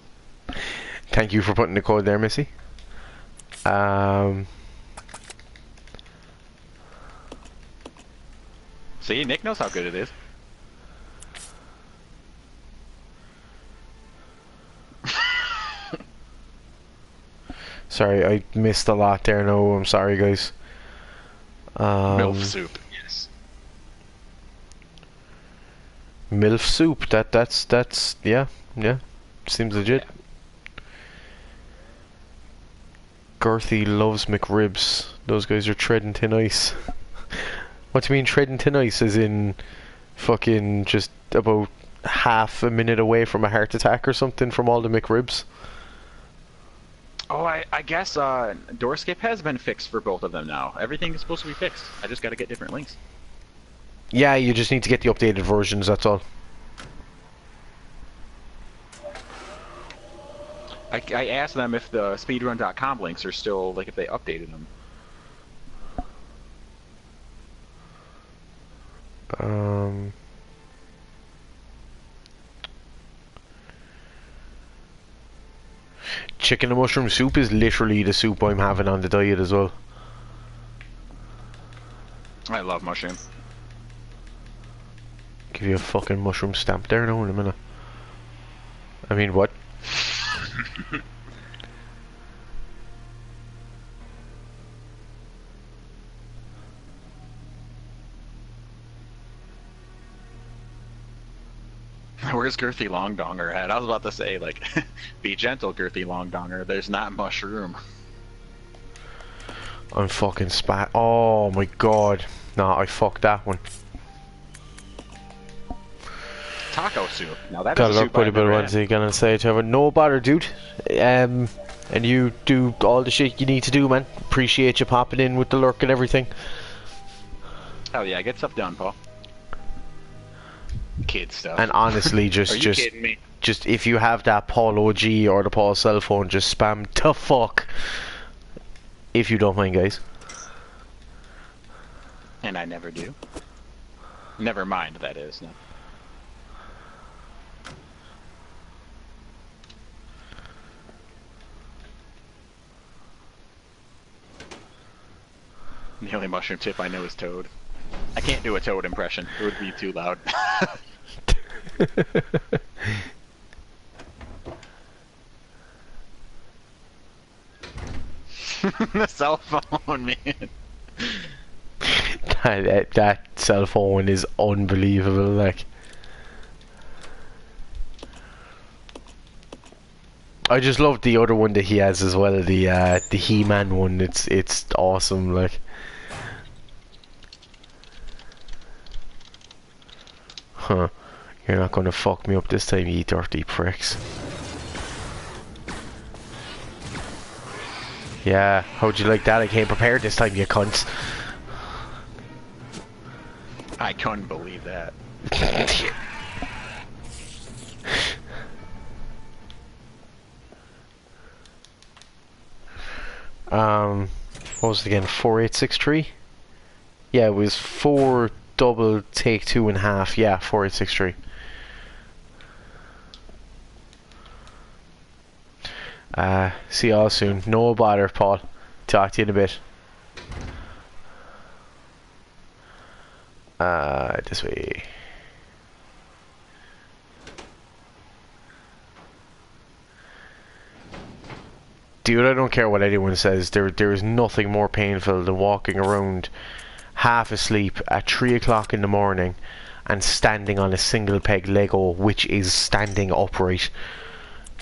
Thank you for putting the code there, Missy. See, Nick knows how good it is. Sorry, I missed a lot there. No, I'm sorry, guys. MILF soup, yes. MILF soup. That's yeah. Seems legit. Yeah. Girthy loves McRibs. Those guys are treading thin ice. What do you mean treading thin ice? As in fucking just about half a minute away from a heart attack or something from all the McRibs? Oh, I guess door skip has been fixed for both of them now. Everything is supposed to be fixed. I just gotta get different links. Yeah, you just need to get the updated versions, that's all. I asked them if the speedrun.com links are still, like, if they updated them. Chicken and mushroom soup is literally the soup I'm having on the diet as well. I love mushroom. Give you a fucking mushroom stamp there now in a minute. I mean, what? Where's Girthy Longdonger at? I was about to say, like, be gentle, Girthy Longdonger. There's not mushroom. I'm fucking spat. Oh my god. Nah, I fucked that one. Taco soup. Now that Got is a a look soup pretty I've bit never ones had. you gonna say to everyone. No bother, dude. And you do all the shit you need to do, man. Appreciate you popping in with the lurk and everything. Hell yeah, get stuff done, Paul. Kid stuff. And honestly, Are just you kidding me? just if you have that Paul OG or the Paul cell phone, just spam to fuck. If you don't mind, guys. And I never do. Never mind, that is. No. The only mushroom tip I know is Toad. I can't do a Toad impression. It would be too loud. The cell phone, man. That cell phone is unbelievable. Like, I just love the other one that he has as well. The He-Man one. It's awesome. Like, huh? You're not gonna fuck me up this time, you dirty pricks. Yeah, how'd you like that? I came prepared this time, you cunts. I couldn't believe that. What was it again? 4863? Yeah, it was 4 double take 2.5. Yeah, 4863. See y'all soon. No bother, Paul. Talk to you in a bit. This way. Dude, I don't care what anyone says. There is nothing more painful than walking around half asleep at 3 o'clock in the morning and standing on a single peg Lego, which is standing upright,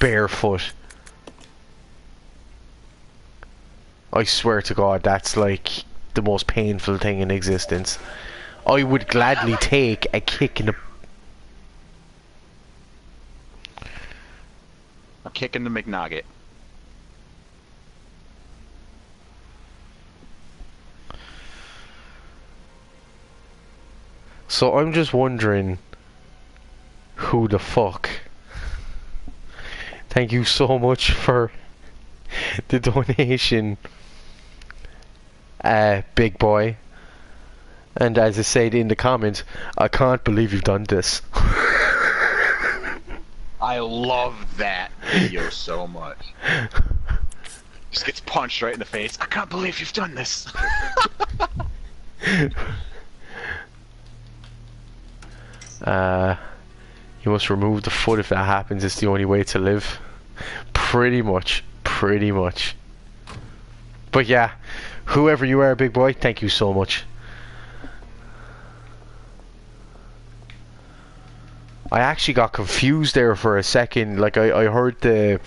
barefoot. I swear to God, that's like the most painful thing in existence. I would gladly take a kick in the... A kick in the McNugget. So I'm just wondering who the fuck. Thank you so much for the donation, big boy. And as I said in the comments, I can't believe you've done this. I love that video so much. Just gets punched right in the face. I can't believe you've done this. You must remove the foot if that happens. It's the only way to live. Pretty much. But yeah, whoever you are, big boy, thank you so much. I actually got confused there for a second. Like, I heard the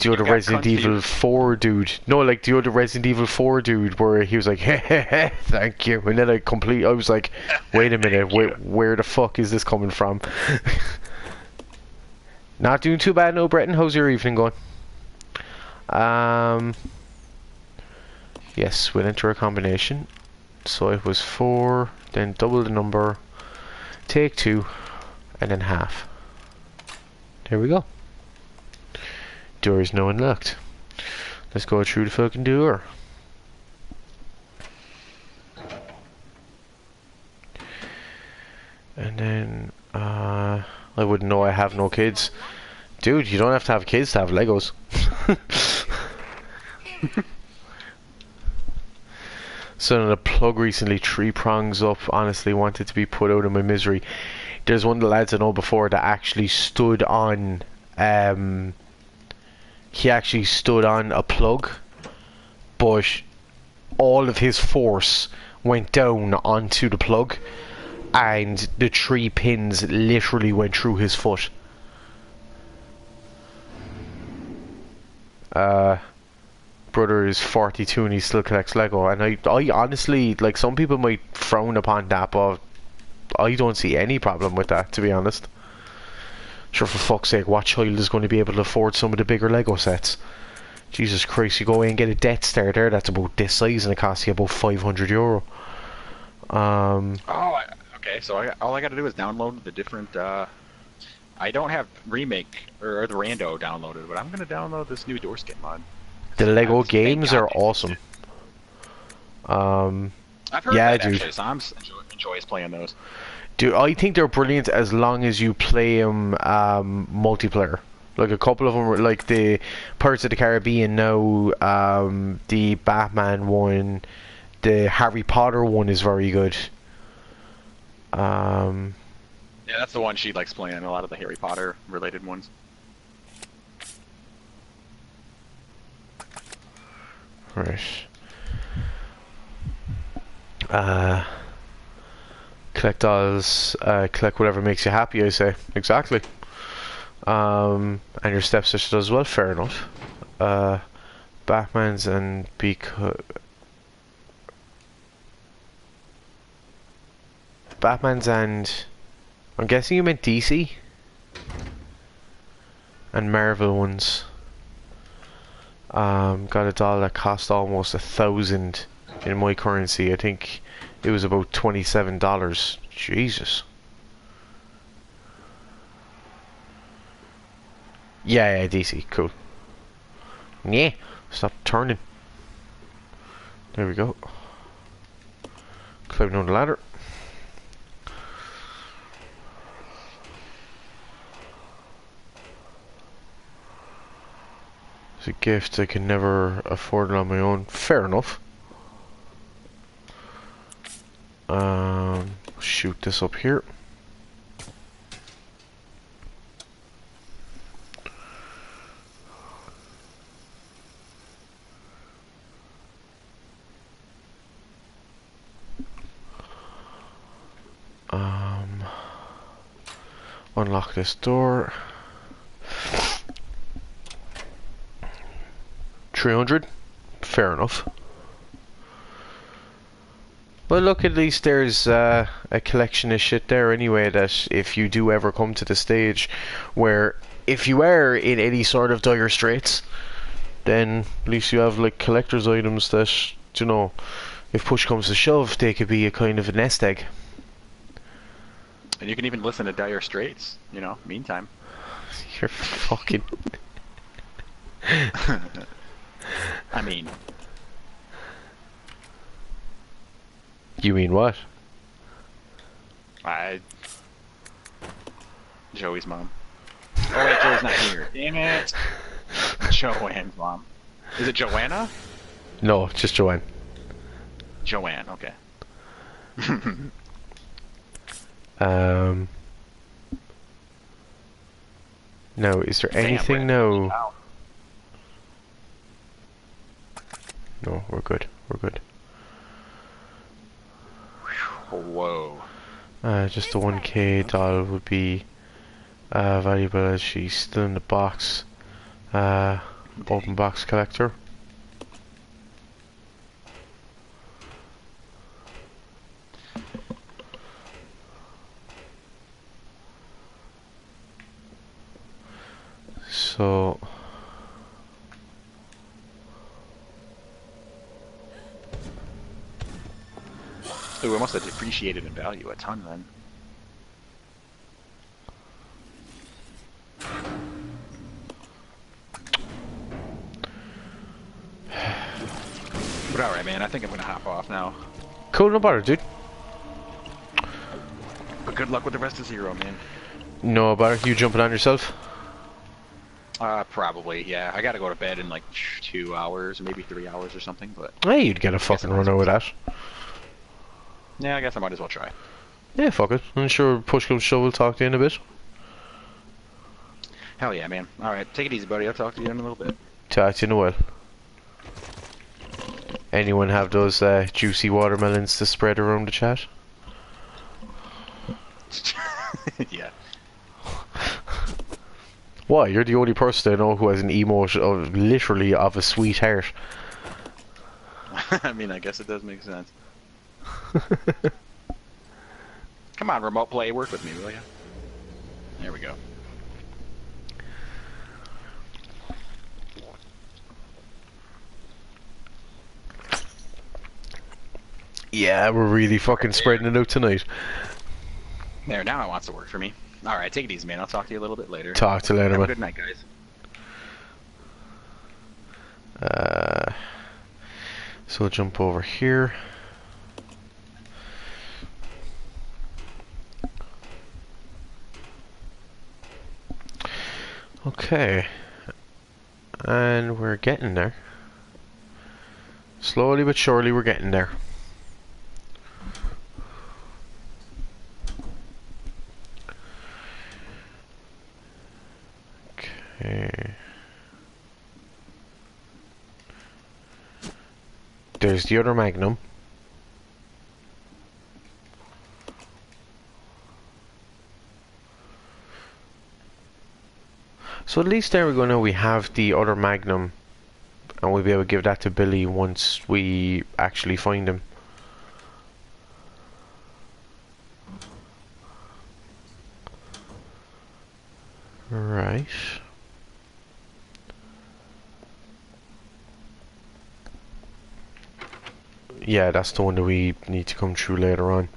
other Resident Evil 4 dude. No, like the other Resident Evil 4 dude, where he was like, "Heh, thank you," and then I was like, "Wait a minute, where the fuck is this coming from?" Not doing too bad, no, Breton. How's your evening going? Yes, we'll enter a combination. So it was 4, then double the number, take 2, and then half. There we go. Door is now unlocked. Let's go through the fucking door. And then, I wouldn't know I have no kids. Dude, you don't have to have kids to have Legos. So the plug recently, 3 prongs up. Honestly, wanted to be put out of my misery. There's one of the lads I know before that actually stood on, he actually stood on a plug, but all of his force went down onto the plug, and the 3 pins literally went through his foot. Brother is 42 and he still collects Lego, and I honestly, like, some people might frown upon that, but I don't see any problem with that, to be honest. Sure, for fuck's sake, what child is going to be able to afford some of the bigger Lego sets? Jesus Christ, you go away and get a Death Star there that's about this size and it costs you about €500. Okay, so all I gotta do is download the different, I don't have Remake, or the Rando downloaded, but I'm gonna download this new Doorskin mod. The Lego games are awesome. I've heard yeah, that, dude. actually, so I'm enjoys playing those. Dude, I think they're brilliant as long as you play them multiplayer. Like, a couple of them were like the Pirates of the Caribbean now, the Batman one, the Harry Potter one is very good. Yeah, that's the one she likes playing, a lot of the Harry Potter related ones. Right. Collect dolls, collect whatever makes you happy, I say. Exactly. And your stepsister does well, fair enough. Batman's and Batman's and... I'm guessing you meant DC? And Marvel ones. Got a doll that cost almost 1,000 in my currency. I think it was about $27. Jesus. Yeah, DC, cool. Yeah, stop turning. There we go. Climbing on the ladder. It's a gift, I can never afford it on my own. Fair enough. Shoot this up here. Unlock this door. 300. Fair enough. Well, look, at least there's a collection of shit there anyway, that if you do ever come to the stage where if you are in any sort of dire straits, then at least you have like collector's items that, you know, if push comes to shove, they could be a kind of a nest egg. And you can even listen to Dire Straits, you know, meantime. You're fucking... I mean... You mean what? Joey's mom. Oh wait, Joey's not here. Damn it! Joanne's mom. Is it Joanna? No, just Joanne. Joanne, okay. No, is there Damn, anything? No. No, we're good. We're good. Whoa. Just the 1K doll would be valuable as she's still in the box. Open box collector. So... Ooh, it must have depreciated in value a ton then. But alright, man, I think I'm gonna hop off now. Cool, no bother, dude. But good luck with the rest of Zero, man. No bother. You jumping on yourself? Probably, yeah. I gotta go to bed in like 2 hours, maybe 3 hours or something, but... Hey, you'd get a fucking run out with that. Yeah, I guess I might as well try. Yeah, fuck it. I'm sure push comes to shove, we'll talk to you in a bit. Hell yeah, man. Alright, take it easy, buddy. I'll talk to you in a little bit. Talk to you in a while. Anyone have those juicy watermelons to spread around the chat? Yeah. Why? You're the only person I know who has an emote of literally of a sweet heart. I mean, I guess it does make sense. Come on, remote play, work with me, will ya? There we go. Yeah, we're really fucking spreading it out tonight. There, now it wants to work for me. Alright, take it easy, man. I'll talk to you a little bit later. Talk to you later, Have man. a good night, guys. So we'll jump over here. Okay. And we're getting there. Slowly but surely we're getting there. Okay. There's the other Magnum. So at least there we go now, we have the other Magnum. And we'll be able to give that to Billy once we actually find him. Right. Yeah, that's the one that we need to come through later on.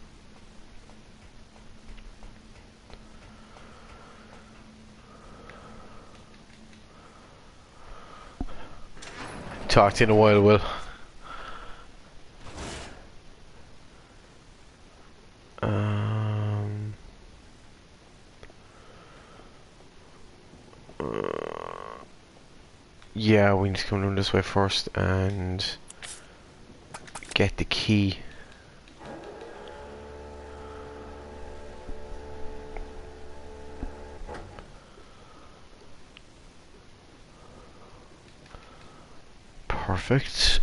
Talk to you in a while, Will. Yeah, we need to come down this way first and get the key. Perfect.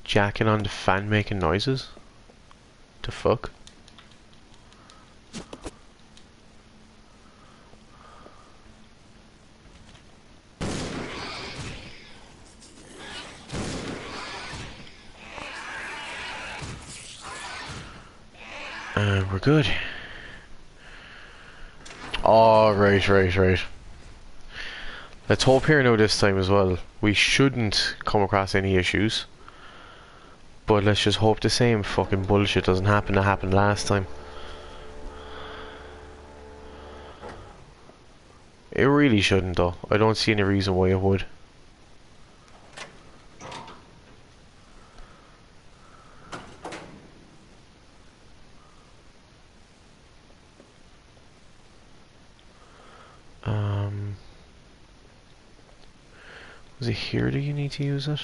Jacking on the fan making noises? The fuck? We're good. Oh, right. Let's hope here now this time as well. We shouldn't come across any issues. But let's just hope the same fucking bullshit doesn't happen that happened last time. It really shouldn't though. I don't see any reason why it would. Was it here that you need to use it?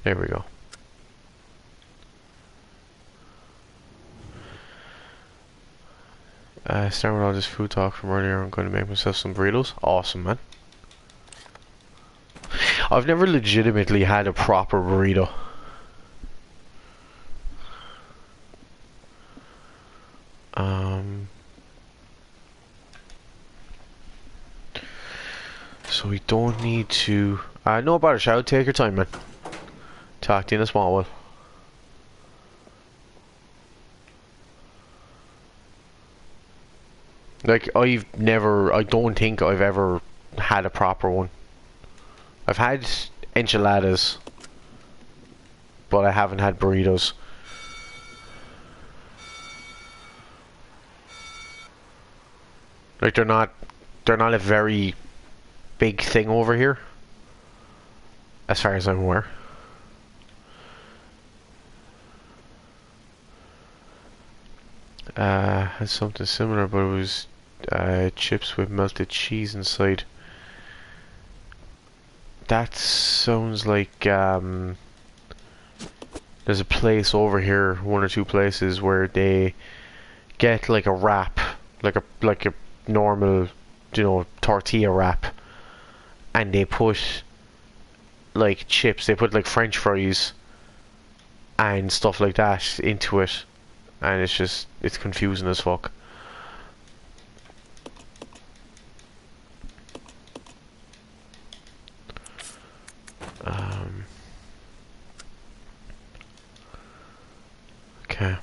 There we go. Starting with all this food talk from earlier, I'm going to make myself some burritos. Awesome, man. I've never legitimately had a proper burrito. So we don't need to... no bother, shout. Take your time, man. Talk to you in a small while. Like, I don't think I've ever had a proper one. I've had enchiladas, but I haven't had burritos. Like, they're not a very big thing over here, as far as I'm aware. Had something similar, but it was chips with melted cheese inside. That sounds like there's a place over here, one or two places where they get like a wrap, like a normal, you know, tortilla wrap, and they put like chips, they put like French fries and stuff like that into it, and it's confusing as fuck. Okay.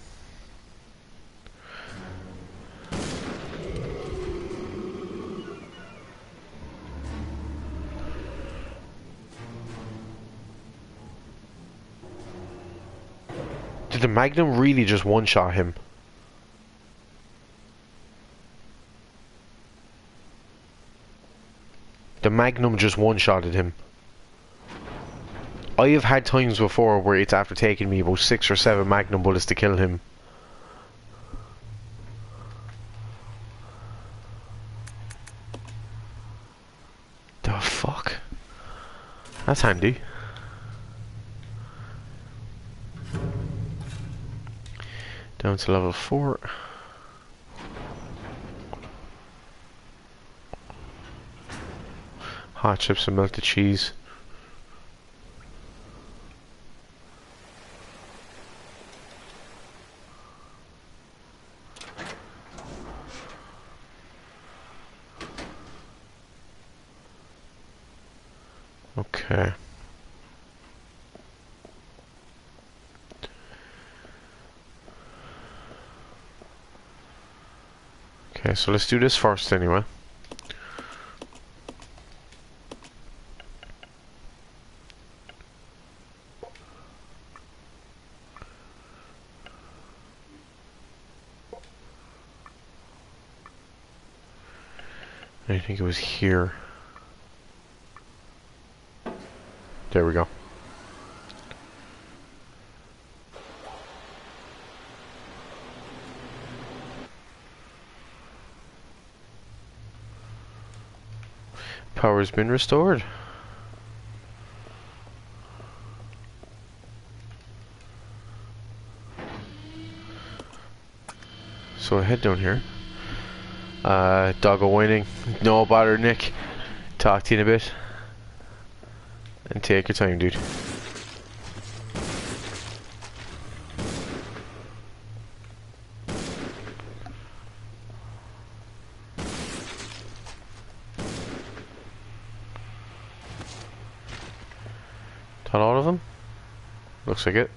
Did the Magnum really just one-shot him? The Magnum just one-shotted him. I have had times before where it's after taking me about 6 or 7 Magnum bullets to kill him. The fuck? That's handy. Down to level 4. Hot chips and melted cheese. Okay. Okay, so let's do this first anyway. I think it was here. There we go. Power's been restored. So I head down here. Doggo whining. No bother, Nick. Talk to you in a bit. And take your time, dude. That all of them? Looks like it.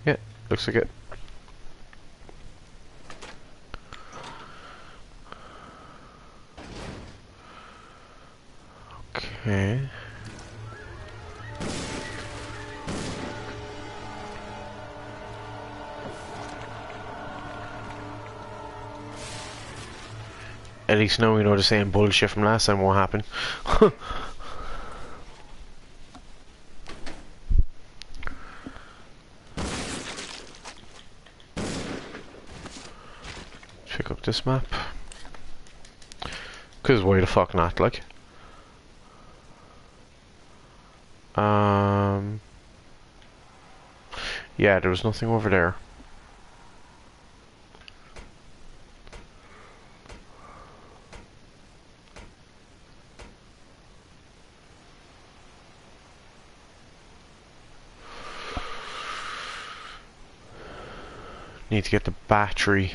Yeah, looks like it. Okay. At least now we know the same bullshit from last time won't happen. Pick up this map. Cause why the fuck not, like? Yeah, there was nothing over there. Need to get the battery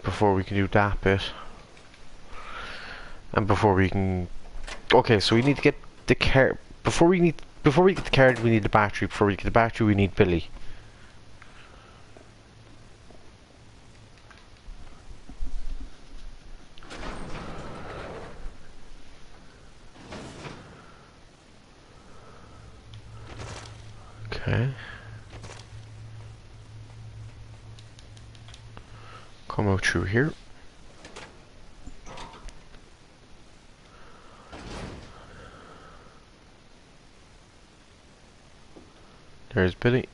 before we can do that bit. And before we can... Okay, so we need to get the car... Before we get the card, we need the battery. Before we get the battery, we need Billy. Okay. Come out through here. There's Billy.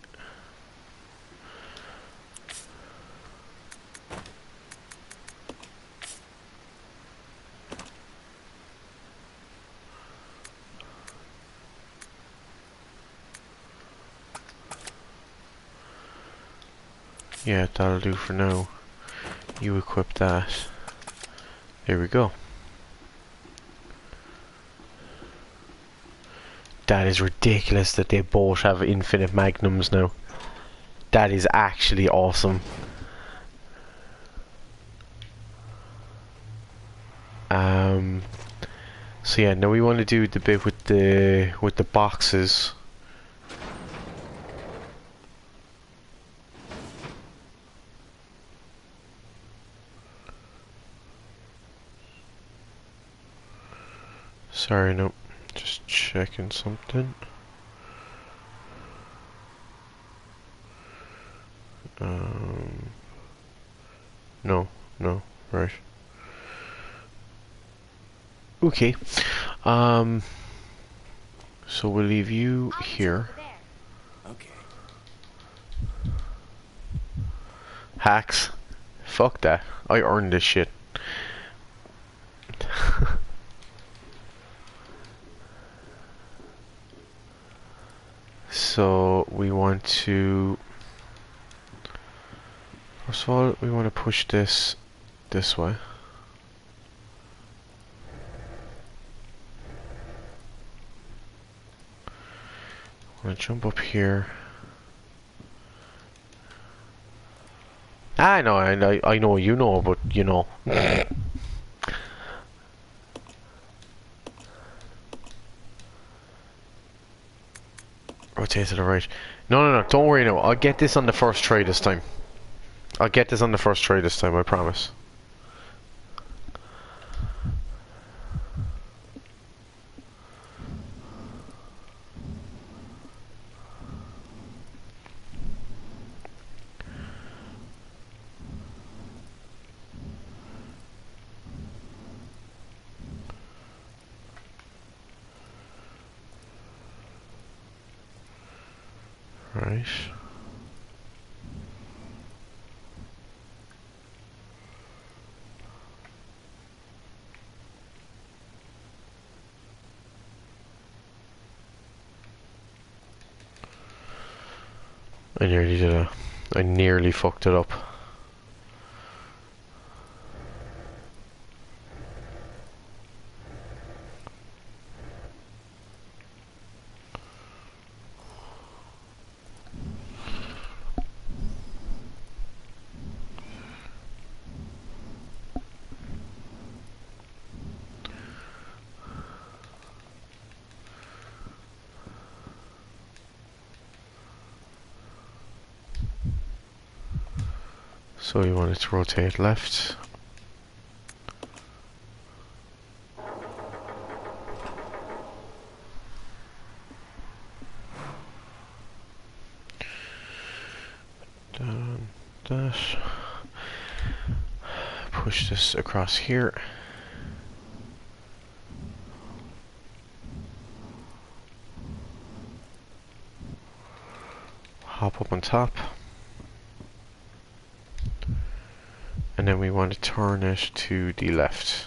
Yeah, that'll do for now. You equip that. There we go. That is ridiculous that they both have infinite magnums now. That is actually awesome. So yeah, now we want to do the bit with the boxes. Sorry, no. Just checking something. No, right. Okay. So we'll leave you here. Okay. Hacks. Fuck that. I earned this shit. So we want to First of all, we want to push this way. I want to jump up here. I know, you know, but you know. Rotate to the right. No, don't worry now. I'll get this on the first try this time. I promise. Right. I nearly fucked it up. So you want it to rotate left. Down that. Push this across here. Hop up on top. And then we want to turn it to the left.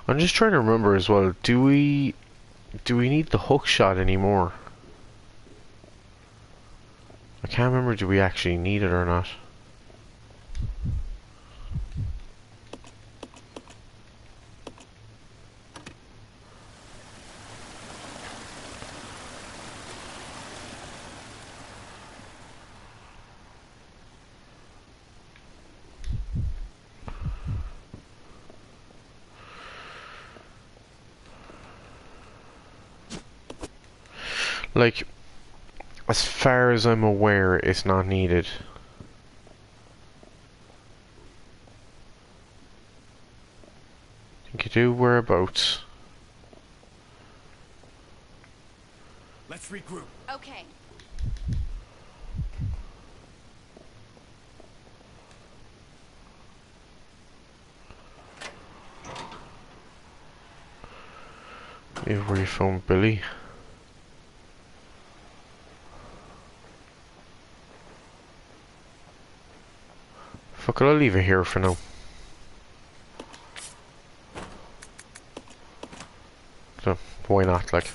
I'm just trying to remember as well, do we need the hook shot anymore? I can't remember, do we actually need it or not? Like, as far as I'm aware, it's not needed. I think you do whereabouts. Let's regroup. Okay. Where you found Billy? Fuck it, I'll leave it here for now. So, why not, like?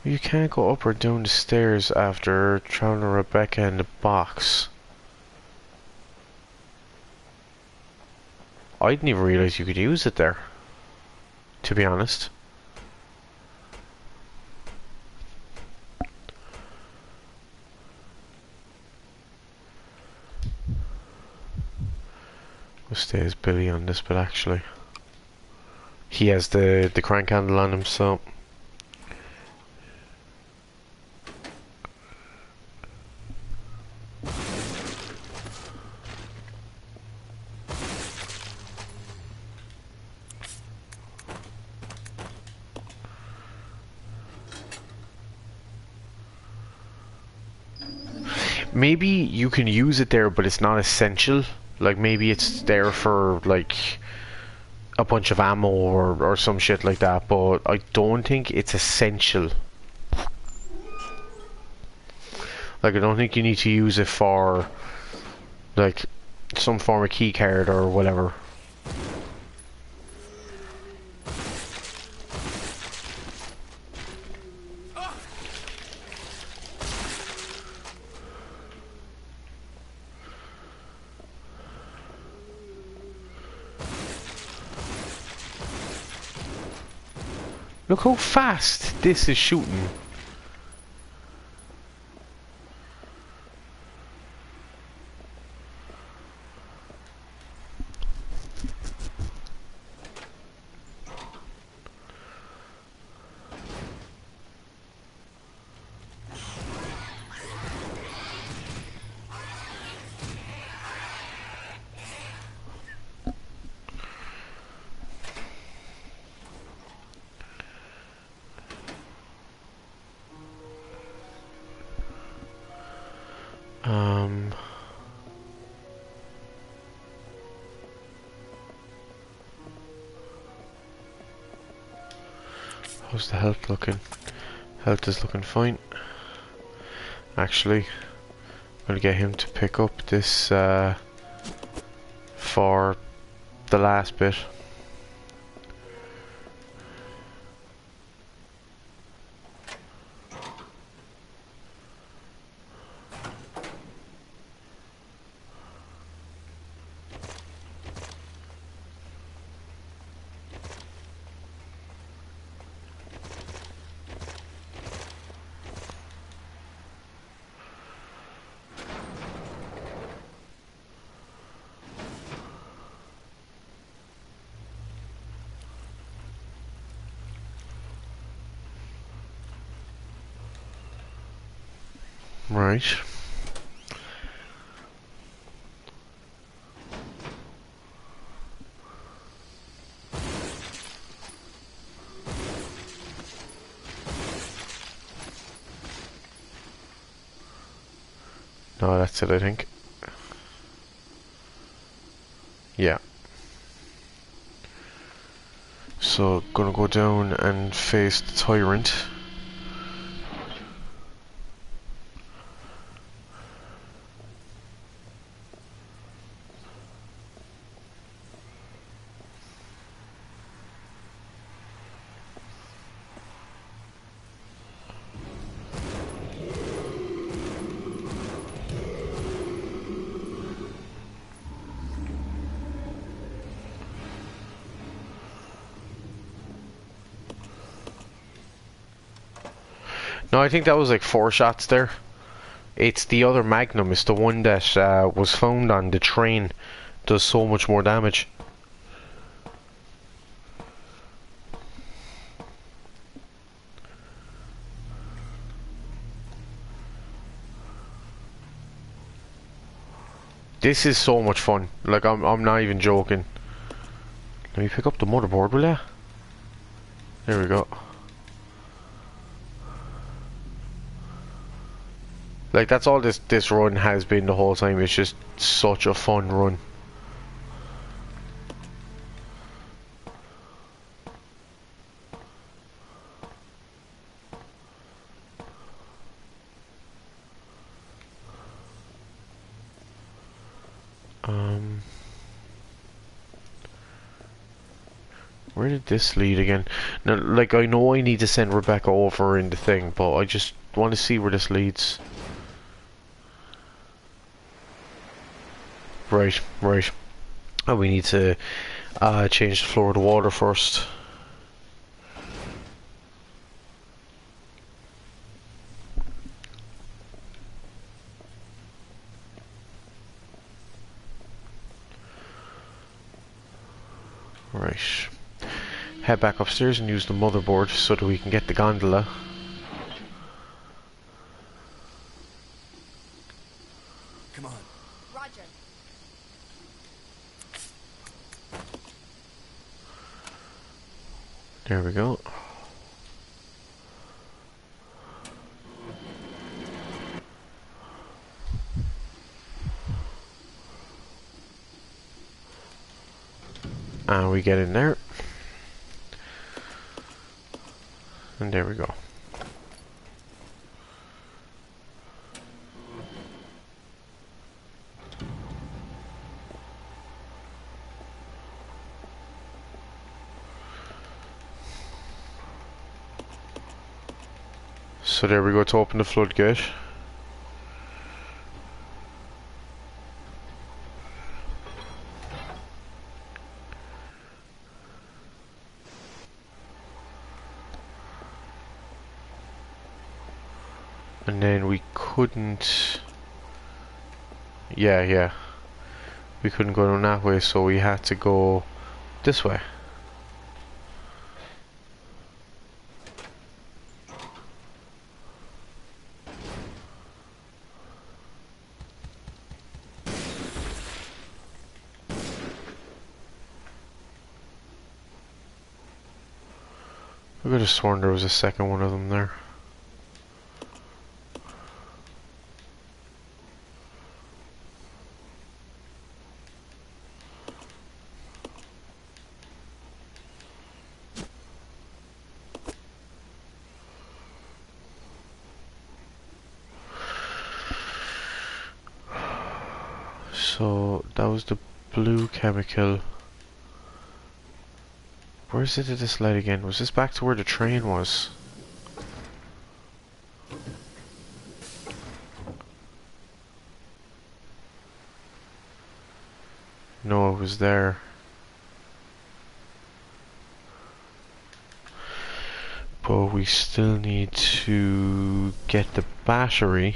You can't go up or down the stairs after traveling Rebecca in the box. I didn't even realize you could use it there, to be honest. We'll stay as Billy on this, but actually he has the crank handle on him, so maybe you can use it there, but it's not essential. Like maybe it's there for like a bunch of ammo or some shit like that, but I don't think it's essential. Like I don't think you need to use it for like some form of key card or whatever. Look how fast this is shooting. How's the health looking? Health is looking fine. Actually, I'm gonna get him to pick up this for the last bit. Right. No, that's it, I think. Yeah. So, gonna go down and face the tyrant. No, I think that was like 4 shots there. It's the other Magnum. It's the one that was found on the train. Does so much more damage. This is so much fun. Like I'm not even joking. Let me pick up the motherboard, will ya? There we go. Like that's all this run has been the whole time. It's just such a fun run. Where did this lead again? Now, like I know I need to send Rebecca over in the thing, but I just want to see where this leads. Right, right. And we need to change the floor of the water first. Right. Head back upstairs and use the motherboard so that we can get the gondola. Come on. Roger. There we go. And we get in there. And there we go. So there we go to open the floodgate. And then we couldn't... Yeah. We couldn't go down that way, so we had to go this way. I could have sworn there was a second one of them there. So that was the blue chemical. Where is it at this light again? Was this back to where the train was? No, it was there. But we still need to get the battery.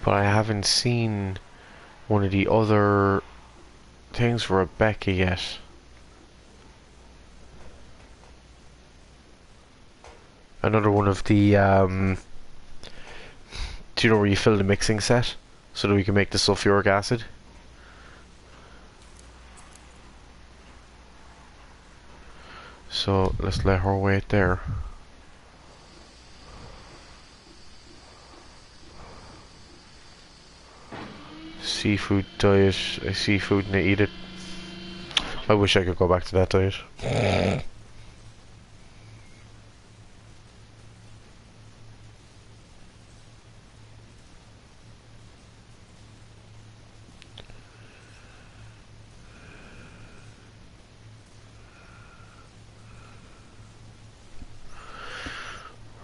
But I haven't seen one of the other things for Rebecca yet. Another one of the, do you know where you fill the mixing set? So that we can make the sulfuric acid? So let's let her wait there. Seafood diet, seafood and I eat it. I wish I could go back to that diet.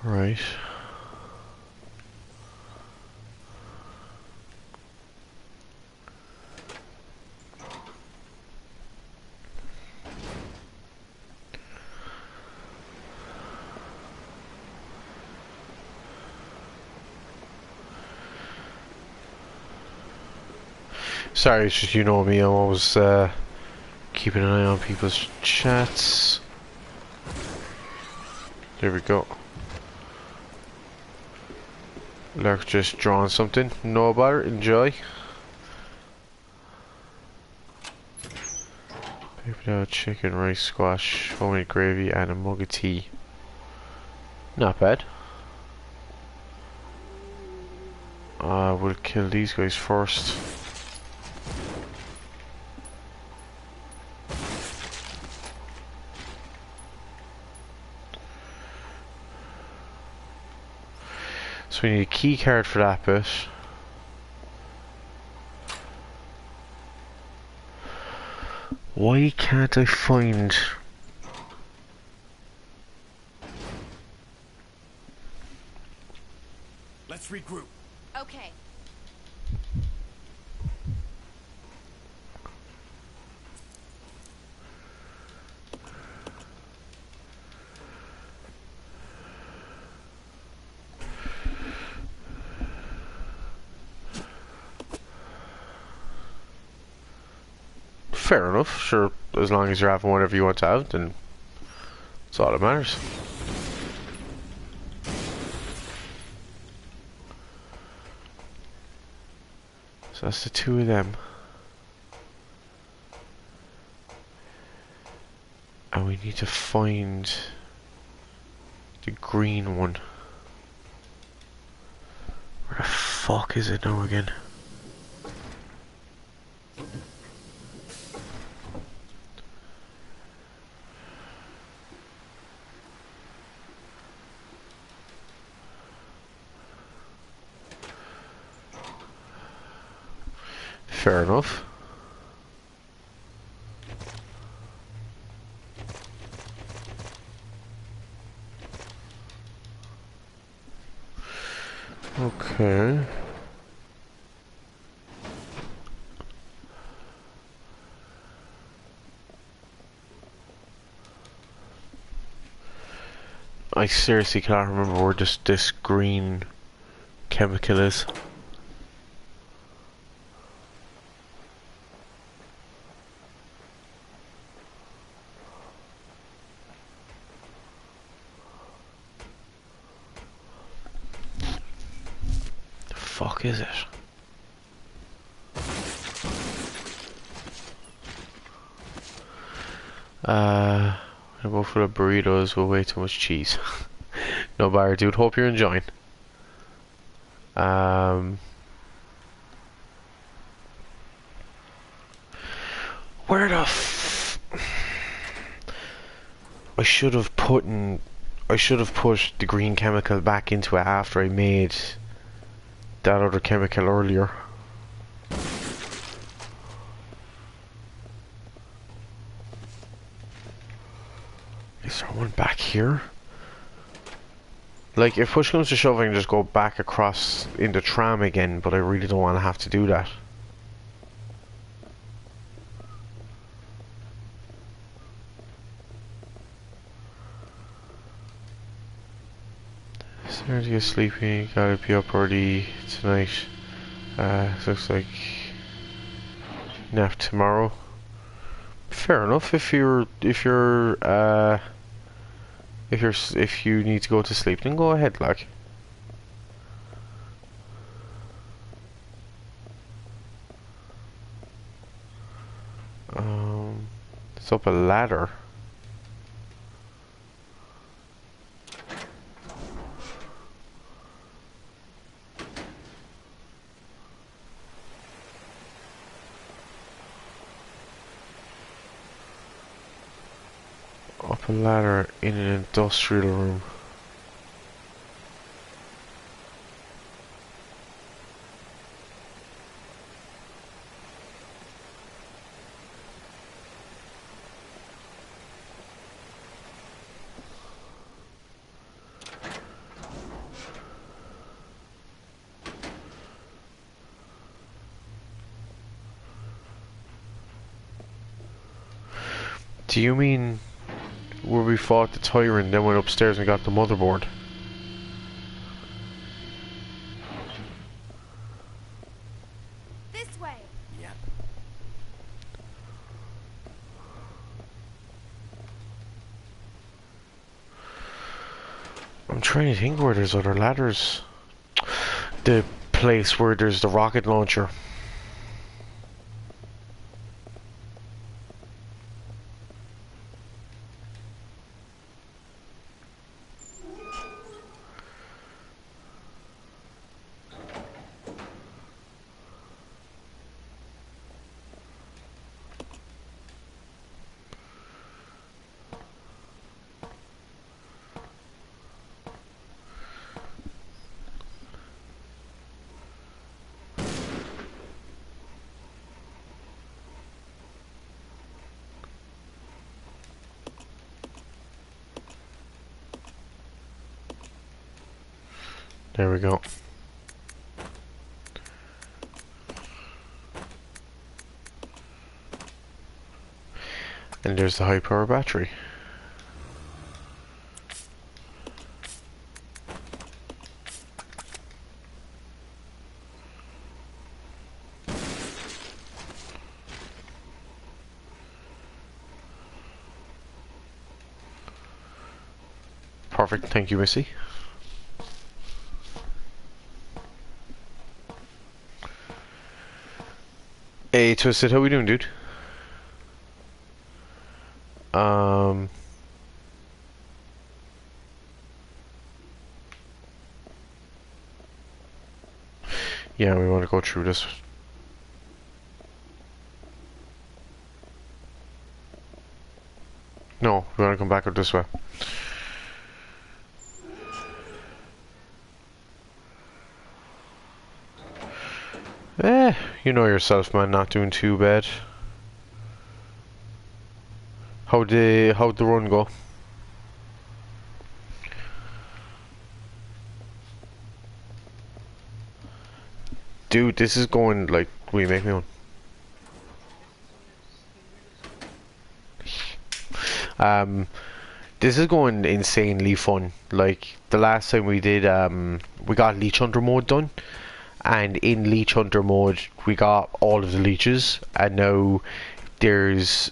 Right. Sorry, it's just, you know me, I'm always keeping an eye on people's chats. There we go. Lurk just drawing something. No bother, enjoy. Paper dough, chicken, rice, squash, homemade gravy, and a mug of tea. Not bad. We'll kill these guys first. So we need a key card for that bit. Why can't I find... Let's regroup. Okay. Fair enough, sure, as long as you're having whatever you want to have, then that's all that matters. So that's the two of them. And we need to find the green one. Where the fuck is it now again? Fair enough. Okay. I seriously can't remember where this green chemical is. The fuck is it? I'll go for the burritos with way too much cheese. No bother, dude. Hope you're enjoying. Where the I should have put the green chemical back into it after I made that other chemical earlier. Is there one back here? Like, if push comes to shove, I can just go back across in the tram again, but I really don't want to have to do that. Seriously sleepy, gotta be up early tonight. Looks like nap tomorrow. Fair enough. If you need to go to sleep, then go ahead, like. It's up a ladder. Up a ladder in an industrial room. Do you mean where we fought the tyrant, then went upstairs and got the motherboard? This way. Yeah. I'm trying to think where there's other ladders. The place where there's the rocket launcher. There we go. And there's the high power battery. Perfect, thank you, Missy. Hey, Twisted, how we doing, dude? Yeah, we want to go through this. No, we want to come back up this way. You know yourself, man, not doing too bad. How'd the run go? Dude, this is going like, will you make me one? This is going insanely fun. Like the last time we did, we got Leech Hunter mode done, and in Leech Hunter mode we got all of the leeches, and now there's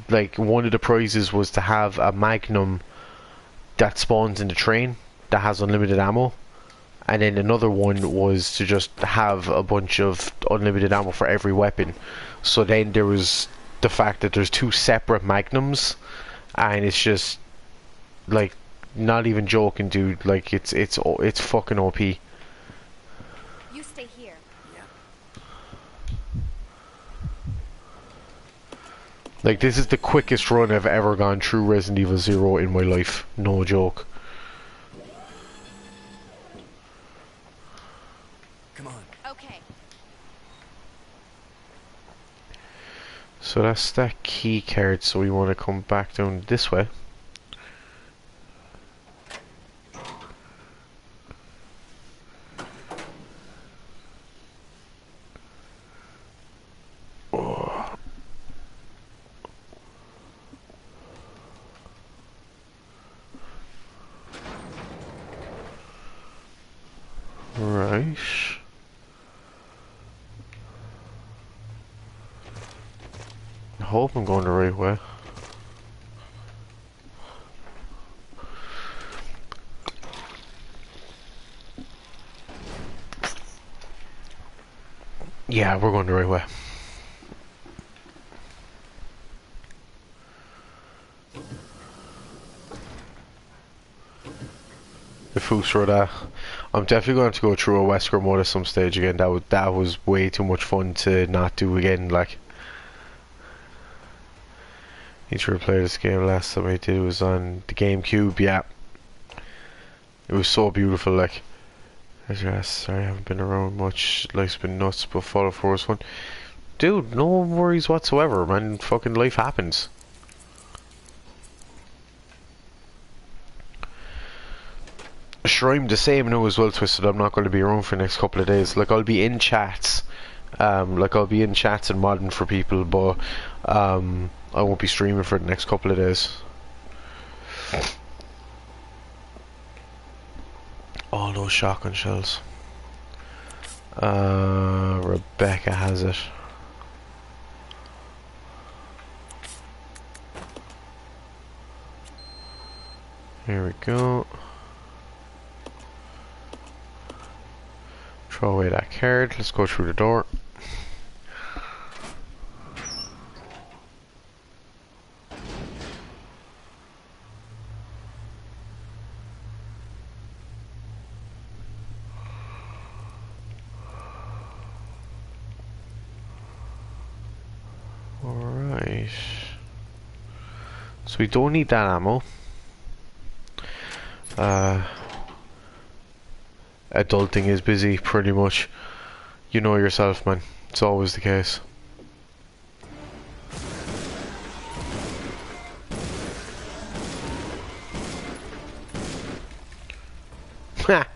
like one of the prizes was to have a Magnum that spawns in the train that has unlimited ammo, and then another one was to just have a bunch of unlimited ammo for every weapon. So then there was the fact that there's two separate Magnums, and it's just like, not even joking, dude. Like it's fucking OP. You stay here. Like this is the quickest run I've ever gone through Resident Evil 0 in my life. No joke. Come on. Okay. So that's that key card, so we want to come back down this way. Oh. Right. I hope I'm going the right way. Yeah, we're going the right way. The Fusra that. I'm definitely going to go through a Wesker mode at some stage again. That was way too much fun to not do again. Like, need to replay this game. Last time I did it was on the GameCube. Yeah, it was so beautiful. Like, sorry, I haven't been around much. Life's been nuts, but Fallout 4 was fun. Dude, no worries whatsoever, man. Fucking life happens. Sure, I'm the same now as well, Twisted. I'm not going to be around for the next couple of days. Like, I'll be in chats. Like, I'll be in chats and modding for people, but I won't be streaming for the next couple of days. All those shotgun shells. Rebecca has it. Here we go. Throw away that card. Let's go through the door. Alright. So we don't need that ammo. Adulting is busy, pretty much. You know yourself, man. It's always the case. Ha!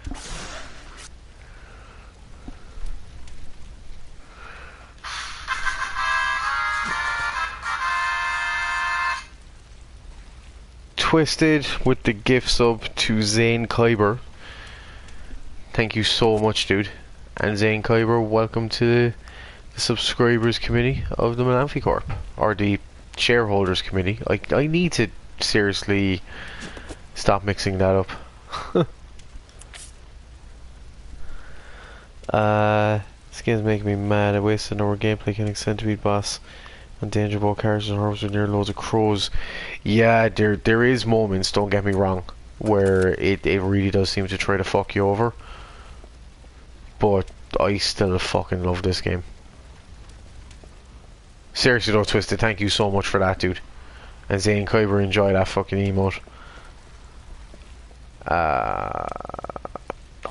Twisted with the gift sub to Zane Kyber. Thank you so much, dude. And Zane Kyber, welcome to the subscribers committee of the Melanphy Corp, or the shareholders committee. I need to seriously stop mixing that up. This game's making me mad. I wasted an hour gameplay killing Centipede boss and danger ball characters and horrors near loads of crows. Yeah, there is moments, don't get me wrong, where it really does seem to try to fuck you over. But I still fucking love this game. Seriously though, Twisted, thank you so much for that, dude. And Zane Kyber, enjoy that fucking emote. I'll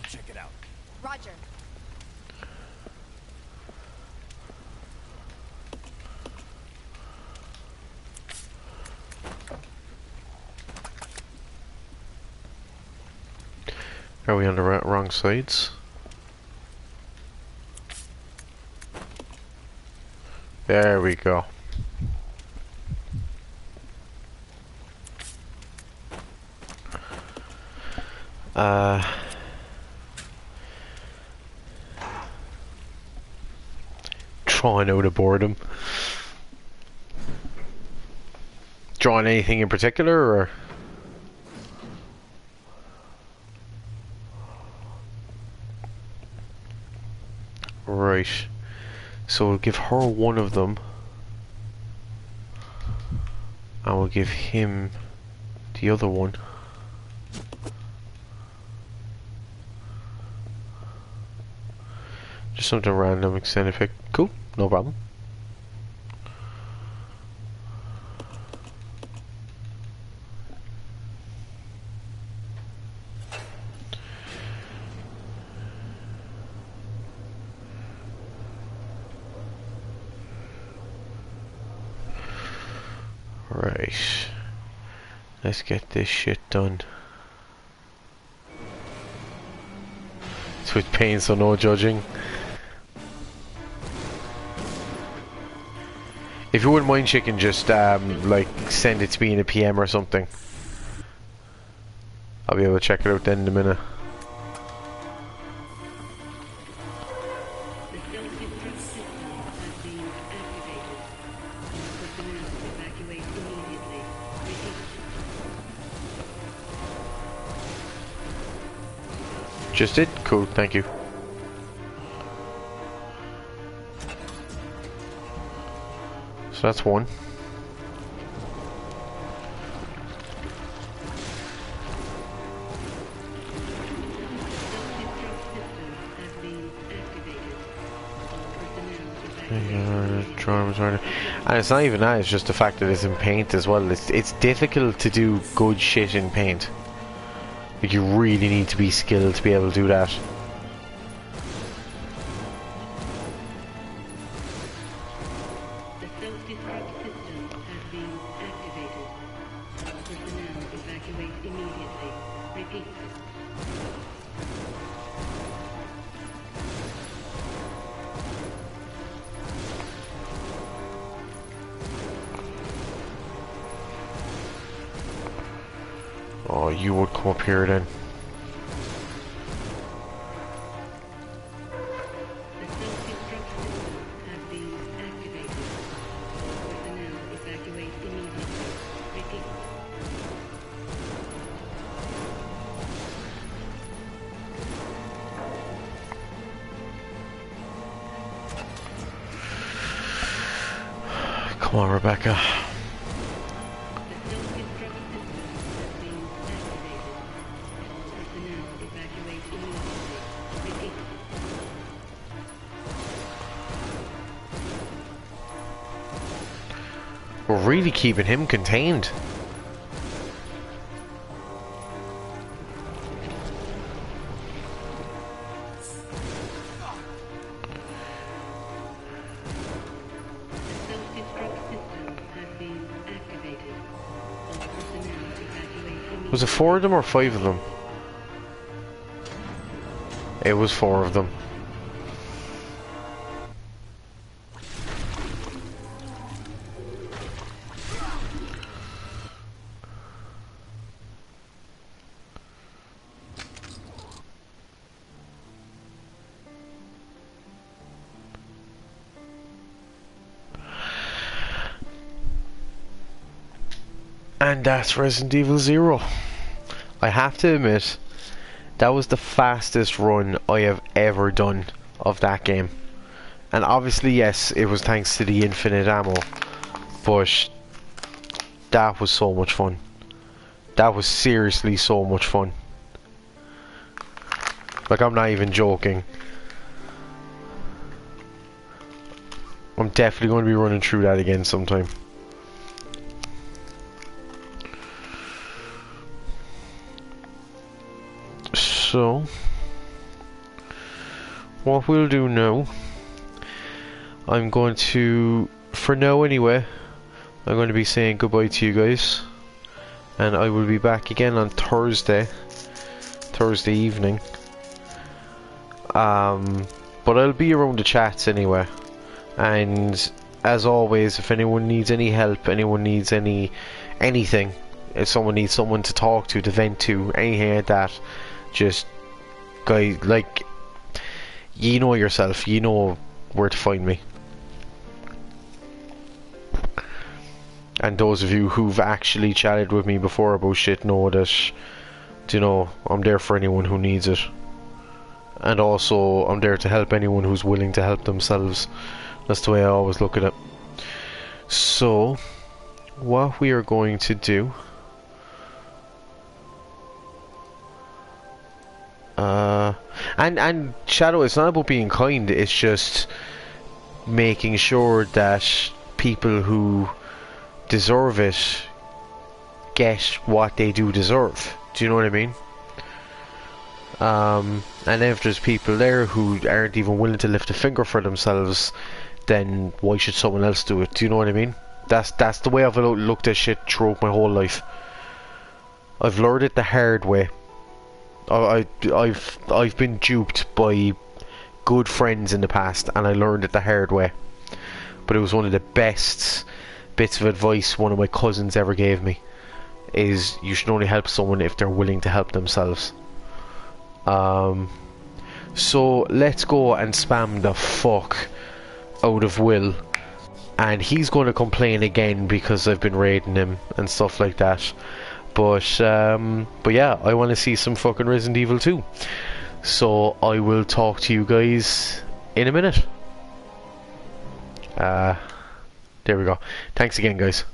check it out. Roger. Are we on the wrong sides? There we go. Drawing out of boredom. Drawing anything in particular, or? Right. So we'll give her one of them. And we'll give him the other one. Just something random, extended pick. Cool, no problem. Right. Let's get this shit done. It's with pain, so no judging. If you wouldn't mind, chicken, just like send it to me in a PM or something. I'll be able to check it out then in a minute. Just did? Cool, thank you. So that's one. And it's not even that, it's just the fact that it's in paint as well. It's difficult to do good shit in paint. Like, you really need to be skilled to be able to do that. The self-destruct system has been activated. All personnel evacuate immediately. Repeat. Oh, you would come up here then. The self-destruct system has been activated. All personnel evacuate immediately. Repeat. Come on, Rebecca. We're really keeping him contained. Was it 4 of them or 5 of them? It was 4 of them. And that's Resident Evil 0. I have to admit, that was the fastest run I have ever done of that game. And obviously, yes, it was thanks to the infinite ammo, but that was so much fun. That was seriously so much fun. Like, I'm not even joking. I'm definitely going to be running through that again sometime. So, what we'll do now, I'm going to, for now anyway, I'm going to be saying goodbye to you guys, and I will be back again on Thursday Thursday evening. But I'll be around the chats anyway. And as always, if anyone needs any help, anyone needs anything, if someone needs someone to talk to vent to, anything like that, just guys, like, you know yourself, you know where to find me. And those of you who've actually chatted with me before about shit know that, you know, I'm there for anyone who needs it. And also, I'm there to help anyone who's willing to help themselves. That's the way I always look at it. So, what we are going to do... And Shadow, it's not about being kind, it's just making sure that people who deserve it get what they do deserve. Do you know what I mean? And if there's people there who aren't even willing to lift a finger for themselves, then why should someone else do it? Do you know what I mean? That's the way I've looked at shit throughout my whole life. I've learned it the hard way. I've been duped by good friends in the past, and I learned it the hard way. But it was one of the best bits of advice one of my cousins ever gave me, is you should only help someone if they're willing to help themselves. So let's go and spam the fuck out of Will, and he's going to complain again because I've been raiding him and stuff like that. But yeah, I want to see some fucking Resident Evil 2. So I will talk to you guys in a minute. There we go. Thanks again, guys.